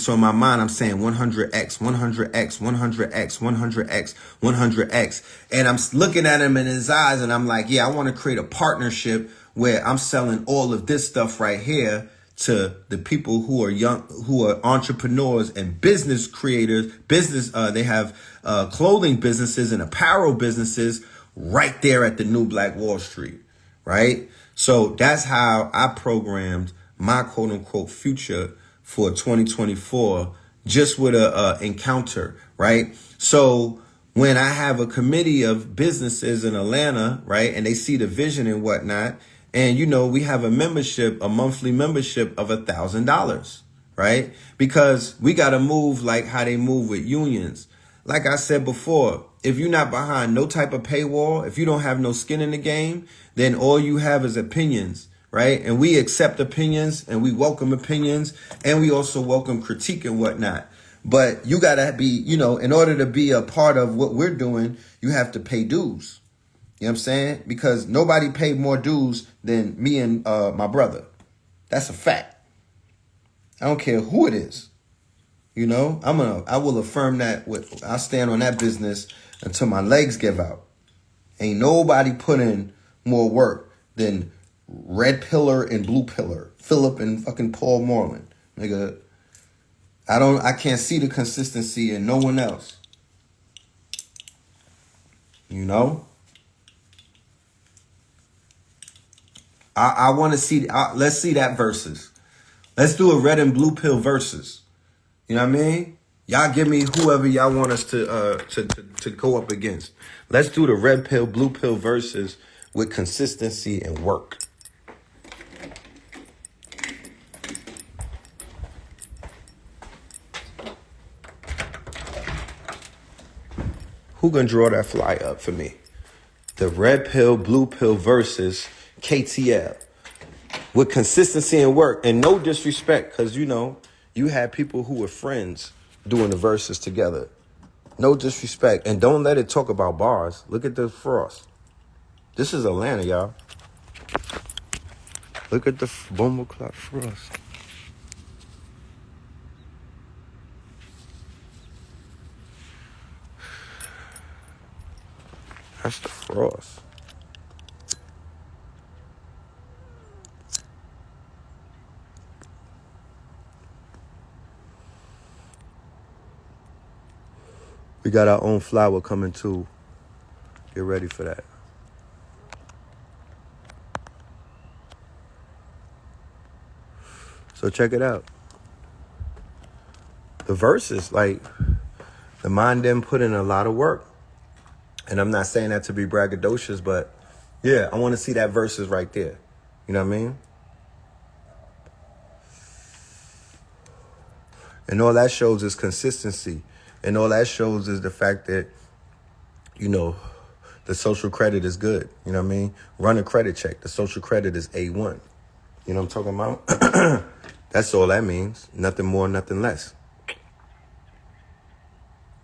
So in my mind, I'm saying 100x, 100x, 100x, 100x, 100x. And I'm looking at him in his eyes and I'm like, yeah, I want to create a partnership where I'm selling all of this stuff right here to the people who are young, who are entrepreneurs and business creators, they have clothing businesses and apparel businesses right there at the New Black Wall Street, right? So that's how I programmed my quote unquote future for 2024, just with a encounter, right? So when I have a committee of businesses in Atlanta, right, and they see the vision and whatnot, and you know, we have a monthly membership of $1,000, right? Because we got to move like how they move with unions. Like I said before, if you're not behind no type of paywall, if you don't have no skin in the game, then all you have is opinions. Right. And we accept opinions and we welcome opinions and we also welcome critique and whatnot. But you got to be, you know, in order to be a part of what we're doing, you have to pay dues. You know what I'm saying? Because nobody paid more dues than me and my brother. That's a fact. I don't care who it is. You know, I will affirm that. I'll stand on that business until my legs give out. Ain't nobody put in more work than Red Pillar and Blue Pillar, Philip and fucking Paul Moreland. Nigga, I can't see the consistency in no one else. You know? I want to see, let's see that versus. Let's do a Red and Blue Pill versus. You know what I mean? Y'all give me whoever y'all want us to go up against. Let's do the Red Pill, Blue Pill versus with consistency and work. Who gonna draw that fly up for me? The Red Pill, Blue Pill versus KTL. With consistency and work. And no disrespect, because, you know, you had people who were friends doing the verses together. No disrespect. And don't let it talk about bars. Look at the frost. This is Atlanta, y'all. Look at the bomba clock frost. That's the frost. We got our own flower coming too. Get ready for that. So check it out. The verses, like, the mind them put in a lot of work. And I'm not saying that to be braggadocious, but yeah, I want to see that verses right there. You know what I mean? And all that shows is consistency. And all that shows is the fact that, you know, the social credit is good. You know what I mean? Run a credit check. The social credit is A1. You know what I'm talking about? That's all that means. Nothing more, nothing less.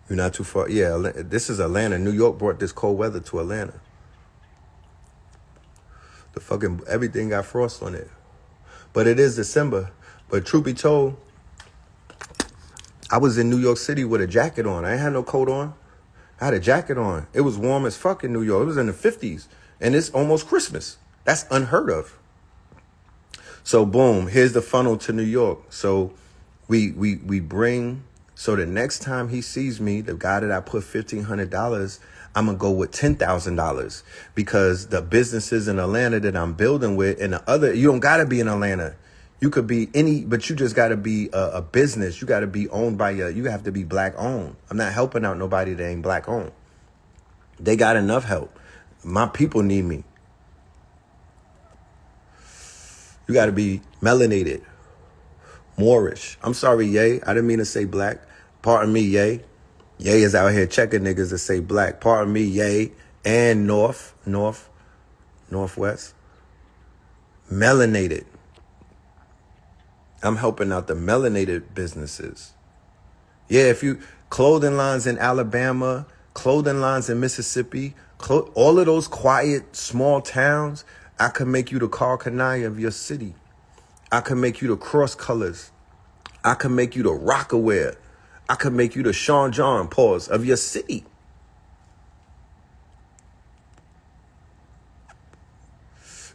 You're not too far. Yeah, this is Atlanta. New York brought this cold weather to Atlanta. The fucking, everything got frost on it. But it is December. But truth be told, I was in New York City with a jacket on. I ain't had no coat on. I had a jacket on. It was warm as fuck in New York. It was in the 50s. And it's almost Christmas. That's unheard of. So boom, here's the funnel to New York. So we bring, so the next time he sees me, the guy that I put $1,500, I'm going to go with $10,000 because the businesses in Atlanta that I'm building with and the other, you don't got to be in Atlanta. You could be any, but you just got to be a business. You got to be owned by you have to be black owned. I'm not helping out nobody that ain't black owned. They got enough help. My people need me. You got to be melanated, Moorish. I'm sorry, Ye. I didn't mean to say black. Pardon me, Ye. Ye is out here checking niggas that say black. Pardon me, Ye. And northwest. Melanated. I'm helping out the melanated businesses. Yeah, if you, clothing lines in Alabama, clothing lines in Mississippi, all of those quiet, small towns, I can make you the Carl Kanai of your city. I can make you the cross colors. I can make you the Rockaware. I can make you the Sean John pause of your city.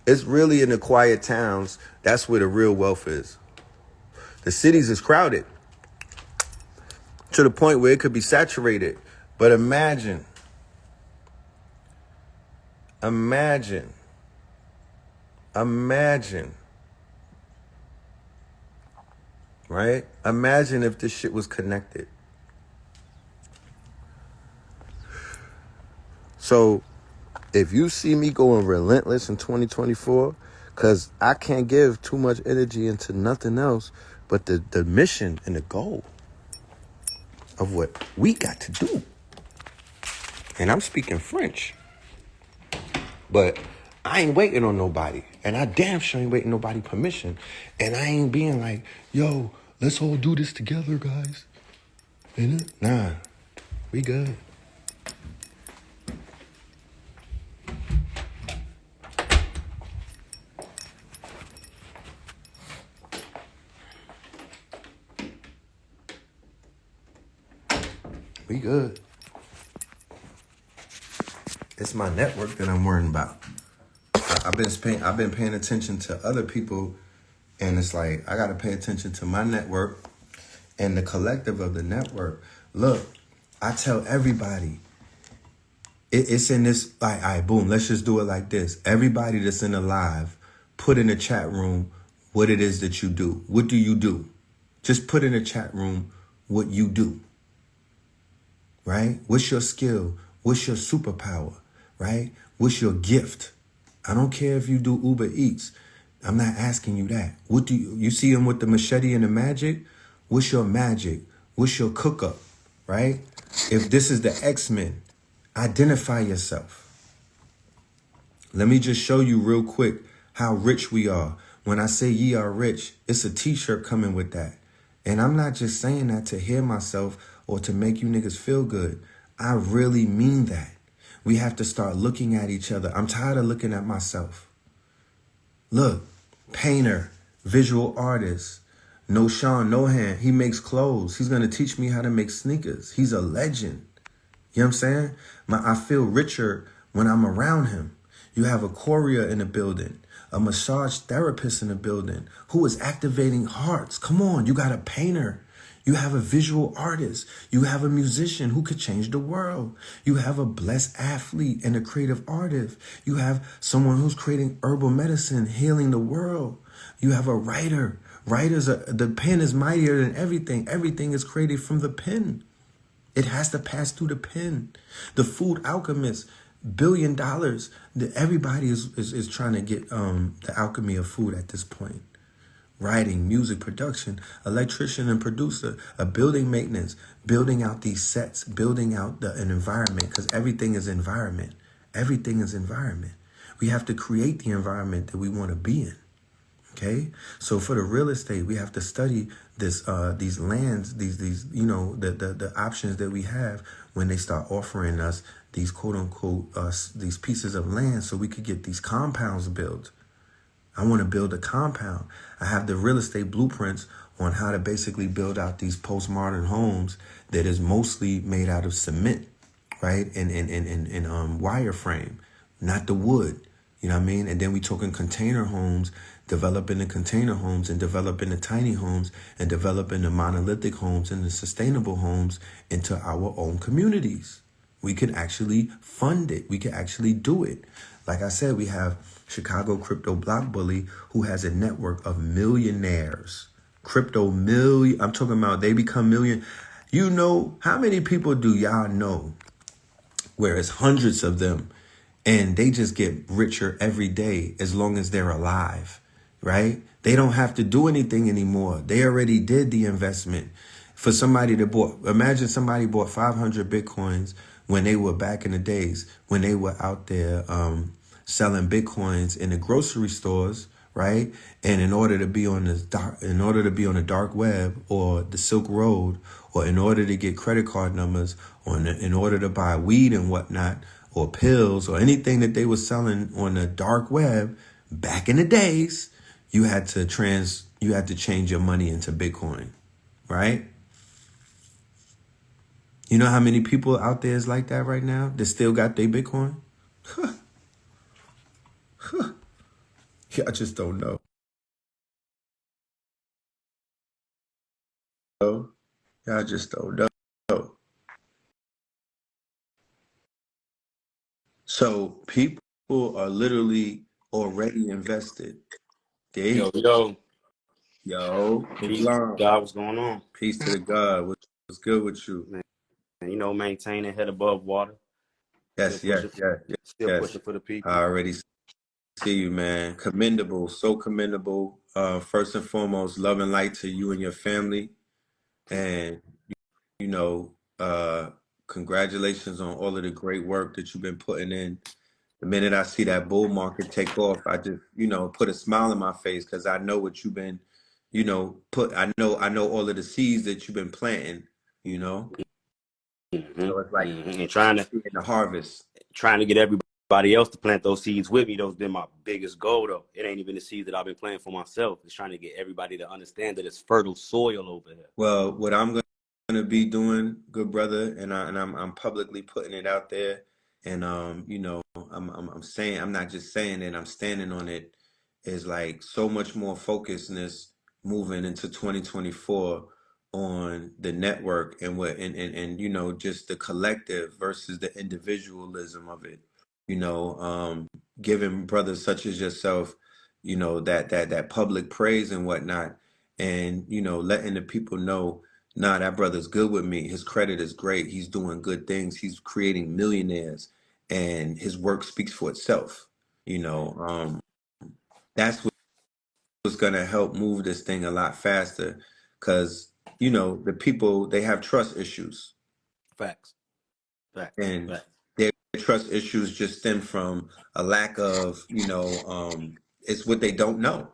It's really in the quiet towns. That's where the real wealth is. The cities is crowded to the point where it could be saturated. But imagine, right? Imagine if this shit was connected. So if you see me going relentless in 2024, because I can't give too much energy into nothing else but the mission and the goal of what we got to do. And I'm speaking French. But I ain't waiting on nobody. And I damn sure ain't waiting nobody permission. And I ain't being like, yo, let's all do this together, guys. Nah, we good. We good. It's my network that I'm worrying about. I've been paying attention to other people, and it's like I gotta pay attention to my network and the collective of the network. Look, I tell everybody, it's in this, like, all right, boom, let's just do it like this. Everybody that's in the live, put in the chat room what it is that you do. What do you do? Just put in the chat room what you do. Right? What's your skill? What's your superpower? Right? What's your gift? I don't care if you do Uber Eats. I'm not asking you that. What do you see him with the machete and the magic? What's your magic? What's your cook up? Right? If this is the X-Men, identify yourself. Let me just show you real quick how rich we are. When I say ye are rich, it's a t-shirt coming with that. And I'm not just saying that to hear myself or to make you niggas feel good. I really mean that. We have to start looking at each other. I'm tired of looking at myself. Look, painter, visual artist, no Sean, no hand. He makes clothes. He's going to teach me how to make sneakers. He's a legend. You know what I'm saying? I feel richer when I'm around him. You have a courier in the building, a massage therapist in the building who is activating hearts. Come on, you got a painter. You have a visual artist. You have a musician who could change the world. You have a blessed athlete and a creative artist. You have someone who's creating herbal medicine, healing the world. You have a writer. The pen is mightier than everything. Everything is created from the pen. It has to pass through the pen. The food alchemist, $1 billion. Everybody is trying to get the alchemy of food at this point. Writing, music, production, electrician and producer, a building maintenance, building out these sets, building out an environment, because everything is environment. Everything is environment. We have to create the environment that we want to be in. Okay, so for the real estate, we have to study this, these lands, these the options that we have when they start offering us these quote unquote these pieces of land, so we could get these compounds built. I want to build a compound. I have the real estate blueprints on how to basically build out these postmodern homes that is mostly made out of cement, right, and wireframe, not the wood. You know what I mean? And then we talking container homes, developing the container homes and developing the tiny homes and developing the monolithic homes and the sustainable homes into our own communities. We can actually fund it. We can actually do it. Like I said, we have Chicago Crypto Block Bully, who has a network of millionaires. I'm talking about they become million. You know, how many people do y'all know where it's hundreds of them and they just get richer every day as long as they're alive, right? They don't have to do anything anymore. They already did the investment. For somebody imagine somebody bought 500 Bitcoins when they were back in the days, when they were out there selling Bitcoins in the grocery stores, right? And in order to be on the dark web or the Silk Road, or in order to get credit card numbers, or in order to buy weed and whatnot, or pills, or anything that they were selling on the dark web back in the days, you had to change your money into Bitcoin, right? You know how many people out there is like that right now that still got their Bitcoin? Yeah, I just don't know. I just don't know. So people are literally already invested. Yo, yo, Yo, peace to Islam. God, what's going on? Peace to the God. What's good with you? Man, maintaining head above water, still Yes, yes, pushing, yes, still yes. pushing for the I people. already see you, man. Commendable, so commendable. First and foremost, love and light to you and your family. And, you know, congratulations on all of the great work that you've been putting in. The minute I see that bull market take off, I just, put a smile on my face because I know what you've been, I know all of the seeds that you've been planting, you know. So it's like And trying to seeing the harvest. get everybody else to plant those seeds with me. Those been my biggest goal, though. It ain't even the seeds that I've been planting for myself. It's trying to get everybody to understand that it's fertile soil over here. Well, what I'm gonna be doing, good brother, and I'm publicly putting it out there, and I'm saying, I'm not just saying it, I'm standing on it, is like so much more focusedness moving into 2024 on the network and just the collective versus the individualism of it. Giving brothers such as yourself, that public praise and whatnot, and letting the people know, nah, that brother's good with me. His credit is great. He's doing good things. He's creating millionaires, and his work speaks for itself. That's what's gonna help move this thing a lot faster, because the people, they have trust issues, Facts, facts, and facts. their trust issues just stem from a lack of it's what they don't know.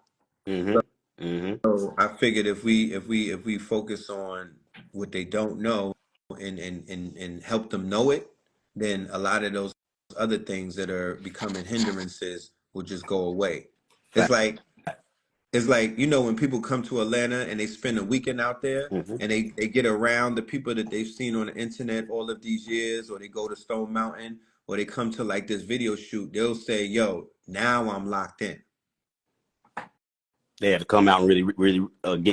Mm-hmm. So I figured if we focus on what they don't know and help them know it, then a lot of those other things that are becoming hindrances will just go away. It's Fact. like when people come to Atlanta and they spend a weekend out there Mm-hmm. and they get around the people that they've seen on the internet all of these years, or they go to Stone Mountain, or they come to like this video shoot, they'll say, yo, now I'm locked in. They had to come out and really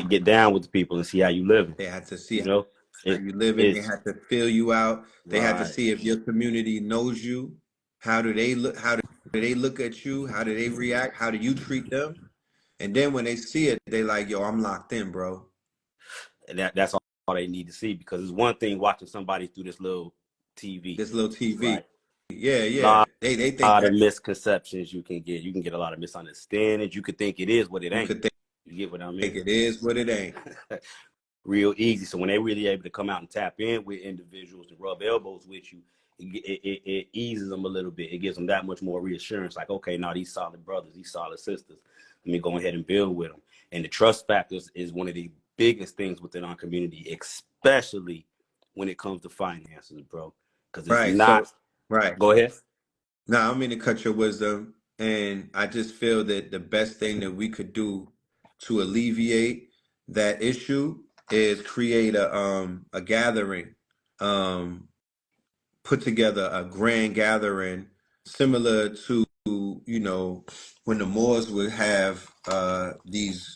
get down with the people and see how you live. They had to see how you living. They had to feel you out. They had to right. see if your community knows you. How do they look? How do they look at you? How do they react? How do you treat them? And then when they see it, they like, yo, I'm locked in, bro. And that's all they need to see, because it's one thing watching somebody through this little TV. This little TV. Right. Yeah. They think a lot of misconceptions you can get. You can get a lot of misunderstandings. You could think it is what it ain't. You get what I mean? Think it is what it ain't. Real easy. So when they really able to come out and tap in with individuals and rub elbows with you, it eases them a little bit. It gives them that much more reassurance. Like, okay, now these solid brothers, these solid sisters, let me go ahead and build with them. And the trust factors is one of the biggest things within our community, especially when it comes to finances, bro. Because it's not. Right. Go ahead. No, I don't mean to cut your wisdom. And I just feel that the best thing that we could do to alleviate that issue is create a gathering, put together a grand gathering similar to, when the Moors would have these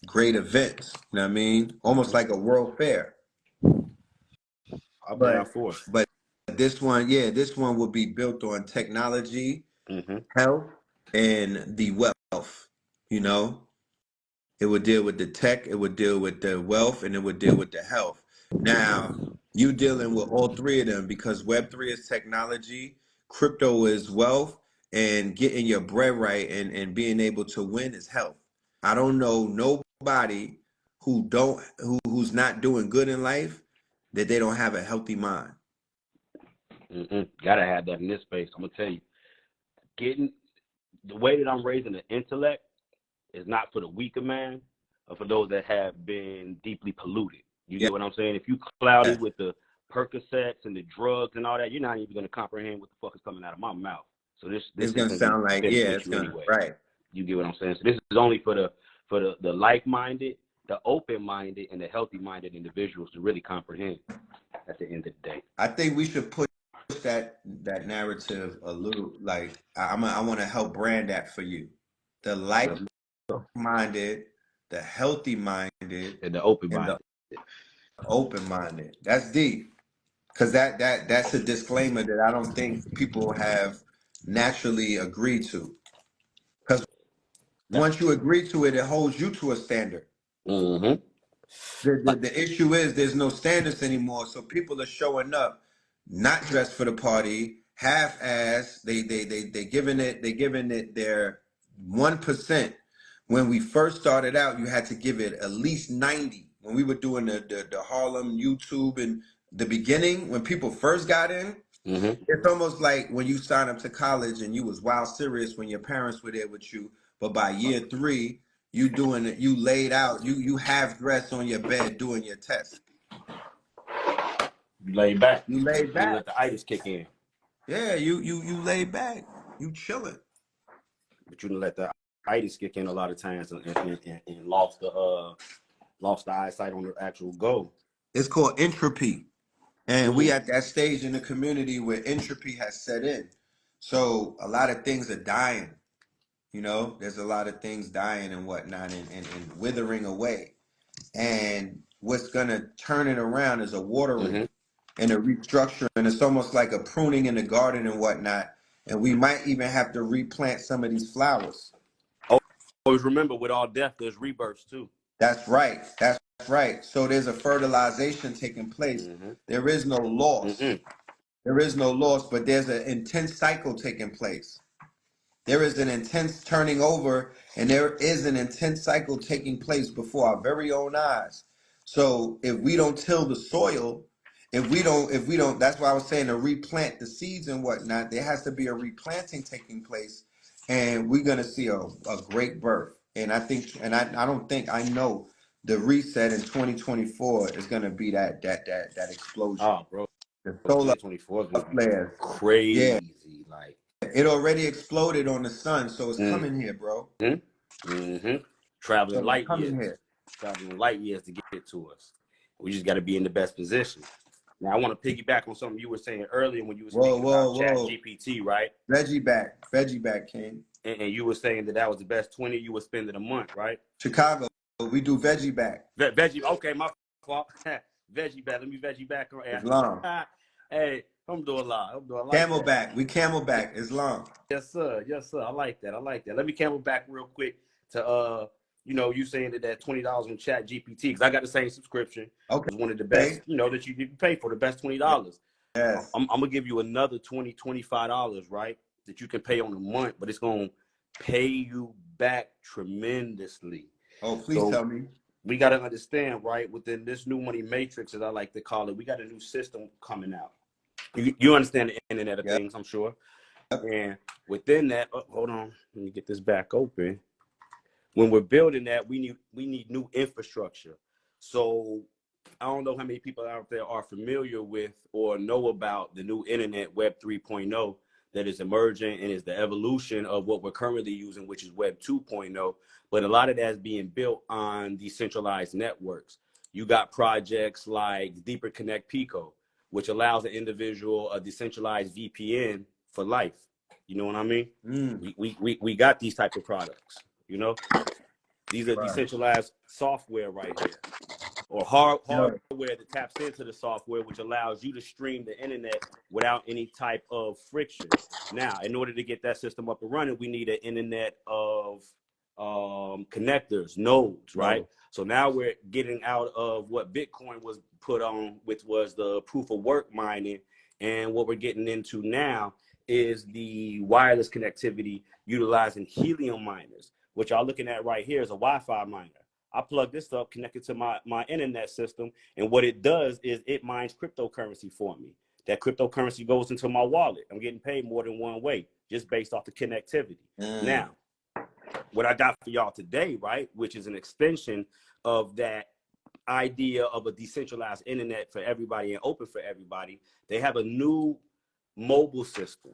great events. You know what I mean? Almost like a world fair. I'm down for it. But this one will be built on technology, health, and the wealth. You know, it would deal with the tech, it would deal with the wealth, and it would deal with the health. Now, you dealing with all three of them, because Web3 is technology, crypto is wealth, and getting your bread right and being able to win is health. I don't know nobody who's not doing good in life that they don't have a healthy mind. Gotta have that in this space. I'm gonna tell you, getting the way that I'm raising the intellect is not for the weaker man, or for those that have been deeply polluted. You get what I'm saying? If you clouded with the Percocets and the drugs and all that, you're not even gonna comprehend what the fuck is coming out of my mouth. So this It's is gonna sound like it's gonna anyway. right. You get what I'm saying? So this is only for the like-minded, the open-minded, and the healthy-minded individuals to really comprehend at the end of the day. I think we should push that narrative a little. Like I want to help brand that for you. The like-minded, the healthy-minded, And the open-minded. Open-minded. That's deep, because that's a disclaimer that I don't think people have naturally agreed to. Because once you agree to it, it holds you to a standard. Mm-hmm. The issue is there's no standards anymore, so people are showing up not dressed for the party, half-ass. They giving it their 1%. When we first started out, you had to give it at least 90. When we were doing the Harlem YouTube and the beginning, when people first got in, it's almost like when you sign up to college and you was wild serious when your parents were there with you, but by year 3, you doing it, you laid out, you half dressed on your bed doing your test. You laid back. You laid back. You let the itis kick in. Yeah, you laid back. You chilling. But you didn't let the itis kick in a lot of times and lost the eyesight on the actual goal. It's called entropy. And we at that stage in the community where entropy has set in. So a lot of things are dying. You know, there's a lot of things dying and whatnot and withering away. And what's going to turn it around is a watering and a restructuring. And it's almost like a pruning in the garden and whatnot. And we might even have to replant some of these flowers. Always remember, with all death, there's rebirths too. That's right. That's right. So there's a fertilization taking place. There is no loss. There is no loss, but there's an intense cycle taking place. There is an intense turning over, and there is an intense cycle taking place before our very own eyes. So if we don't till the soil, if we don't, that's why I was saying to replant the seeds and whatnot, there has to be a replanting taking place, and we're gonna see a great birth. And I think, and I don't think, I know the reset in 2024 is gonna be that explosion. Oh, bro, The solar 2024 is gonna be flares. Yeah, crazy. Like, it already exploded on the sun, so it's mm-hmm, coming here, bro. traveling So it's light coming years, here. to get to us. We just got to be in the best position. Now, I want to piggyback on something you were saying earlier when you were Whoa, speaking whoa, about Chat whoa. GPT, right? Veggie back, King. And you were saying that was the best 20 you were spending a month, right? Chicago, we do veggie back. Veggie, okay, my fault. Veggie back. Let me veggie back on air. Islam. Hey, I'm doing a lot. I like that. Camelback. We camelback. Islam. Yes, sir. Yes, sir. I like that. Let me camel back real quick to you saying that $20 on Chat GPT, because I got the same subscription. Okay. It was one of the best, that you can pay for, the best $20. Yes. I'm gonna give you another $25, right? That you can pay on a month, but it's gonna pay you back tremendously. Oh, please tell me. We got to understand, right, within this new money matrix, as I like to call it, we got a new system coming out. You understand the Internet of Things, I'm sure. And within that, hold on, let me get this back open. When we're building that, we need new infrastructure. So I don't know how many people out there are familiar with or know about the new internet, Web 3.0, that is emerging and is the evolution of what we're currently using, which is Web 2.0. But a lot of that is being built on decentralized networks. You got projects like Deeper Connect Pico, which allows an individual a decentralized VPN for life. You know what I mean? We got these type of products, These are decentralized software right here, or hardware that taps into the software, which allows you to stream the internet without any type of friction. Now, in order to get that system up and running, we need an internet of connectors, nodes, right? So now we're getting out of what Bitcoin was put on, which was the proof of work mining. And what we're getting into now is the wireless connectivity utilizing helium miners, which y'all looking at right here is a Wi-Fi miner. I plug this up, connected to my internet system, and what it does is it mines cryptocurrency for me. That cryptocurrency goes into my wallet. I'm getting paid more than one way, just based off the connectivity. Now, what I got for y'all today, right, which is an extension of that idea of a decentralized internet for everybody and open for everybody, they have a new mobile system,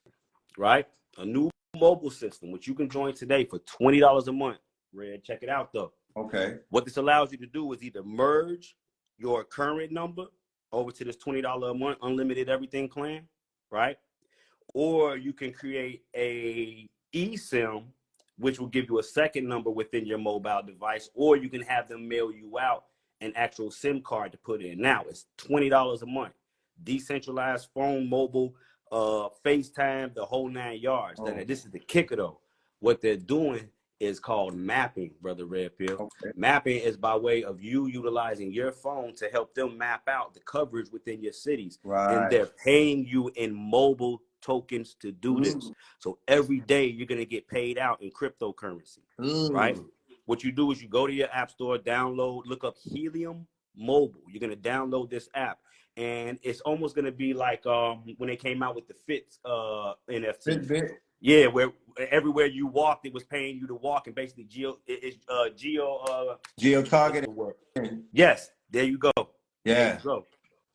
right? A new mobile system, which you can join today for $20 a month. Red, check it out, though. Okay. What this allows you to do is either merge your current number over to this $20 a month unlimited everything plan, right? Or you can create a eSIM, which will give you a second number within your mobile device, or you can have them mail you out an actual SIM card to put in. Now it's $20 a month, decentralized phone, mobile, FaceTime, the whole 9 yards. Now, this is the kicker, though. What they're doing is called mapping, Brother Red Pill. Okay. Mapping is by way of you utilizing your phone to help them map out the coverage within your cities. Right. And they're paying you in mobile tokens to do this. So every day you're going to get paid out in cryptocurrency, right? What you do is you go to your app store, look up Helium Mobile. You're going to download this app. And it's almost going to be like when they came out with the Fitz NFT. Fitbit. Yeah, where everywhere you walked, it was paying you to walk, and basically geo-targeting. Yes, there you go. Yeah. There you go.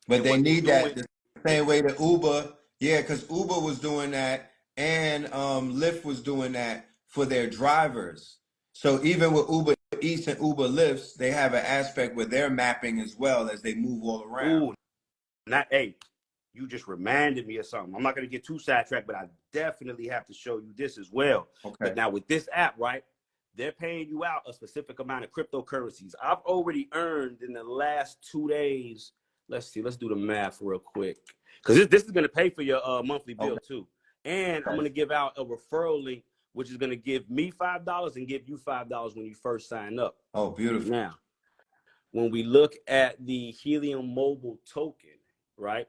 But And they need that the same way that Uber, because Uber was doing that and Lyft was doing that for their drivers. So even with Uber Eats and Uber Lyfts, they have an aspect where they're mapping as well as they move all around. Hey, you just reminded me of something. I'm not going to get too sidetracked, but I definitely have to show you this as well. Okay. But now with this app, right, they're paying you out a specific amount of cryptocurrencies. I've already earned in the last 2 days. Let's see. Let's do the math real quick. Because this is going to pay for your monthly bill, too. And I'm going to give out a referral link, which is going to give me $5 and give you $5 when you first sign up. Oh, beautiful. Now, when we look at the Helium Mobile token, right?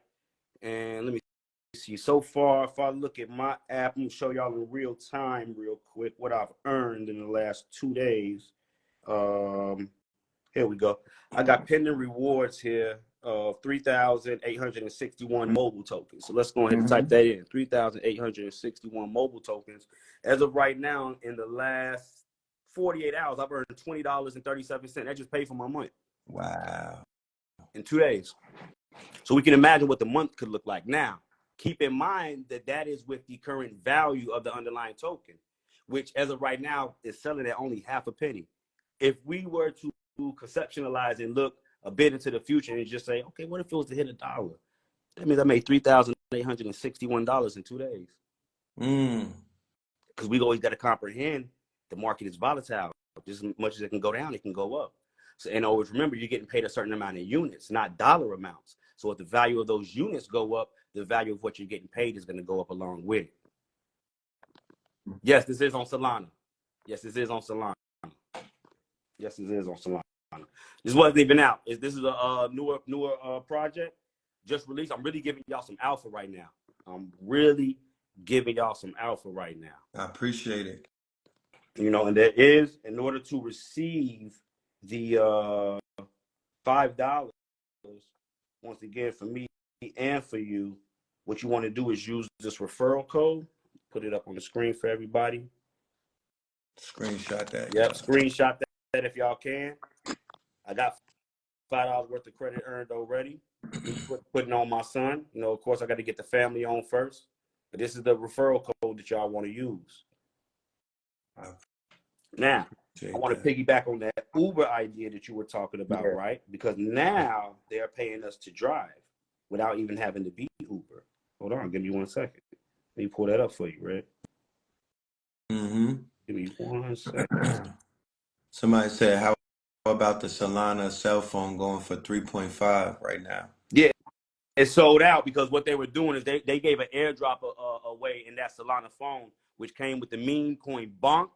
And let me see. So far, if I look at my app, I'm going to show y'all in real time real quick what I've earned in the last 2 days. Here we go. I got pending rewards here of 3,861 mobile tokens. So let's go ahead and type that in. 3,861 mobile tokens. As of right now, in the last 48 hours, I've earned $20.37. That just paid for my month. Wow. In 2 days. So we can imagine what the month could look like. Now, keep in mind that that is with the current value of the underlying token, which as of right now is selling at only half a penny. If we were to conceptualize and look a bit into the future and just say, okay, what if it was to hit $1? That means I made $3,861 in 2 days. Because we always got to comprehend the market is volatile. Just as much as it can go down, it can go up. So, and always remember, you're getting paid a certain amount in units, not dollar amounts. So if the value of those units go up, the value of what you're getting paid is going to go up along with it. Yes, this is on Solana. Yes, this is on Solana. Yes, this is on Solana. This wasn't even out. This is a newer project just released. I'm really giving y'all some alpha right now. I appreciate it. You know, and there is, in order to receive the $5, once again, for me and for you, what you want to do is use this referral code. Put it up on the screen for everybody. Screenshot that. Yep, screenshot that if y'all can. I got $5 worth of credit earned already. Putting on my son. You know, of course, I got to get the family on first. But this is the referral code that y'all want to use. Now, I want to piggyback on that Uber idea that you were talking about, right? Because now they're paying us to drive without even having to be Uber. Hold on, give me 1 second. Let me pull that up for you, Red. Give me 1 second. Somebody said, how about the Solana cell phone going for 3.5 right now? Yeah, it sold out because what they were doing is they gave an airdrop away in that Solana phone, which came with the meme coin Bonk.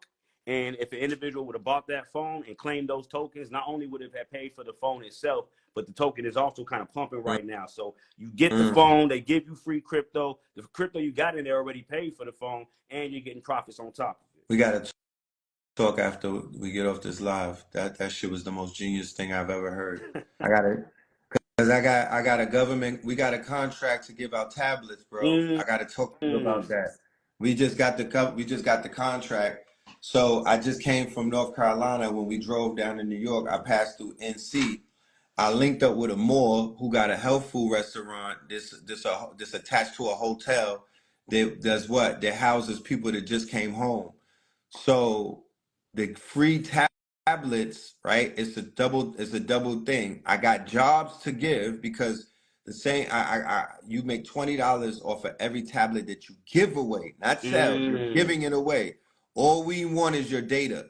And if an individual would have bought that phone and claimed those tokens, not only would it have paid for the phone itself, but the token is also kind of pumping right now. So you get the phone, they give you free crypto. The crypto you got in there already paid for the phone, and you're getting profits on top of it. We got to talk after we get off this live. That shit was the most genius thing I've ever heard. I got it. Because I got a government, we got a contract to give out tablets, bro. I got to talk to you about that. We just got the contract. So I just came from North Carolina. When we drove down to New York, I passed through NC. I linked up with a Moor who got a health food restaurant. This attached to a hotel that does what? That houses people that just came home. So the free tablets, right? It's a double thing. I got jobs to give because the same you make $20 off of every tablet that you give away, not sell. You're giving it away. All we want is your data.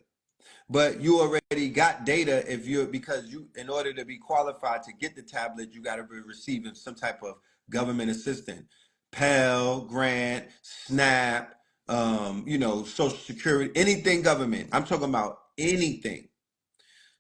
But you already got data because in order to be qualified to get the tablet, you got to be receiving some type of government assistance. Pell, grant, SNAP, Social Security, anything government. I'm talking about anything.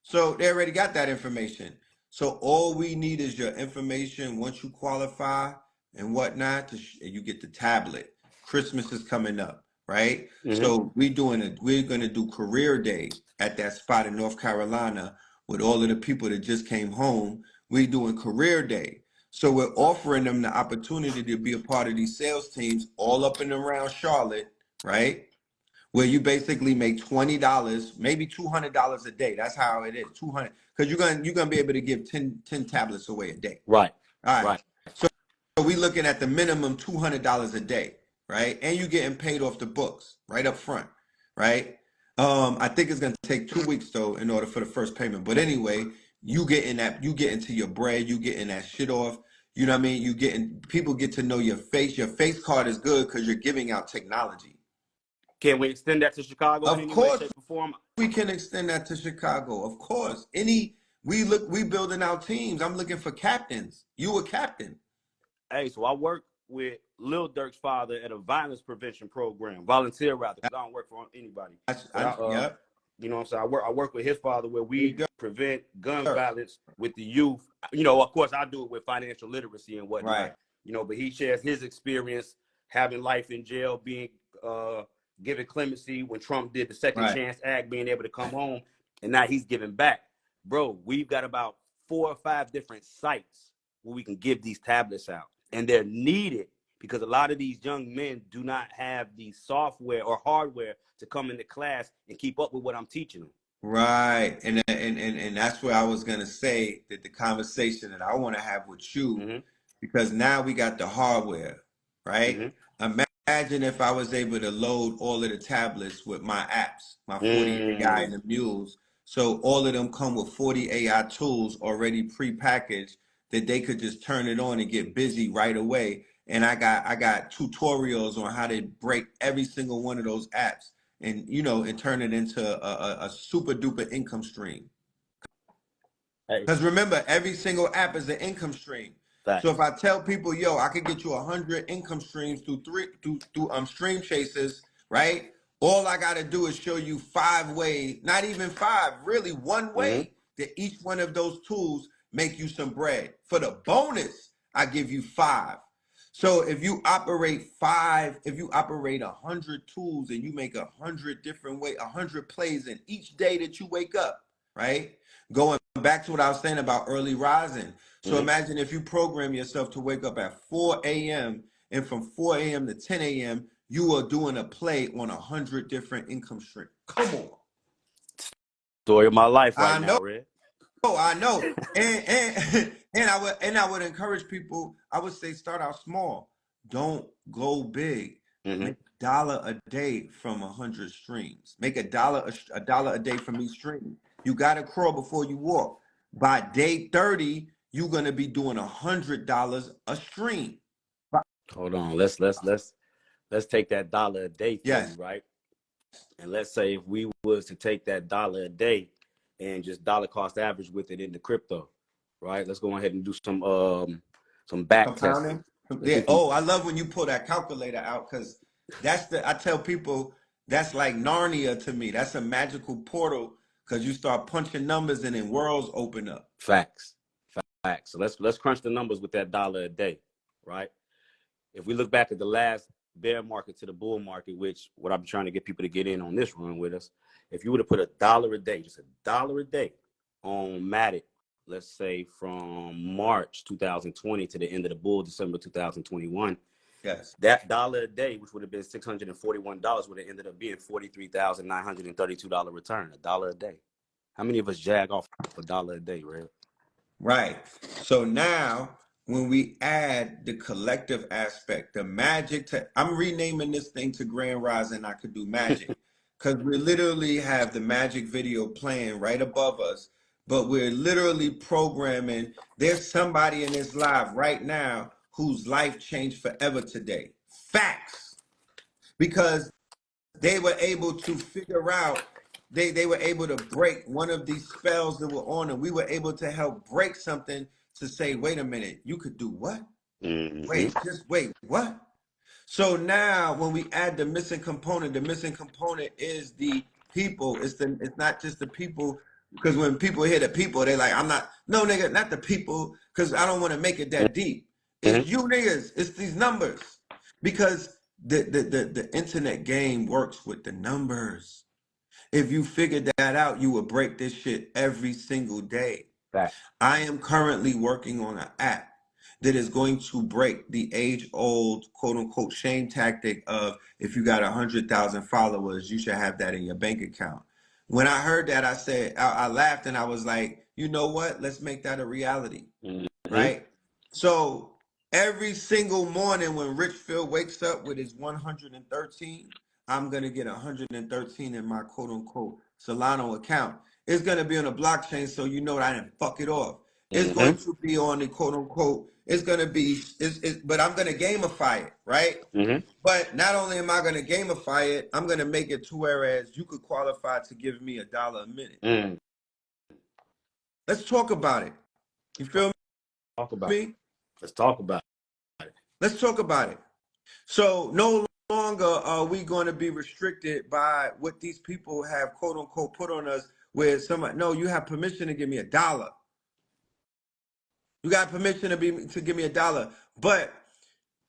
So they already got that information. So all we need is your information once you qualify and whatnot, you get the tablet. Christmas is coming up, right? So we're going to do career day at that spot in North Carolina with all of the people that just came home. We're doing career day. So we're offering them the opportunity to be a part of these sales teams all up and around Charlotte, right? Where you basically make $20, maybe $200 a day. That's how it is, 200. Because you're gonna be able to give 10 tablets away a day. Right. All right. So we looking at the minimum $200 a day, right? And you getting paid off the books right up front, right? I think it's gonna take 2 weeks though in order for the first payment. But anyway, you getting to your bread, you getting that shit off. You know what I mean? People get to know your face. Your face card is good because you're giving out technology. Can we extend that to Chicago in any way, shape, or form? We can extend that to Chicago, of course. We building our teams. I'm looking for captains. You a captain. Hey, so I work with Lil Durk's father at a violence prevention program, volunteer rather, because I don't work for anybody. Yep. You know what I'm saying? I work with his father where we prevent gun violence with the youth. You know, of course, I do it with financial literacy and whatnot. Right. You know, but he shares his experience having life in jail, being given clemency when Trump did the Second Chance Act, being able to come home, and now he's giving back. Bro, we've got about 4 or 5 different sites where we can give these tablets out, and they're needed because a lot of these young men do not have the software or hardware to come into class and keep up with what I'm teaching them. Right. And that's where I was gonna say that the conversation that I want to have with you, Mm-hmm. because now we got the hardware, right? Mm-hmm. Imagine if I was able to load all of the tablets with my apps, my 40 AI Mm. and the mules. So all of them come with 40 AI tools already pre-packaged that they could just turn it on and get busy right away. And I got tutorials on how to break every single one of those apps and and turn it into a super duper income stream. Hey, Because remember, every single app is an income stream. So if facts. I tell people, yo, I could get you 100 income streams through stream chasers, right? All I got to do is show you 5 ways, not even five, really one Mm-hmm. way that each one of those tools make you some bread. For the bonus, I give you five. So if you operate 100 tools and you make 100 plays in each day that you wake up, right? Going back to what I was saying about early rising. So Mm-hmm. imagine if you program yourself to wake up at 4 a.m. and from 4 a.m. to 10 a.m. you are doing a play on 100 different income streams. Come on. Story of my life right I now, know. Red. Oh, I know. And and I would encourage people, I would say start out small. Don't go big. Mm-hmm. Make $1 a day from 100 streams. Make a dollar a day from each stream. You gotta crawl before you walk. By day 30, you're gonna be doing $100 a stream. Hold on. Let's take that dollar a day theory, Yes. right? And let's say if we was to take that dollar a day and just dollar cost average with it into crypto, right? Let's go ahead and do some back testing. Compounding. Let's Yeah. do some Oh, I love when you pull that calculator out because I tell people that's like Narnia to me. That's a magical portal because you start punching numbers and then worlds open up. facts. Facts. So let's crunch the numbers with that dollar a day, right? If we look back at the last bear market to the bull market, which what I'm trying to get people to get in on this run with us, if you were to put $1 a day, just $1 a day on Matic, let's say from March 2020 to the end of the bull, December 2021, Yes. that dollar a day, which would have been $641, would have ended up being $43,932 return, $1 a day. How many of us jag off $1 a day, Red? Right. So now when we add the collective aspect, the magic I'm renaming this thing to Grand Rising. I could do magic because we literally have the magic video playing right above us, but we're literally programming. There's somebody in this live right now whose life changed forever today. Facts. Because they were able to figure out they were able to break one of these spells that were on them. We were able to help break something to say, wait a minute, you could do what? Mm-hmm. Wait, what? So now when we add the missing component is the people. It's not just the people, because when people hear the people, they like, I'm not, no nigga, not the people, because I don't want to make it that deep. It's Mm-hmm. you niggas, it's these numbers. Because the internet game works with the numbers. If you figured that out, you would break this shit every single day. Facts. I am currently working on an app that is going to break the age-old quote unquote shame tactic of if you got 100,000 followers, you should have that in your bank account. When I heard that, I laughed and I was like, you know what? Let's make that a reality, Mm-hmm. right? So every single morning when Richfield wakes up with his 113, I'm gonna get 113 in my quote unquote Solano account. It's gonna be on a blockchain, so you know that I didn't fuck it off. It's going Mm-hmm. to be on the quote unquote. It's gonna be, but I'm gonna gamify it, right? Mm-hmm. But not only am I gonna gamify it, I'm gonna make it to whereas you could qualify to give me $1 a minute. Mm. Let's talk about it. You feel Talk about it. me? Let's talk about it. Let's talk about it. So no longer are we going to be restricted by what these people have quote unquote put on us where somebody, no, you have permission to give me $1. You got permission to give me $1. But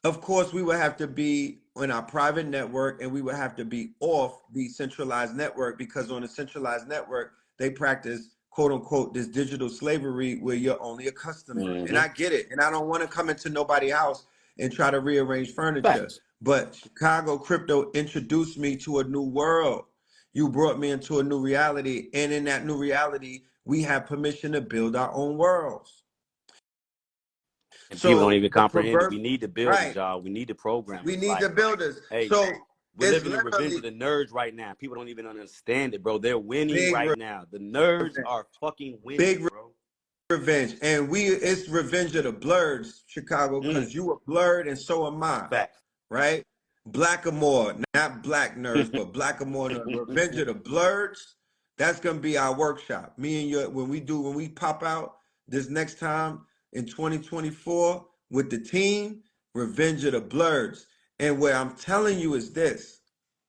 of course, we would have to be on our private network and we would have to be off the centralized network because on the centralized network, they practice quote unquote this digital slavery where you're only a customer. And Mm-hmm. I get it. And I don't want to come into nobody's house and try to rearrange furniture. Facts. But Chicago crypto introduced me to a new world. You brought me into a new reality. And in that new reality, we have permission to build our own worlds. And people don't So even the comprehend it. perverse, We need the builders, right? y'all. We need the We programmers. need the Like, builders. hey, So we're it's living in Revenge literally of the Nerds right now. People don't even understand it, bro. They're winning big right now. The nerds revenge. are fucking winning, Big bro. revenge. And it's revenge of the blurs, Chicago, because you are blurred and so am I. Facts. Right? Blackamore, not black nerds, but Blackamore, the Revenge of the Blurs. That's gonna be our workshop. Me and you, when we pop out this next time in 2024 with the team, Revenge of the Blurs. And what I'm telling you is this,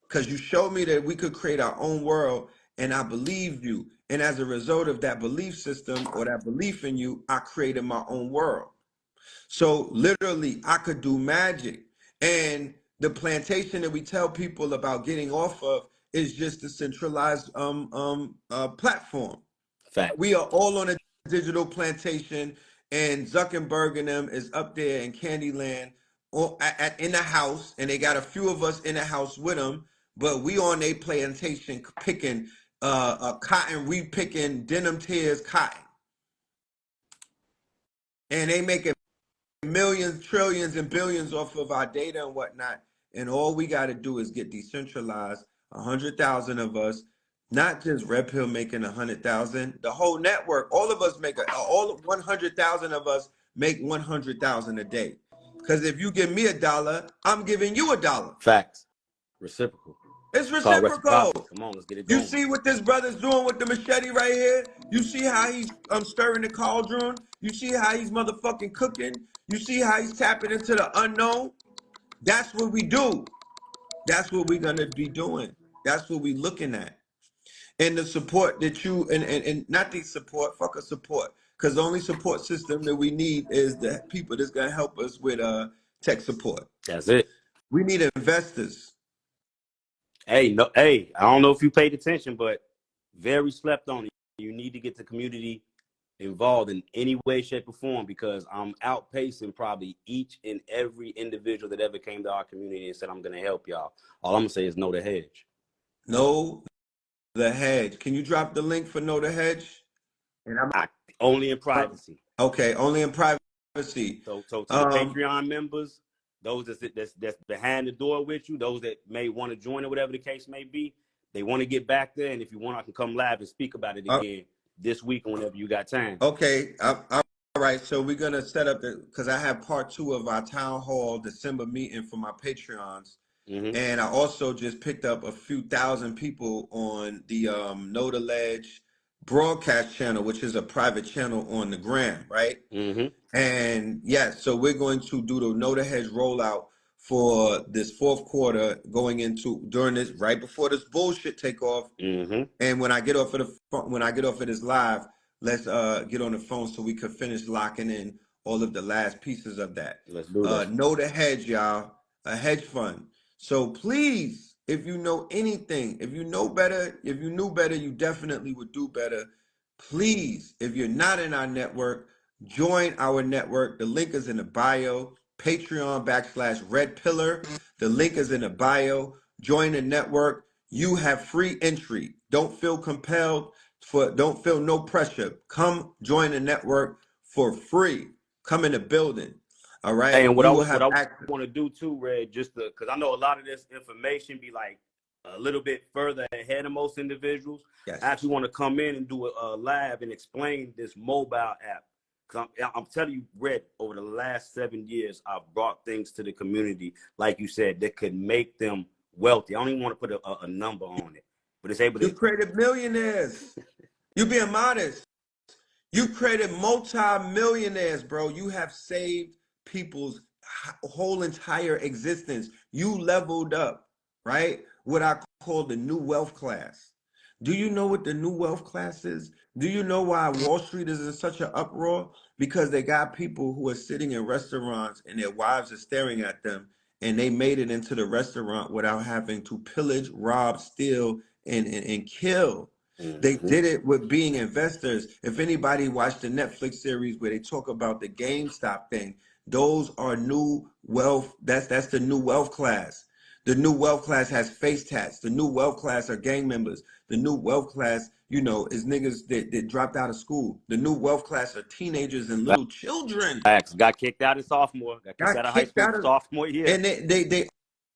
because you showed me that we could create our own world, and I believed you. And as a result of that belief system or that belief in you, I created my own world. So literally, I could do magic. And the plantation that we tell people about getting off of is just a centralized platform. We Facts. are all on a digital plantation, and Zuckerberg and them is up there in Candyland or in the house, and they got a few of us in the house with them. But we on a plantation picking cotton, we picking denim tears cotton, and they making millions, trillions, and billions off of our data and whatnot. And all we got to do is get decentralized. 100,000 of us, not just Red Pill making 100,000. The whole network, all of us make all 100,000 of us make 100,000 a day. Because if you give me $1, I'm giving you $1. Facts. Reciprocal. It's It's called reciprocal. reciprocity. Come on, let's get it You going. see what this brother's doing with the machete right here? You see how he's stirring the cauldron? You see how he's motherfucking cooking? You see how he's tapping into the unknown? That's what we do. That's what we're gonna be doing. That's what we're looking at. And the support that you and not the support, fuck a support. Because the only support system that we need is the people that's gonna help us with tech support. That's it. We need investors. Hey, no, hey, I don't know if you paid attention, but very slept on it. You need to get the community involved in any way, shape, or form because I'm outpacing probably each and every individual that ever came to our community and said, I'm going to help y'all. All I'm going to say is know the hedge. Know the hedge. Can you drop the link for Know the Hedge? And Only in privacy. Okay, only in privacy. So to the Patreon members, those that's behind the door with you, those that may want to join or whatever the case may be, they want to get back there. And if you want, I can come live and speak about it again this week or whenever you got time. Okay, all right. So we're gonna set up because I have part 2 of our town hall December meeting for my Patreons, and I also just picked up a few thousand people on the Know the Ledge broadcast channel, which is a private channel on the gram, right? And yes, so we're going to do the Know the Hedge rollout for this fourth quarter, going into during this right before this bullshit take off. And when I get off of the phone, when I get off of this live, let's get on the phone so we could finish locking in all of the last pieces of that. Let's do that. Know the hedge, y'all, a hedge fund. So please, if you know anything, if you know better, if you knew better, you definitely would do better. Please, if you're not in our network, join our network. The link is in the bio. Patreon.com/Red Pillar. The link is in the bio. Join the network. You have free entry. Don't feel compelled don't feel no pressure. Come join the network for free. Come in the building. All right. Hey, and what You I will have access. want to do too, Red, just because I know a lot of this information be like a little bit further ahead of most individuals. Yes. I actually want to come in and do a live and explain this mobile app. Because I'm telling you, Red, over the last 7 years, I've brought things to the community, like you said, that could make them wealthy. I don't even want to put a number on it, but it's able You to. created millionaires. You being modest. You created multi-millionaires, bro. You have saved people's whole entire existence. You leveled up, right? What I call the new wealth class. Do you know what the new wealth class is? Do you know why Wall Street is in such an uproar? Because they got people who are sitting in restaurants and their wives are staring at them, and they made it into the restaurant without having to pillage, rob, steal, and kill. They did it with being investors. If anybody watched the Netflix series where they talk about the GameStop thing, Those are new wealth. That's the new wealth class. The new wealth class has face tats. The new wealth class are gang members. The new wealth class, you know, is niggas that dropped out of school. The new wealth class are teenagers and little children. Facts. Got kicked out in sophomore. Got kicked Got out of high kicked school out of, sophomore year. and they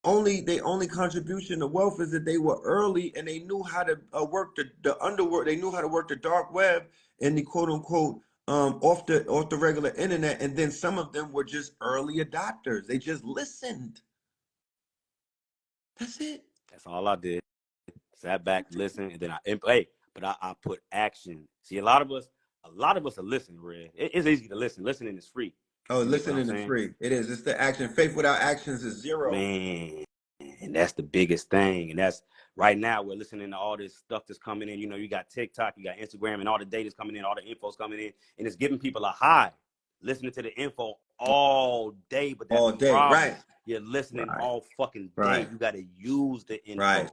only contribution to wealth is that they were early and they knew how to work the underworld. They knew how to work the dark web and the quote unquote off the regular internet. And then some of them were just early adopters. They just listened. That's it. That's all I did. Sat back, listened, and then I put action. See, a lot of us are listening, Red. It's easy to listen. Listening is free. Oh, listening is free. It is. It's the action. Faith without actions is zero. Man, and that's the biggest thing. And that's right now we're listening to all this stuff that's coming in. You know, you got TikTok, you got Instagram, and all the data's coming in, all the info's coming in, and it's giving people a high. Listening to the info all day, but that's all day, right? You're listening all fucking day. Right. You got to use the info. Right.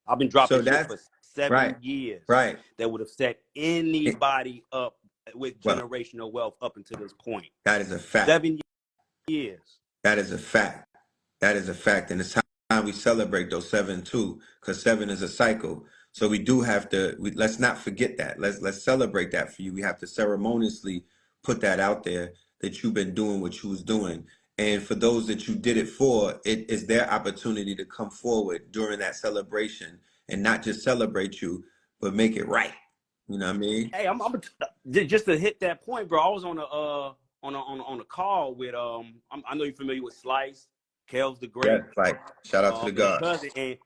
I've been dropping shit for 7 years. Right. That would have set anybody up with generational wealth up until this point. That is a fact. 7 years. That is a fact. That is a fact. And it's time we celebrate those 7 too, because 7 is a cycle. So we do have to. Let's not forget that. Let's celebrate that for you. We have to ceremoniously put that out there that you've been doing what you was doing. And for those that you did it for, it is their opportunity to come forward during that celebration and not just celebrate you, but make it right. You know what I mean? Hey, I'm just to hit that point, bro. I was on a call with I know you're familiar with Slice, Kels the Great. Yeah, like shout out to the God. And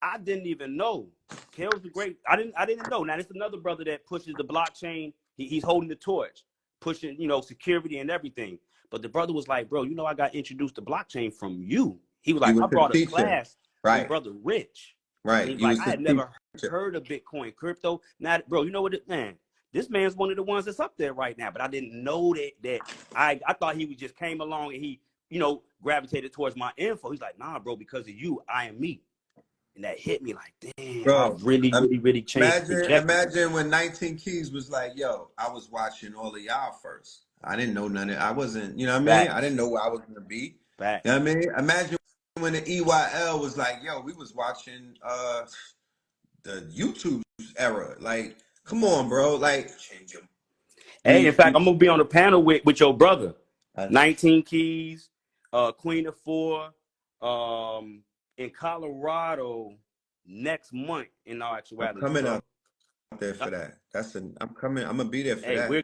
I didn't even know Kels the Great. I didn't know. Now, there's another brother that pushes the blockchain. He's holding the torch, pushing, you know, security and everything. But the brother was like, bro, you know, I got introduced to blockchain from you. He was like, I brought a class with Brother Rich. Right. He's like, I had never heard of Bitcoin crypto. Now, bro, you know what, man? This man's one of the ones that's up there right now. But I didn't know that I thought he just came along and he, you know, gravitated towards my info. He's like, nah, bro, because of you, I am me. And that hit me like, damn, bro, I really changed. Imagine when 19 Keys was like, yo, I was watching all of y'all first. I didn't know none of it. I wasn't, you know what I mean? I didn't know where I was going to be. You know what I mean? Imagine when the EYL was like, yo, we was watching the YouTube era. Like, come on, bro. Like, change him. Hey, in fact, I'm going to be on a panel with your brother. 19 Keys, Queen of Four, in Colorado next month in our actuality. I'm coming out there for that. I'm coming. I'm going to be there for that. We're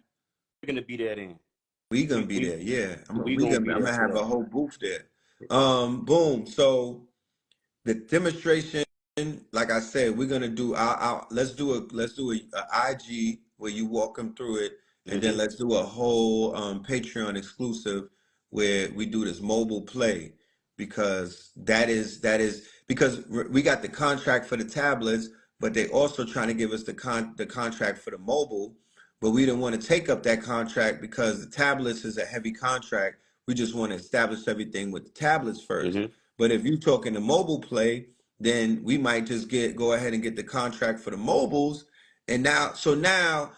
going to be there then. We gonna be there, yeah. I'm gonna have a whole booth there. Boom. So the demonstration, like I said, we're gonna do. Let's do a IG where you walk them through it, and then let's do a whole Patreon exclusive where we do this mobile play because that is because we got the contract for the tablets, but they also trying to give us the contract for the mobile. But we didn't want to take up that contract because the tablets is a heavy contract. We just want to establish everything with the tablets first. But if you're talking the mobile play, then we might just go ahead and get the contract for the mobiles. And now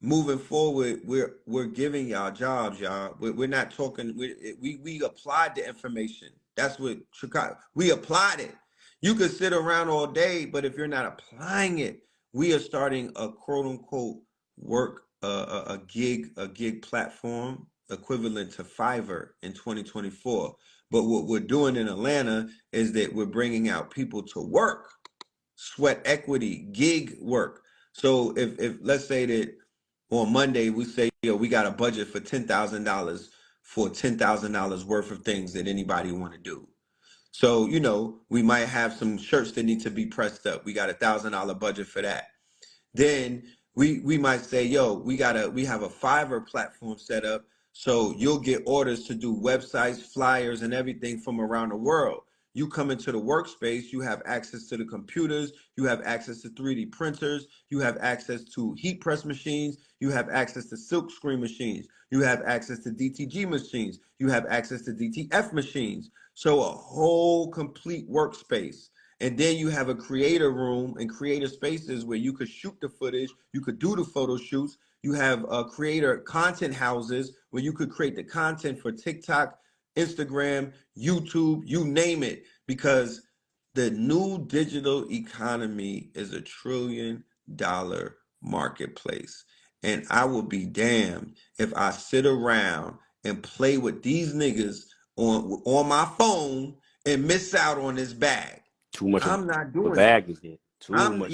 moving forward, we're giving y'all jobs, y'all. We're not talking. We applied the information. That's what Chicago. We applied it. You could sit around all day, but if you're not applying it, we are starting a quote unquote work a gig platform equivalent to Fiverr in 2024. But what we're doing in Atlanta is that we're bringing out people to work, sweat equity, gig work. So if let's say that on Monday we say, yo, we got a budget for $10,000 for $10,000 worth of things that anybody want to do. So, you know, we might have some shirts that need to be pressed up. We got $1,000 budget for that. Then we might say, yo, we have a Fiverr platform set up, so you'll get orders to do websites, flyers, and everything from around the world. You come into the workspace, you have access to the computers, you have access to 3D printers, you have access to heat press machines, you have access to silk screen machines, you have access to DTG machines, you have access to DTF machines. So a whole complete workspace. And then you have a creator room and creator spaces where you could shoot the footage, you could do the photo shoots, You have creator content houses where you could create the content for TikTok, Instagram, YouTube, you name it, because the new digital economy is $1 trillion marketplace. And I will be damned if I sit around and play with these niggas on my phone and miss out on this bag. Too much of I'm not a doing it. bag to get. Too much of a bag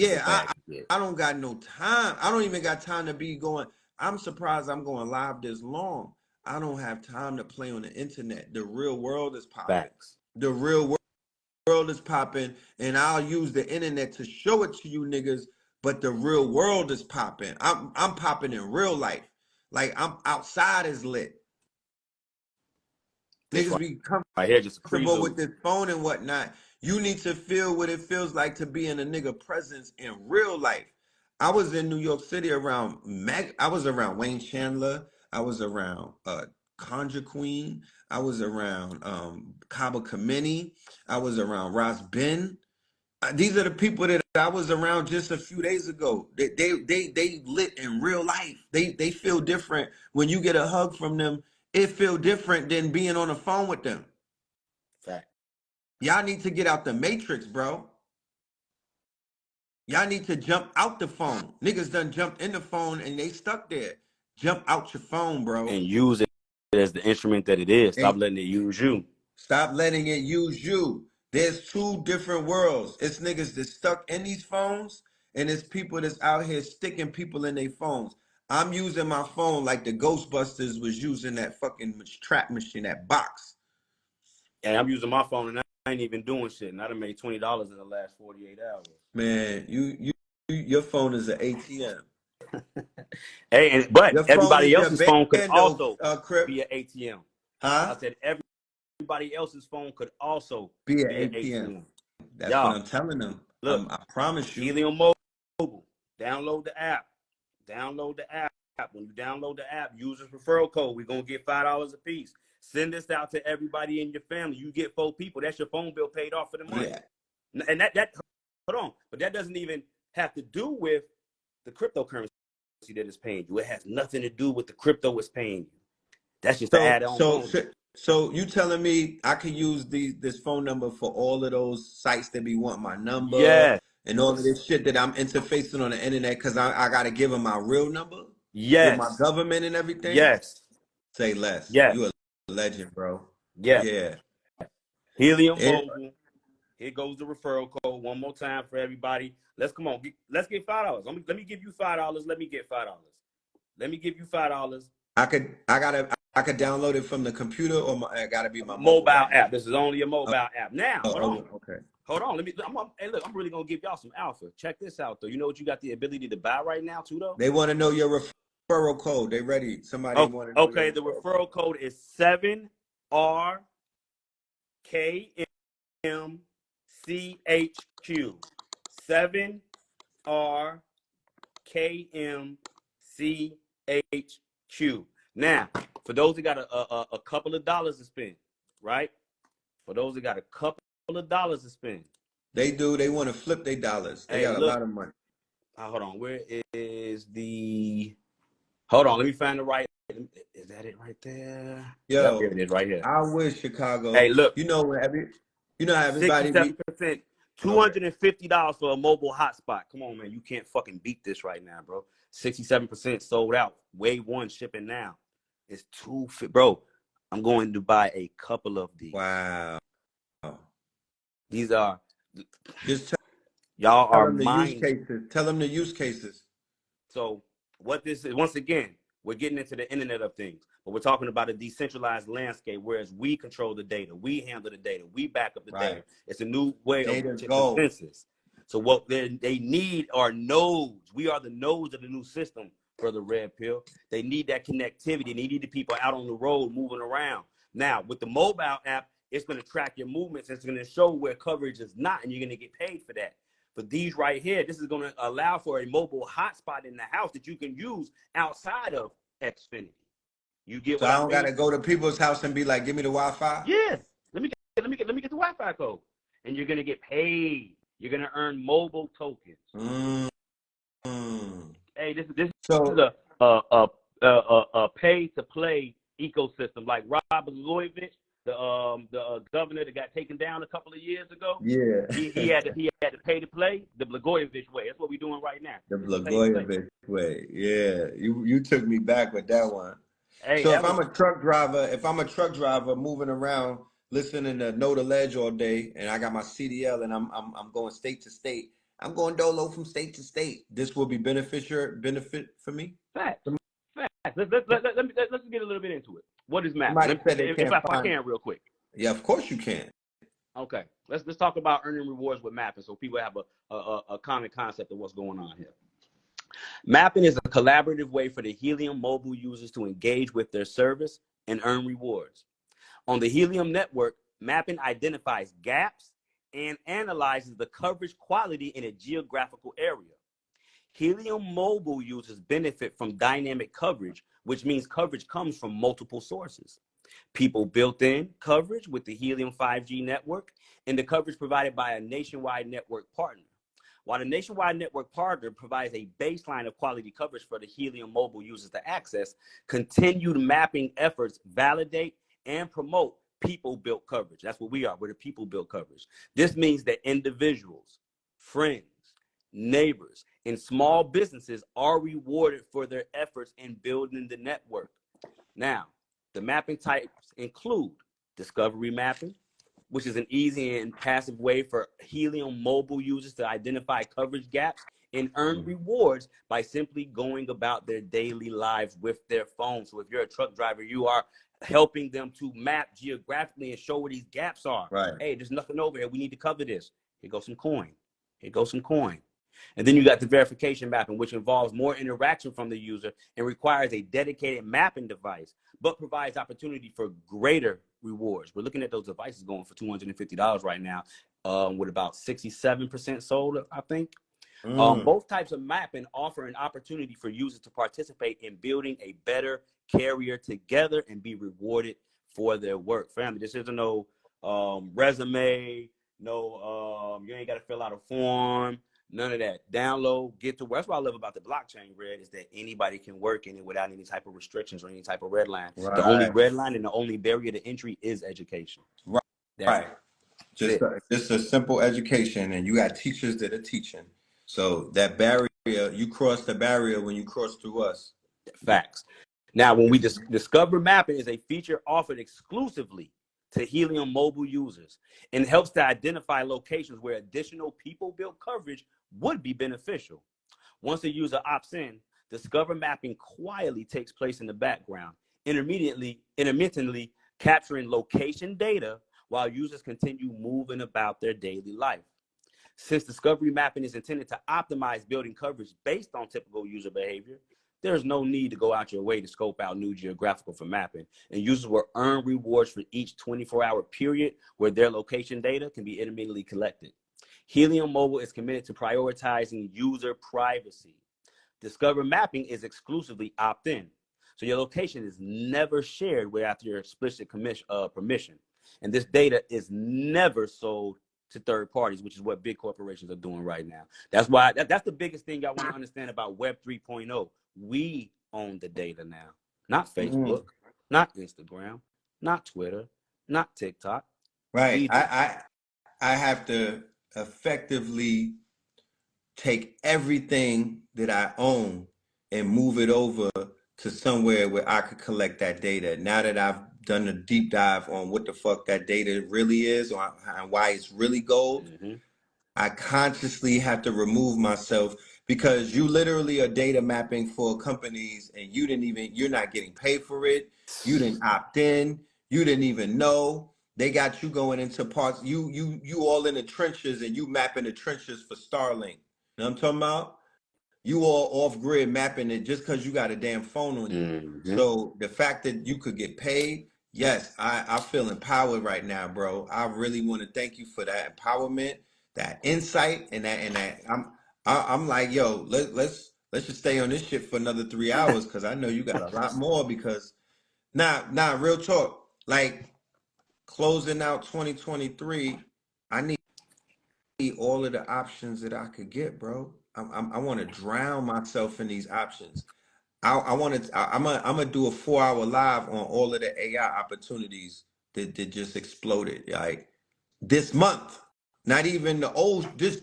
to get. I don't got no time. I don't even got time to be going. I'm surprised I'm going live this long. I don't have time to play on the internet. The real world is popping. Facts. The real world is popping, and I'll use the internet to show it to you niggas, but the real world is popping. I'm popping in real life. Like I'm outside is lit. This Niggas be right here just a comfortable prelude. with this phone and whatnot. You need to feel what it feels like to be in a nigga presence in real life. I was in New York City around I was around Wayne Chandler. I was around Conjure Queen. I was around Kaba Kameni. I was around Ross Ben. These are the people that I was around just a few days ago. They lit in real life. They feel different. When you get a hug from them, it feel different than being on the phone with them. Fact. Y'all need to get out the matrix, bro. Y'all need to jump out the phone. Niggas done jumped in the phone and they stuck there. Jump out your phone, bro. And use it as the instrument that it is. Stop And letting it use you. stop letting it use you. There's two different worlds. It's niggas that's stuck in these phones, and it's people that's out here sticking people in their phones. I'm using my phone like the Ghostbusters was using that fucking trap machine, that box. And I'm using my phone and I ain't even doing shit. And I done made $20 in the last 48 hours. Man, your phone is an ATM. Hey, but Your phone everybody is your else's phone could bando, also Crip. be an ATM. Huh? I said everybody else's phone could also Be an be an ATM. ATM. That's what Y'all, I'm telling them. look, I promise you. Helium Mobile. Download the app. Download the app. When you download the app, use this referral code. We're going to get $5 a piece. Send this out to everybody in your family. You get 4 people. That's your phone bill paid off for the month. Yeah. And that hold on. But that doesn't even have to do with the cryptocurrency that is paying you. It has nothing to do with the crypto it's paying you. That's just an add-on bonus. So you telling me I could use this phone number for all of those sites that be want my number Yes. and all of this shit that I'm interfacing on the internet because I got to give them my real number with my Yes. government and everything? Yes. Say less. Yes. You a legend, bro. Yes. Yeah. Helium Mobile. Here goes the referral code one more time for everybody. Let's come on. Let's get $5. Let me give you $5. Let me get $5. Let me give you $5. I could download it from the computer, or I gotta be my mobile app. app. This is only a mobile app. Now, hold on. Okay. Hold on. Hey, look, I'm really gonna give y'all some alpha. Check this out, though. You know what you got the ability to buy right now, too, though? They want to know your referral code. They ready? Somebody want to know. Okay, the referral code is 7RKMCHQ. 7RKMCHQ. Now, for those that got a couple of dollars to spend, right? For those that got a couple of dollars to spend. They do. They want to flip their dollars. They got a lot of money. Hold on. Where is the... Hold on. Let me find the right... Is that it right there? Yo, here it is right here. I wish Chicago... Hey, look. You know how everybody... 67%. $250 for a mobile hotspot. Come on, man. You can't fucking beat this right now, bro. 67% sold out. Wave 1 shipping now. It's $250. Bro, I'm going to buy a couple of these. Wow. These are... Just y'all tell are them the mine. use cases. Tell them the use cases. So what this is, once again, we're getting into the Internet of Things, but we're talking about a decentralized landscape, whereas we control the data, we handle the data, we back up the data. It's a new way of consensus. So what they need are nodes. We are the nodes of the new system, Brother Red Pill. They need that connectivity. They need the people out on the road moving around. Now, with the mobile app, it's going to track your movements. It's going to show where coverage is not, and you're going to get paid for that. For these right here, this is going to allow for a mobile hotspot in the house that you can use outside of Xfinity. You get so what I don't got to go to people's house and be like, give me the Wi-Fi? Yes. Let me get the Wi-Fi code. And you're going to get paid. You're going to earn mobile tokens. Hey, this is a pay to play ecosystem, like Rob Blagojevich, the governor that got taken down a couple of years ago. Yeah. He had to pay to play the Blagojevich way. That's what we're doing right now. The It's a pay to play. Blagojevich way. Yeah. You took me back with that one. Hey, So that was if I'm a truck driver moving around listening to Know the Ledge all day and I got my CDL and I'm going state to state, I'm going dolo from state to state. This will be benefit for me? fact. Let's get a little bit into it. What is mapping? Somebody said they can't If I find. can, real quick. Yeah, of course you can. Okay, let's talk about earning rewards with mapping, so people have a common concept of what's going on here. Mapping is a collaborative way for the Helium mobile users to engage with their service and earn rewards. On the Helium network, mapping identifies gaps and analyzes the coverage quality in a geographical area. Helium mobile users benefit from dynamic coverage, which means coverage comes from multiple sources. People built in coverage with the Helium 5G network and the coverage provided by a nationwide network partner. While the nationwide network partner provides a baseline of quality coverage for the Helium mobile users to access, continued mapping efforts validate and promote people-built coverage. That's what we are. We're the people-built coverage. This means that individuals, friends, neighbors, and small businesses are rewarded for their efforts in building the network. Now, the mapping types include discovery mapping, which is an easy and passive way for Helium mobile users to identify coverage gaps and earn rewards by simply going about their daily lives with their phone. So if you're a truck driver, you are helping them to map geographically and show where these gaps are. Right. Hey, there's nothing over here. We need to cover this. Here goes some coin. Here goes some coin. And then you got the verification mapping, which involves more interaction from the user and requires a dedicated mapping device, but provides opportunity for greater rewards. We're looking at those devices going for $250 right now, with about 67% sold, I think. Both types of mapping offer an opportunity for users to participate in building a better carrier together and be rewarded for their work. Family, this isn't no resume, no, you ain't got to fill out a form. None of that. Download, get to work. That's what I love about the blockchain, Red, is that anybody can work in it without any type of restrictions or any type of red line. Right. The only red line and the only barrier to entry is education. Right. That's Just a simple education, and you got teachers that are teaching. So that barrier, you cross the barrier when you cross through us. facts. Now, when we discover mapping is a feature offered exclusively to Helium mobile users and helps to identify locations where additional people-built coverage would be beneficial. Once a user opts in, discover mapping quietly takes place in the background, intermittently capturing location data while users continue moving about their daily life. Since discovery mapping is intended to optimize building coverage based on typical user behavior, there's no need to go out your way to scope out new geographical for mapping, and users will earn rewards for each 24-hour period where their location data can be intermittently collected. Helium Mobile is committed to prioritizing user privacy. Discover mapping is exclusively opt-in, so your location is never shared without your explicit permission, and this data is never sold to third parties, which is what big corporations are doing right now. That's why that's the biggest thing y'all want to understand about Web 3.0. We own the data now, not Facebook, not Instagram, not Twitter, not TikTok. Right. I have to effectively take everything that I own and move it over to somewhere where I could collect that data. Now that I've done a deep dive on what the fuck that data really is and why it's really gold, I consciously have to remove myself because you literally are data mapping for companies and you're not getting paid for it. You didn't opt in. You didn't even know. They got you going into parts. You all in the trenches and you mapping the trenches for Starlink. You know what I'm talking about? You all off grid mapping it just because you got a damn phone on you. So the fact that you could get paid, yes, I feel empowered right now, bro. I really want to thank you for that empowerment, that insight, and that I'm like, yo, let's just stay on this shit for another 3 hours because I know you got a lot more. Because nah, real talk, like closing out 2023, I need all of the options that I could get, bro. I want to drown myself in these options. I want to. I'm gonna do a 4 hour live on all of the AI opportunities that just exploded. Like this month, not even the old. This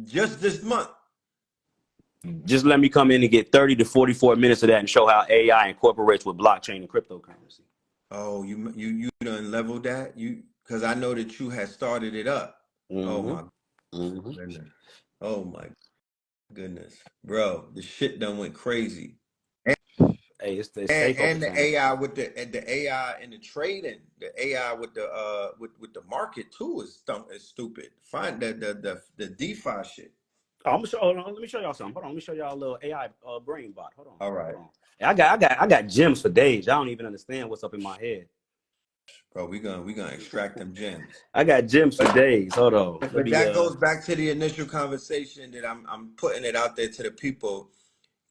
just this month. Just let me come in and get 30 to 44 minutes of that and show how AI incorporates with blockchain and cryptocurrency. Oh, you done leveled that because I know that you had started it up. Oh Mm-hmm. my Mm-hmm. goodness. Oh my goodness, bro, the shit done went crazy. Hey, it's safe over And the time. AI with the AI and the trading, the AI with the with the market too is stupid. Find the DeFi shit. Oh, I'm gonna show. Hold on, let me show y'all something. Hold on, let me show y'all a little AI brain bot. Hold on, All right, hold on. Hey, I got gems for days. I don't even understand what's up in my head. bro, we gonna extract them gems. I got gems for But days. Hold on. Let but me that goes back to the initial conversation that I'm putting it out there to the people.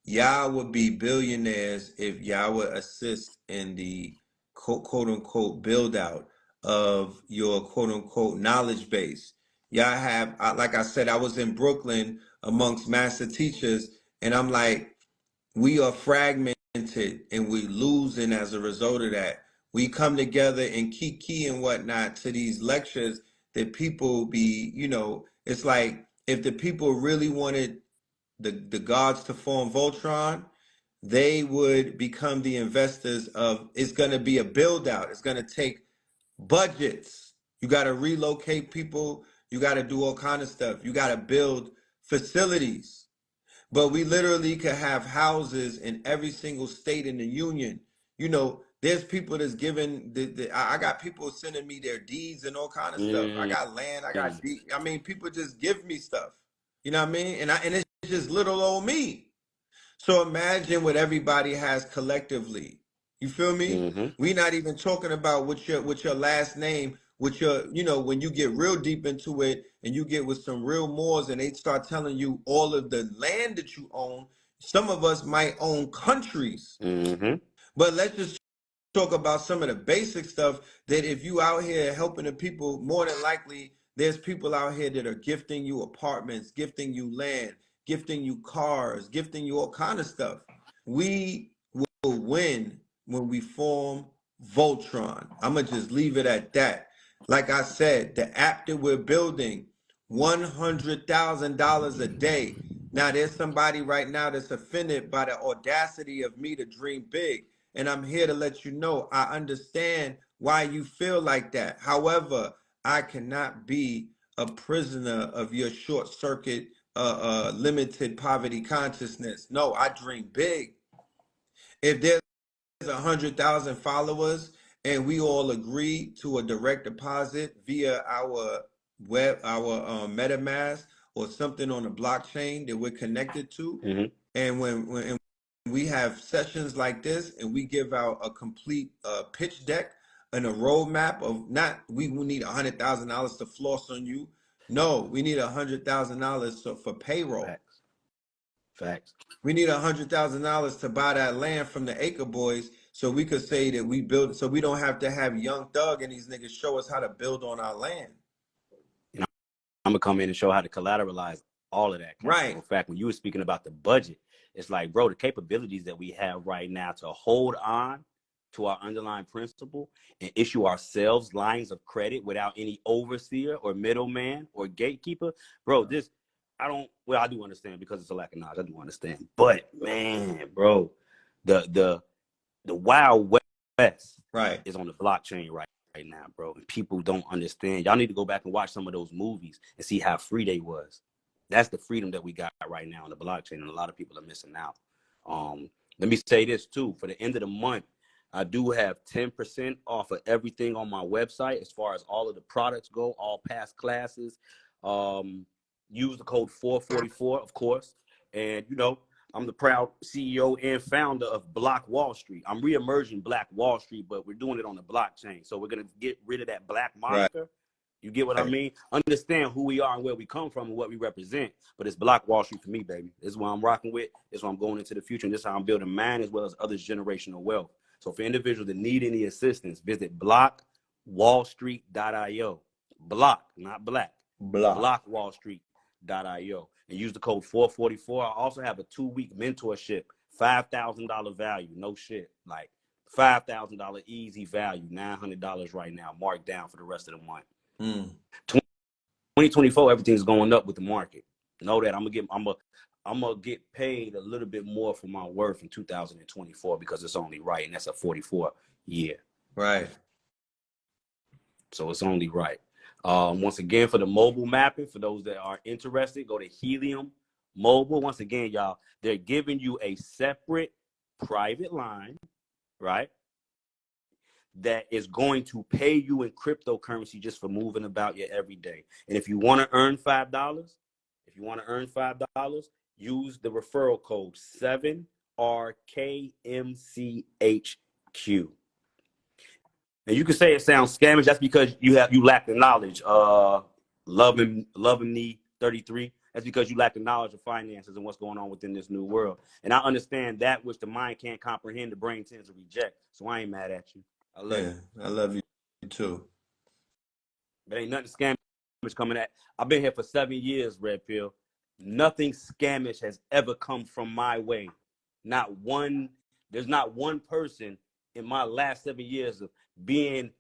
Y'all would be billionaires if y'all would assist in the quote unquote build out of your quote unquote knowledge base. Y'all have, like I said, I was in Brooklyn amongst master teachers, and I'm like, we are fragmented and we losing as a result of that. We come together and kiki and whatnot to these lectures that people be, it's like if the people really wanted the gods to form Voltron, they would become the investors of it's going to be a build out. It's going to take budgets. You got to relocate people. You got to do all kind of stuff. You got to build facilities. But we literally could have houses in every single state in the union. There's people that's giving I got people sending me their deeds and all kind of stuff. I got land, I got I mean, people just give me stuff. You know what I mean? And it's just little old me. So imagine what everybody has collectively. You feel me? mm-hmm. We're not even talking about what your last name, what your, when you get real deep into it and you get with some real Moors and they start telling you all of the land that you own. Some of us might own countries, Mm-hmm. but let's just talk about some of the basic stuff that if you out here helping the people, more than likely there's people out here that are gifting you apartments, gifting you land, gifting you cars, gifting you all kind of stuff. We will win when we form Voltron. I'm gonna just leave it at that. Like I said, the app that we're building, $100,000 a day. Now there's somebody right now that's offended by the audacity of me to dream big. And I'm here to let you know I understand why you feel like that. However, I cannot be a prisoner of your short circuit, limited poverty consciousness. No, I dream big. If there's 100,000 followers and we all agree to a direct deposit via our MetaMask or something on the blockchain that we're connected to, Mm-hmm. and when we have sessions like this and we give out a complete pitch deck and a roadmap of not we will need $100,000 to floss on you. No, we need $100,000 for payroll. Facts. Facts. We need $100,000 to buy that land from the Acre Boys so we could say that we built, so we don't have to have Young Thug and these niggas show us how to build on our land. I'm gonna come in and show how to collateralize all of that capital. Right. In fact, when you were speaking about the budget, it's like, bro, the capabilities that we have right now to hold on to our underlying principle and issue ourselves lines of credit without any overseer or middleman or gatekeeper, bro. I do understand because it's a lack of knowledge. I do understand, but man, bro, the Wild West Right. is on the blockchain right now, bro. And people don't understand. Y'all need to go back and watch some of those movies and see how free they was. That's the freedom that we got right now on the blockchain, and a lot of people are missing out. Let me say this too. For the end of the month, I do have 10% off of everything on my website as far as all of the products go, all past classes. Use the code 444, of course. And I'm the proud CEO and founder of Block Wall Street. I'm re-emerging Black Wall Street, but we're doing it on the blockchain. So we're going to get rid of that black moniker. Right. You get what I mean? Understand who we are and where we come from and what we represent. But it's Block Wall Street for me, baby. This is what I'm rocking with. This is what I'm going into the future. And this is how I'm building mine as well as others' generational wealth. So for individuals that need any assistance, visit blockwallstreet.io. Block, not black. Blockwallstreet.io. And use the code 444. I also have a 2-week mentorship $5,000 value, no shit. Like $5,000 easy value, $900 right now, marked down for the rest of the month. 2024, everything's going up with the market. Know that I'm gonna get paid a little bit more for my worth in 2024 because it's only right, and that's a 44 year. Right. So it's only right. Once again, for the mobile mapping, for those that are interested, go to Helium Mobile. Once again, y'all, they're giving you a separate private line, right? That is going to pay you in cryptocurrency just for moving about your everyday. And if you want to earn $5, use the referral code 7RKMCHQ. And you can say it sounds scamish. That's because you lack the knowledge. Loving me 33. That's because you lack the knowledge of finances and what's going on within this new world. And I understand that which the mind can't comprehend, the brain tends to reject. So I ain't mad at you. I love you. I love you too. But ain't nothing scamish coming at. I've been here for 7 years, Red Pill. Nothing scamish has ever come from my way. Not one. There's not one person in my last 7 years of being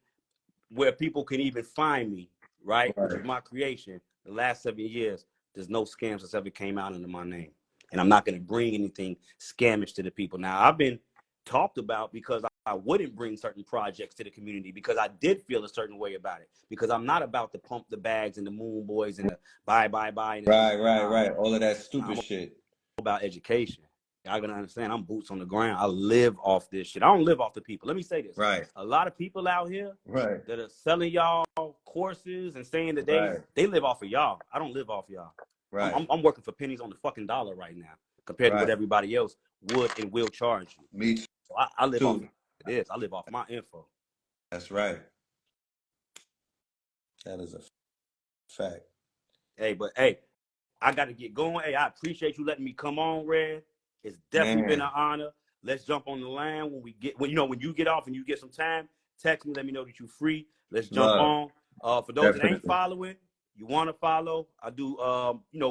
where people can even find me, right? Which is my creation. The last 7 years, there's no scams that's ever came out under my name. And I'm not going to bring anything scamish to the people. Now, I've been talked about because I wouldn't bring certain projects to the community because I did feel a certain way about it. Because I'm not about to pump the bags and the moon boys and the buy. And Right. All of that stupid shit. About education. Y'all gonna understand, I'm boots on the ground. I live off this shit. I don't live off the people. Let me say this. Right. A lot of people out here that are selling y'all courses and saying that they live off of y'all. I don't live off y'all. Right. I'm working for pennies on the fucking dollar right now compared to what everybody else would and will charge you. Me too. So I live off this. I live off my info. That's right. That is a fact. Hey, I got to get going. Hey, I appreciate you letting me come on, Red. It's definitely been an honor. Let's jump on the line when you get off and you get some time. Text me, let me know that you're free. Let's jump on. For those that ain't following, you want to follow. I do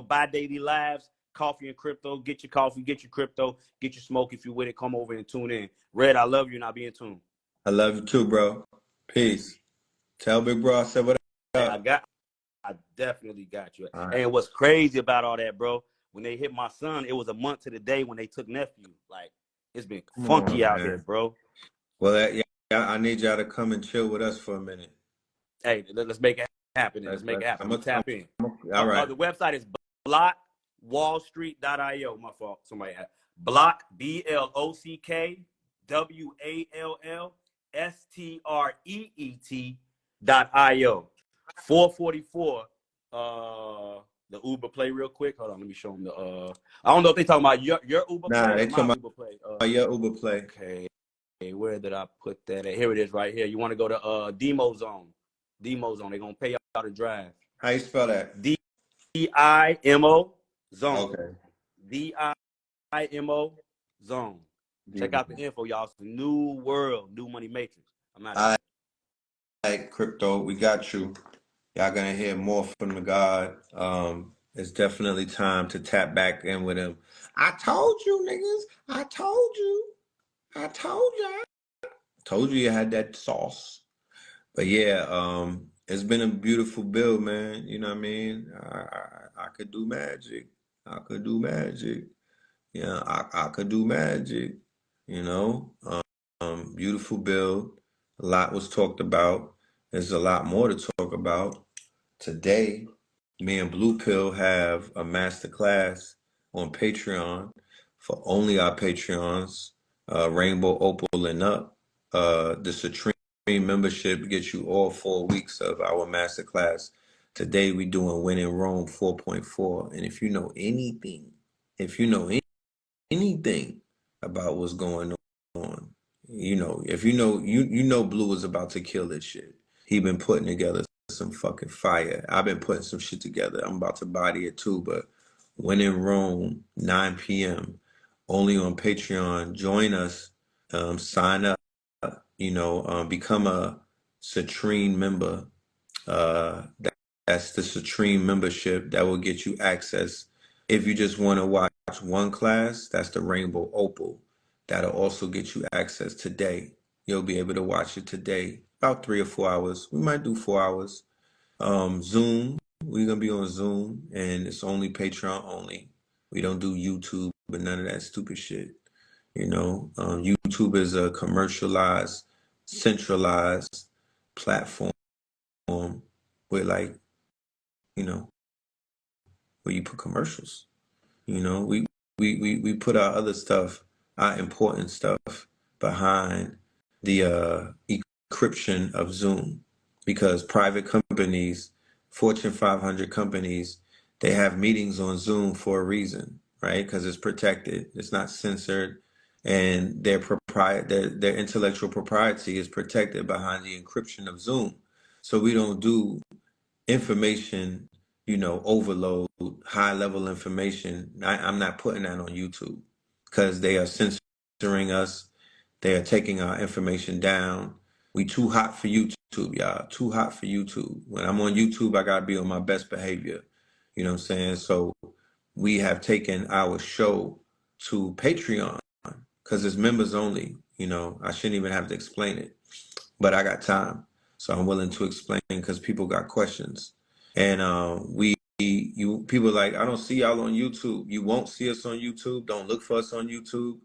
bi-daily lives, coffee and crypto. Get your coffee, get your crypto, get your smoke. If you with it, come over and tune in. Red, I love you and I'll be in tune. I love you too, bro. Peace. Tell Big Bro I said what up. I definitely got you. Right. And what's crazy about all that, bro, when they hit my son, it was a month to the day when they took nephew. Like, it's been funky out here, bro. Well, I need y'all to come and chill with us for a minute. Hey, let's make it happen. Let's make it happen. I'm gonna tap in. All right. The website is blockwallstreet.io. My fault. Somebody had block BLOCKWALLSTREET.io. 444. The Uber Play real quick. Hold on, let me show them the. I don't know if they talking about your Uber Play. Nah, they talking about Uber Play. your Uber Play. Okay, where did I put that at? Here it is, right here. You want to go to Demo Zone. Demo Zone. They're gonna pay y'all to drive. How you spell that? DIMO Zone. Okay. DIMO Zone. Check out the info, y'all. It's a new world, new money matrix. I'm not. All right, crypto. We got you. Y'all gonna hear more from the God. It's definitely time to tap back in with him. I told you, niggas. I told you. I told y'all. Told you had that sauce. But yeah, it's been a beautiful build, man. You know what I mean? I could do magic. I could do magic. Yeah, I could do magic. You know, beautiful build. A lot was talked about. There's a lot more to talk about. Today, me and Blue Pill have a master class on Patreon for only our Patreons, Rainbow, Opal, and Up. The Supreme membership gets you all 4 weeks of our master class. Today, we're doing Win in Rome 4.4. And if you know anything, anything about what's going on, if you know Blue is about to kill this shit. He been putting together some fucking fire. I've been putting some shit together. I'm about to body it too, but When in Rome, 9 p.m. only on Patreon. Join us, sign up, become a Citrine member. That's the Citrine membership that will get you access if you just want to watch one class, that's the Rainbow Opal. That'll also get you access today. You'll be able to watch it today, about 3 or 4 hours. We might do 4 hours. Zoom, we're gonna be on Zoom, and it's only Patreon only. We don't do YouTube, but none of that stupid shit. YouTube is a commercialized, centralized platform where, like, you know, where you put commercials. We put our other stuff, our important stuff, behind the encryption of Zoom, because private companies, Fortune 500 companies, they have meetings on Zoom for a reason, right? Because it's protected, it's not censored, and their intellectual propriety is protected behind the encryption of Zoom. So we don't do information, overload, high level information. I'm not putting that on YouTube because they are censoring us. They are taking our information down. We too hot for YouTube, y'all. Too hot for YouTube. When I'm on YouTube, I gotta be on my best behavior. You know what I'm saying? So we have taken our show to Patreon because it's members only. I shouldn't even have to explain it, but I got time, so I'm willing to explain because people got questions. And people are like, I don't see y'all on YouTube. You won't see us on YouTube. Don't look for us on YouTube.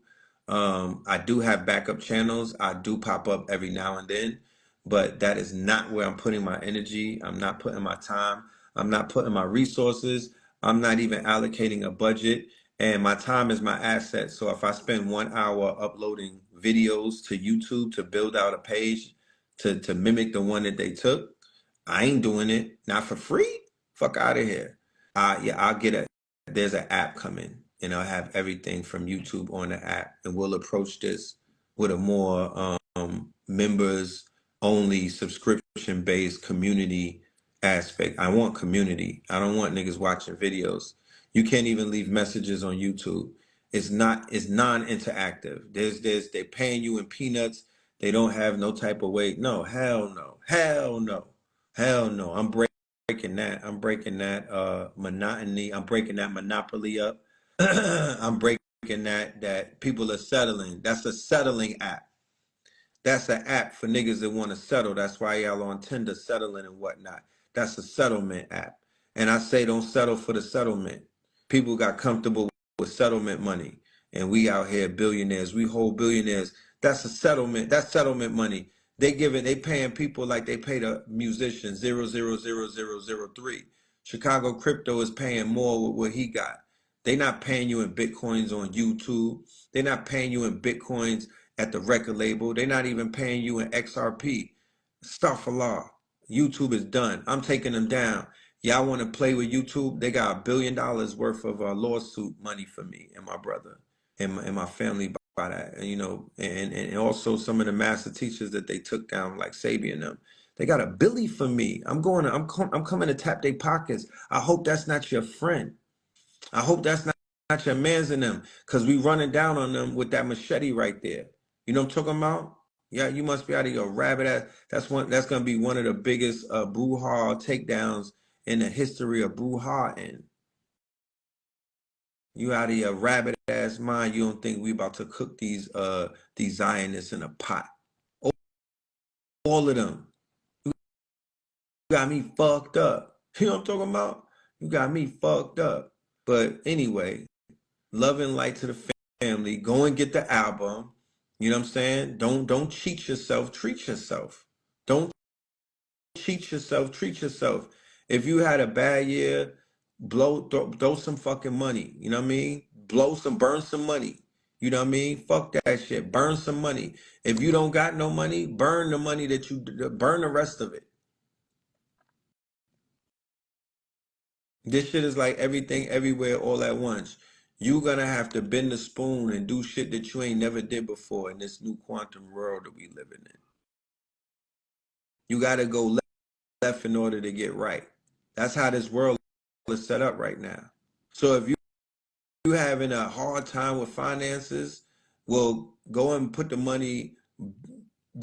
I do have backup channels. I do pop up every now and then, but that is not where I'm putting my energy. I'm not putting my time. I'm not putting my resources. I'm not even allocating a budget. And my time is my asset. So if I spend 1 hour uploading videos to YouTube to build out a page to mimic the one that they took, I ain't doing it. Not for free. Fuck out of here. Yeah, I'll get it. There's an app coming, and I'll have everything from YouTube on the app, and we'll approach this with a more members only subscription based community aspect. I want community. I don't want niggas watching videos. You can't even leave messages on YouTube. It's non-interactive. They're paying you in peanuts. They don't have no type of way. No, hell no. Hell no. Hell no. I'm breaking that. I'm breaking that monotony. I'm breaking that monopoly up. I'm breaking that people are settling. That's a settling app. That's an app for niggas that want to settle. That's why y'all on Tinder settling and whatnot. That's a settlement app. And I say don't settle for the settlement. People got comfortable with settlement money. And we out here billionaires. We hold billionaires. That's a settlement. That's settlement money. They paying people like they pay the musicians 0.00003. Chicago Crypto is paying more with what he got. They not paying you in Bitcoins on YouTube. They're not paying you in Bitcoins at the record label. They're not even paying you in XRP. Astaghfirullah. YouTube is done. I'm taking them down. Y'all want to play with YouTube? They got $1 billion worth of lawsuit money for me and my brother and my family by that. And also some of the master teachers that they took down, like Sabi and them. They got $1 billion for me. I'm coming to tap their pockets. I hope that's not your friend. I hope that's not your mans in them, because we running down on them with that machete right there. You know what I'm talking about? Yeah, you must be out of your rabbit ass. That's gonna be one of the biggest brouhaha takedowns in the history of brouhaha. And you out of your rabbit ass mind. You don't think we about to cook these Zionists in a pot? All of them. You got me fucked up. You know what I'm talking about? You got me fucked up. But anyway, love and light to the family. Go and get the album. You know what I'm saying? Don't cheat yourself. Treat yourself. Don't cheat yourself. Treat yourself. If you had a bad year, throw some fucking money. You know what I mean? Burn some money. You know what I mean? Fuck that shit. Burn some money. If you don't got no money, burn the money burn the rest of it. This shit is like everything, everywhere, all at once. You gonna have to bend the spoon and do shit that you ain't never did before in this new quantum world that we living in. You gotta go left in order to get right. That's how this world is set up right now. So if you having a hard time with finances, well, go and put the money,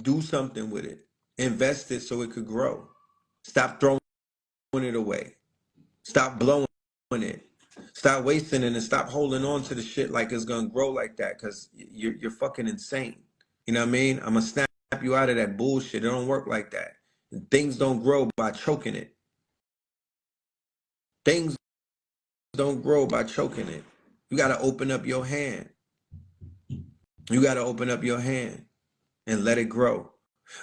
do something with it. Invest it so it could grow. Stop throwing it away. Stop blowing it. Stop wasting it and stop holding on to the shit like it's gonna grow like that, because you're fucking insane. You know what I mean? I'm gonna snap you out of that bullshit. It don't work like that. Things don't grow by choking it. Things don't grow by choking it. You gotta open up your hand. You gotta open up your hand and let it grow.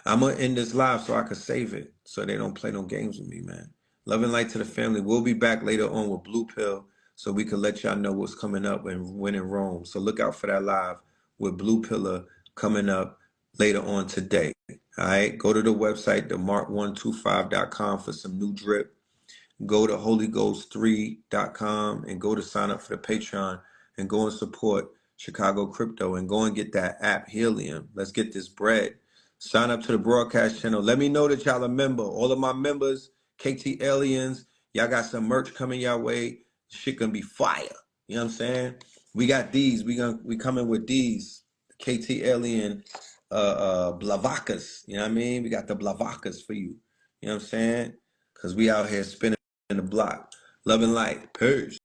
I'm gonna end this live so I can save it, so they don't play no games with me, man. Love and light to the family. We'll be back later on with Blue Pill, so we can let y'all know what's coming up and when in Rome. So look out for that live with Blue Pillar coming up later on today. All right, go to the website, themark125.com, for some new drip. Go to holyghost3.com and go to sign up for the Patreon and go and support Chicago Crypto and go and get that app Helium. Let's get this bread. Sign up to the broadcast channel. Let me know that y'all a member. All of my members, KT Aliens, y'all got some merch coming your way. Shit gonna be fire. You know what I'm saying? We got these. We coming with these. KT Alien Blavakas. You know what I mean? We got the Blavakas for you. You know what I'm saying? Because we out here spinning in the block. Love and light. Peace.